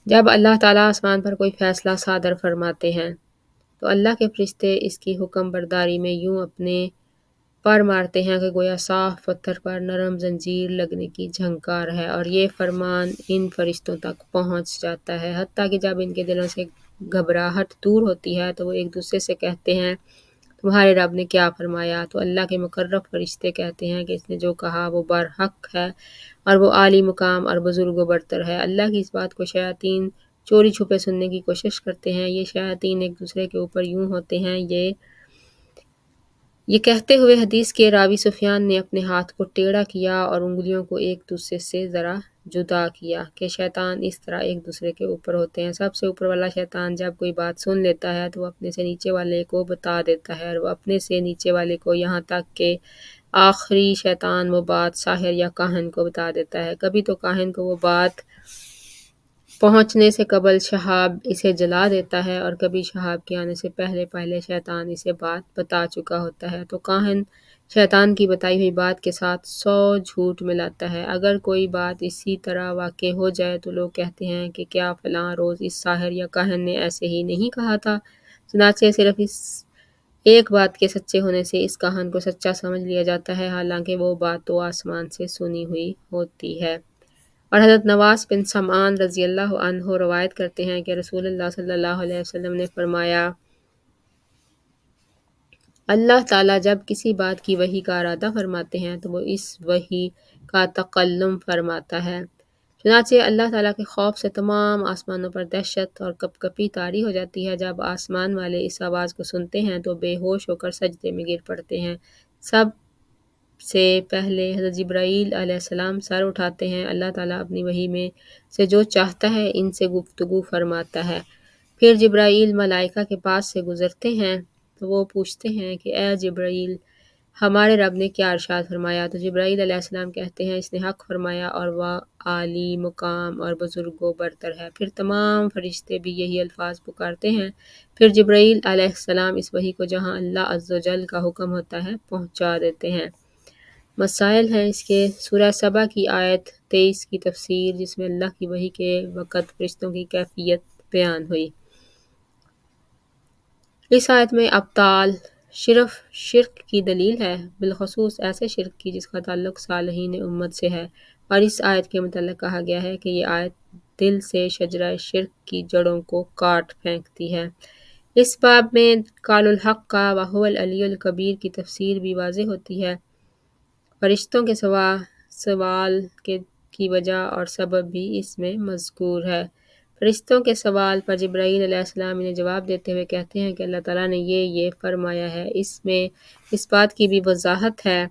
جب اللہ تعالیٰ آسمان پر کوئی فیصلہ صادر فرماتے ہیں تو اللہ کے فرشتے اس کی حکم برداری میں یوں اپنے پر مارتے ہیں کہ گویا صاف پتھر پر نرم زنجیر لگنے کی جھنکار ہے، اور یہ فرمان ان فرشتوں تک پہنچ جاتا ہے حتیٰ کہ جب ان کے دلوں سے گھبراہٹ دور ہوتی ہے تو وہ ایک دوسرے سے کہتے ہیں تمہارے رب نے کیا فرمایا؟ تو اللہ کے مقرب فرشتے کہتے ہیں کہ اس نے جو کہا وہ برحق ہے اور وہ عالی مقام اور بزرگ و برتر ہے۔ اللہ کی اس بات کو شیاطین چوری چھپے سننے کی کوشش کرتے ہیں۔ یہ شیاطین ایک دوسرے کے اوپر یوں ہوتے ہیں، یہ کہتے ہوئے حدیث کے راوی سفیان نے اپنے ہاتھ کو ٹیڑھا کیا اور انگلیوں کو ایک دوسرے سے ذرا جدا کیا کہ شیطان اس طرح ایک دوسرے کے اوپر ہوتے ہیں۔ سب سے اوپر والا شیطان جب کوئی بات سن لیتا ہے تو وہ اپنے سے نیچے والے کو بتا دیتا ہے، اور وہ اپنے سے نیچے والے کو، یہاں تک کہ آخری شیطان وہ بات ساحر یا کاہن کو بتا دیتا ہے۔ کبھی تو کاہن کو وہ بات پہنچنے سے قبل شہاب اسے جلا دیتا ہے، اور کبھی شہاب کے آنے سے پہلے شیطان اسے بات بتا چکا ہوتا ہے تو کاہن شیطان کی بتائی ہوئی بات کے ساتھ 100 جھوٹ ملاتا ہے۔ اگر کوئی بات اسی طرح واقع ہو جائے تو لوگ کہتے ہیں کہ کیا فلاں روز اس ساحر یا کاہن نے ایسے ہی نہیں کہا تھا؟ چنانچہ صرف اس ایک بات کے سچے ہونے سے اس کاہن کو سچا سمجھ لیا جاتا ہے، حالانکہ وہ بات تو آسمان سے سنی ہوئی ہوتی ہے۔ اور حضرت نواس بن سمعان رضی اللہ عنہ روایت کرتے ہیں کہ رسول اللہ صلی اللہ علیہ وسلم نے فرمایا اللہ تعالیٰ جب کسی بات کی وحی کا ارادہ فرماتے ہیں تو وہ اس وحی کا تکلم فرماتا ہے۔ چنانچہ اللہ تعالیٰ کے خوف سے تمام آسمانوں پر دہشت اور کپکپی طاری ہو جاتی ہے۔ جب آسمان والے اس آواز کو سنتے ہیں تو بے ہوش ہو کر سجدے میں گر پڑتے ہیں۔ سب سے پہلے حضرت جبرائیل علیہ السلام سر اٹھاتے ہیں۔ اللہ تعالیٰ اپنی وحی میں سے جو چاہتا ہے ان سے گفتگو فرماتا ہے۔ پھر جبرائیل ملائکہ کے پاس سے گزرتے ہیں تو وہ پوچھتے ہیں کہ اے جبرائیل، ہمارے رب نے کیا ارشاد فرمایا؟ تو جبرائیل علیہ السلام کہتے ہیں اس نے حق فرمایا اور وہ عالی مقام اور بزرگ و برتر ہے۔ پھر تمام فرشتے بھی یہی الفاظ پکارتے ہیں۔ پھر جبرائیل علیہ السلام اس وحی کو جہاں اللہ عز و جل کا حکم ہوتا ہے پہنچا دیتے ہیں۔ مسائل ہیں اس کے۔ سورہ سبا کی آیت 23 کی تفسیر، جس میں اللہ کی وحی کے وقت فرشتوں کی کیفیت بیان ہوئی۔ اس آیت میں ابطال صرف شرک کی دلیل ہے، بالخصوص ایسے شرک کی جس کا تعلق صالحین امت سے ہے، اور اس آیت کے متعلق کہا گیا ہے کہ یہ آیت دل سے شجرہ شرک کی جڑوں کو کاٹ پھینکتی ہے۔ اس باب میں قال الحق کا وہو العلی الکبیر کی تفسیر بھی واضح ہوتی ہے۔ فرشتوں کے سوال کی وجہ اور سبب بھی اس میں مذکور ہے۔ فرشتوں کے سوال پر جبرائیل علیہ السلام انہیں جواب دیتے ہوئے کہتے ہیں کہ اللہ تعالیٰ نے یہ فرمایا ہے۔ اس میں اس بات کی بھی وضاحت ہے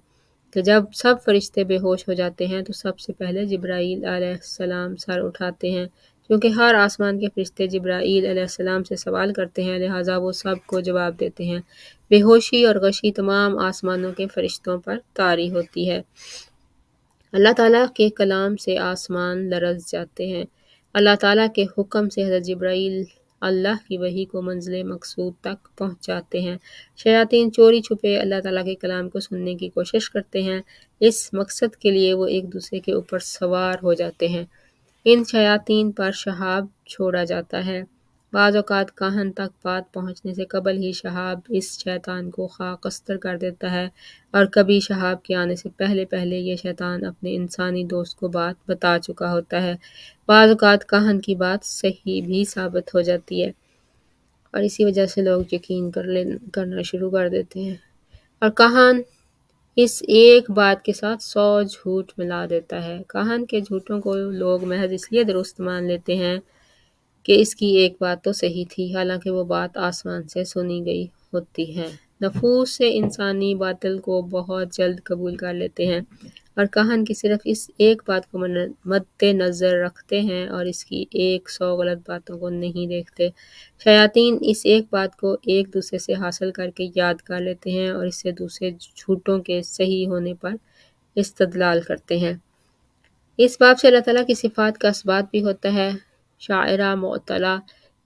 کہ جب سب فرشتے بے ہوش ہو جاتے ہیں تو سب سے پہلے جبرائیل علیہ السلام سر اٹھاتے ہیں، کیونکہ ہر آسمان کے فرشتے جبرائیل علیہ السلام سے سوال کرتے ہیں، لہٰذا وہ سب کو جواب دیتے ہیں۔ بے ہوشی اور غشی تمام آسمانوں کے فرشتوں پر طاری ہوتی ہے۔ اللہ تعالیٰ کے کلام سے آسمان لرز جاتے ہیں۔ اللہ تعالیٰ کے حکم سے حضرت جبرائیل اللہ کی وحی کو منزل مقصود تک پہنچاتے ہیں۔ شیاطین چوری چھپے اللہ تعالیٰ کے کلام کو سننے کی کوشش کرتے ہیں۔ اس مقصد کے لیے وہ ایک دوسرے کے اوپر سوار ہو جاتے ہیں۔ ان شیاطین پر شہاب چھوڑا جاتا ہے۔ بعض اوقات کاہن تک بات پہنچنے سے قبل ہی شہاب اس شیطان کو خاک استر کر دیتا ہے، اور کبھی شہاب کے آنے سے پہلے یہ شیطان اپنے انسانی دوست کو بات بتا چکا ہوتا ہے۔ بعض اوقات کاہن کی بات صحیح بھی ثابت ہو جاتی ہے، اور اسی وجہ سے لوگ یقین کرنا شروع کر دیتے ہیں، اور کاہن اس ایک بات کے ساتھ 100 جھوٹ ملا دیتا ہے۔ کاہن کے جھوٹوں کو لوگ محض اس لیے درست مان لیتے ہیں کہ اس کی ایک بات تو صحیح تھی، حالانکہ وہ بات آسمان سے سنی گئی ہوتی ہے۔ نفوس سے انسانی باطل کو بہت جلد قبول کر لیتے ہیں اور کہن کی صرف اس ایک بات کو مد نظر رکھتے ہیں اور اس کی 100 غلط باتوں کو نہیں دیکھتے۔ شیاطین اس ایک بات کو ایک دوسرے سے حاصل کر کے یاد کر لیتے ہیں اور اس سے دوسرے جھوٹوں کے صحیح ہونے پر استدلال کرتے ہیں۔ اس باب سے اللہ تعالیٰ کی صفات کا اثبات بھی ہوتا ہے۔ شاعرہ معطلہ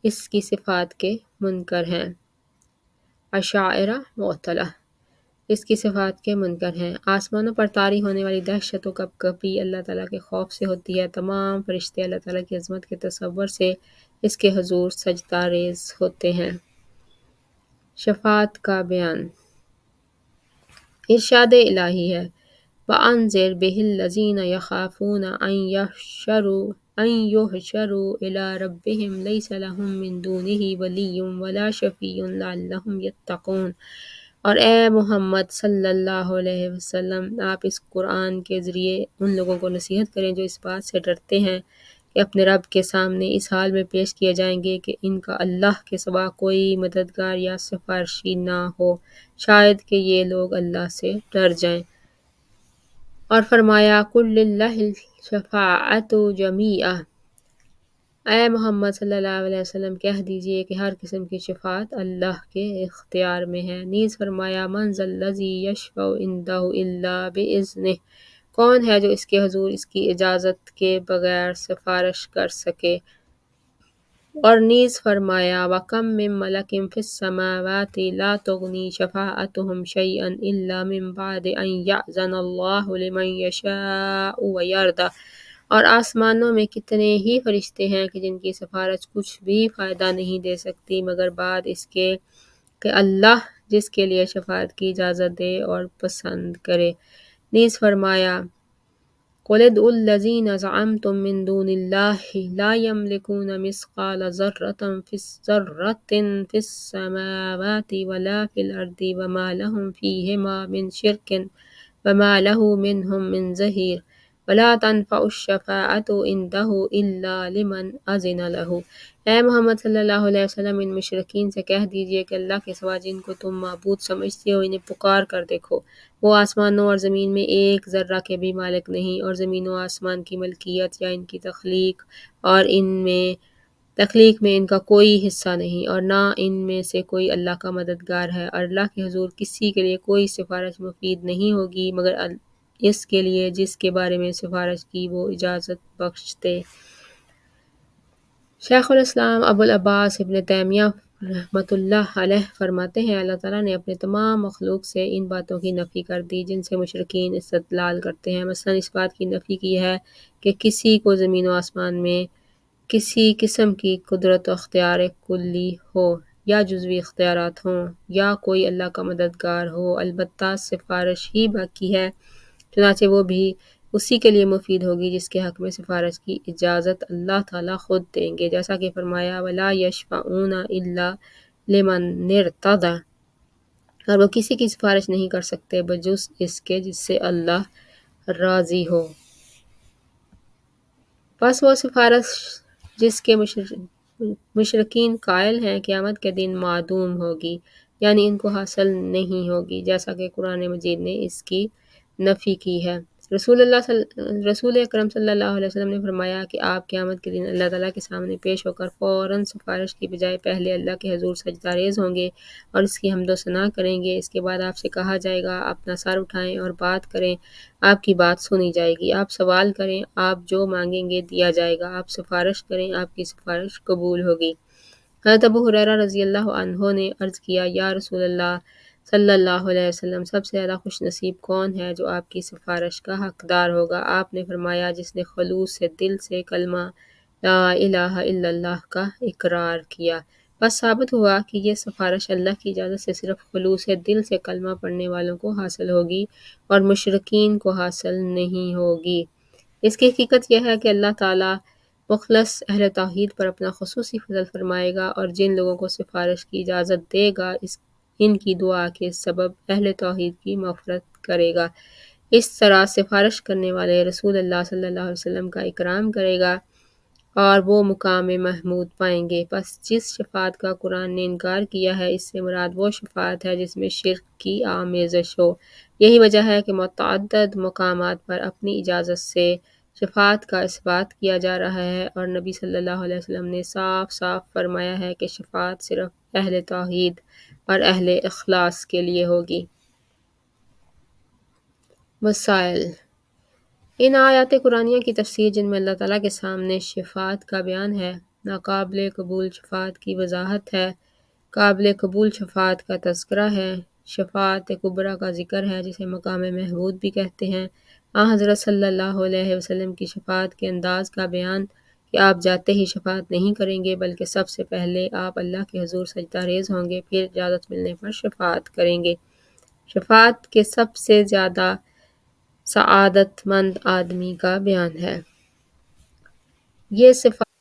اس کی صفات کے منکر ہیں۔ اشاعرہ معطلہ اس کی صفات کے منکر ہیں۔ آسمانوں پر طاری ہونے والی دہشت و کپکپی اللہ تعالیٰ کے خوف سے ہوتی ہے۔ تمام فرشتے اللہ تعالیٰ کی عظمت کے تصور سے اس کے حضور سجدہ ریز ہوتے ہیں۔ شفاعت کا بیان ارشاد الہی ہے، وَأَنذِرْ بِهِ الَّذِينَ يَخَافُونَ أَن يُحْشَرُوا إِلَىٰ رَبِّهِمْ لَيْسَ لَهُم مِّن دُونِهِ وَلِيٌّ وَلَا شَفِيعٌ لَعَلَّهُمْ يَتَّقُونَ۔ اور اے محمد صلی اللہ علیہ وسلم، آپ اس قرآن کے ذریعے ان لوگوں کو نصیحت کریں جو اس بات سے ڈرتے ہیں کہ اپنے رب کے سامنے اس حال میں پیش کیے جائیں گے کہ ان کا اللہ کے سوا کوئی مددگار یا سفارشی نہ ہو، شاید کہ یہ لوگ اللہ سے ڈر جائیں۔ اور فرمایا قُلْ لِلَّهِ الشَّفَاعَةُ جَمِيعًا، اے محمد صلی اللہ علیہ وسلم کہہ دیجئے کہ ہر قسم کی شفاعت اللہ کے اختیار میں ہے۔ نیز فرمایا مَنْ ذَا الَّذِي يَشْفَعُ عِنْدَهُ إِلَّا بِإِذْنِهِ، کون ہے جو اس کے حضور اس کی اجازت کے بغیر سفارش کر سکے۔ اور نیز فرمایا وَكَم مِّن مَّلَكٍ فِي السَّمَاوَاتِ لَا تُغْنِي شَفَاعَتُهُمْ شَيْئًا إِلَّا مِن بَعْدِ أَن يَأْذَنَ اللَّهُ لِمَن يَشَاءُ وَيَرْضَىٰ۔ اور آسمانوں میں کتنے ہی فرشتے ہیں کہ جن کی سفارش کچھ بھی فائدہ نہیں دے سکتی مگر بعد اس کے کہ اللہ جس کے لیے شفاعت کی اجازت دے اور پسند کرے۔ نیز فرمایا قُلِ ادْعُوا الَّذِينَ زَعَمْتُم مِّن دُونِ اللَّهِ لَا يَمْلِكُونَ مِثْقَالَ ذَرَّةٍ فِي السَّمَاوَاتِ وَلَا فِي الْأَرْضِ وَمَا لَهُمْ فِيهِمَا مِنْ شِرْكٍ وَمَا لَهُ مِنْهُمْ مِنْ ظَهِيرٍ وَلَا تَنفَعُ الشَّفَاعَةُ عِندَهُ إِلَّا لِمَنْ أَذِنَ لَهُ۔ اے محمد صلی اللہ علیہ وسلم ان مشرکین سے کہہ دیجئے کہ اللہ کے سوا جن کو تم معبود سمجھتے ہو انہیں پکار کر دیکھو، وہ آسمانوں اور زمین میں ایک ذرہ کے بھی مالک نہیں، اور زمین و آسمان کی ملکیت یا ان کی تخلیق میں ان کا کوئی حصہ نہیں، اور نہ ان میں سے کوئی اللہ کا مددگار ہے، اور اللہ کے حضور کسی کے لیے کوئی سفارش مفید نہیں ہوگی مگر اس کے لیے جس کے بارے میں سفارش کی وہ اجازت بخشتے۔ شیخ الاسلام ابو العباس ابن تیمیہ رحمۃ اللہ علیہ فرماتے ہیں اللہ تعالیٰ نے اپنے تمام مخلوق سے ان باتوں کی نفی کر دی جن سے مشرکین استدلال کرتے ہیں۔ مثلاً اس بات کی نفی کی ہے کہ کسی کو زمین و آسمان میں کسی قسم کی قدرت و اختیار کلی ہو یا جزوی اختیارات ہوں یا کوئی اللہ کا مددگار ہو، البتہ سفارش ہی باقی ہے، چنانچہ وہ بھی اسی کے لیے مفید ہوگی جس کے حق میں سفارش کی اجازت اللہ تعالیٰ خود دیں گے، جیسا کہ فرمایا وَلَا يَشْفَعُونَ إِلَّا لِمَنِ ارْتَضَىٰ، اور وہ کسی کی سفارش نہیں کر سکتے بجز اس کے جس سے اللہ راضی ہو۔ پس وہ سفارش جس کے مشرکین قائل ہیں قیامت کے دن معدوم ہوگی، یعنی ان کو حاصل نہیں ہوگی، جیسا کہ قرآن مجید نے اس کی نفی کی ہے۔ رسول اکرم صلی اللہ علیہ وسلم نے فرمایا کہ آپ قیامت کے دن اللہ تعالیٰ کے سامنے پیش ہو کر فوراً سفارش کی بجائے پہلے اللہ کے حضور سجدہ ریز ہوں گے اور اس کی حمد و ثنا کریں گے۔ اس کے بعد آپ سے کہا جائے گا اپنا سر اٹھائیں اور بات کریں، آپ کی بات سنی جائے گی، آپ سوال کریں، آپ جو مانگیں گے دیا جائے گا، آپ سفارش کریں، آپ کی سفارش قبول ہوگی۔ حضرت ابو ہریرہ رضی اللہ عنہ نے عرض کیا یا رسول اللہ صلی اللہ علیہ وسلم، سب سے زیادہ خوش نصیب کون ہے جو آپ کی سفارش کا حقدار ہوگا؟ آپ نے فرمایا جس نے خلوص سے دل سے کلمہ لا الہ الا اللہ کا اقرار کیا۔ بس ثابت ہوا کہ یہ سفارش اللہ کی اجازت سے صرف خلوص دل سے کلمہ پڑھنے والوں کو حاصل ہوگی اور مشرکین کو حاصل نہیں ہوگی۔ اس کی حقیقت یہ ہے کہ اللہ تعالیٰ مخلص اہل توحید پر اپنا خصوصی فضل فرمائے گا اور جن لوگوں کو سفارش کی اجازت دے گا ان کی دعا کے سبب اہل توحید کی مغفرت کرے گا۔ اس طرح سفارش کرنے والے رسول اللہ صلی اللہ علیہ وسلم کا اکرام کرے گا اور وہ مقام محمود پائیں گے۔ پس جس شفاعت کا قرآن نے انکار کیا ہے، اس سے مراد وہ شفاعت ہے جس میں شرک کی آمیزش ہو۔ یہی وجہ ہے کہ متعدد مقامات پر اپنی اجازت سے شفاعت کا اثبات کیا جا رہا ہے، اور نبی صلی اللہ علیہ وسلم نے صاف صاف فرمایا ہے کہ شفاعت صرف اہل توحید اور اہل اخلاص کے لیے ہوگی۔ مسائل: ان آیات قرآنیہ کی تفسیر جن میں اللہ تعالیٰ کے سامنے شفاعت کا بیان ہے، ناقابل قبول شفاعت کی وضاحت ہے، قابل قبول شفاعت کا تذکرہ ہے، شفاعت کبریٰ کا ذکر ہے جسے مقام محمود بھی کہتے ہیں، حضرت صلی اللہ علیہ وسلم کی شفاعت کے انداز کا بیان کہ آپ جاتے ہی شفاعت نہیں کریں گے بلکہ سب سے پہلے آپ اللہ کے حضور سجدہ ریز ہوں گے، پھر اجازت ملنے پر شفاعت کریں گے، شفاعت کے سب سے زیادہ سعادت مند آدمی کا بیان ہے۔ یہ صفات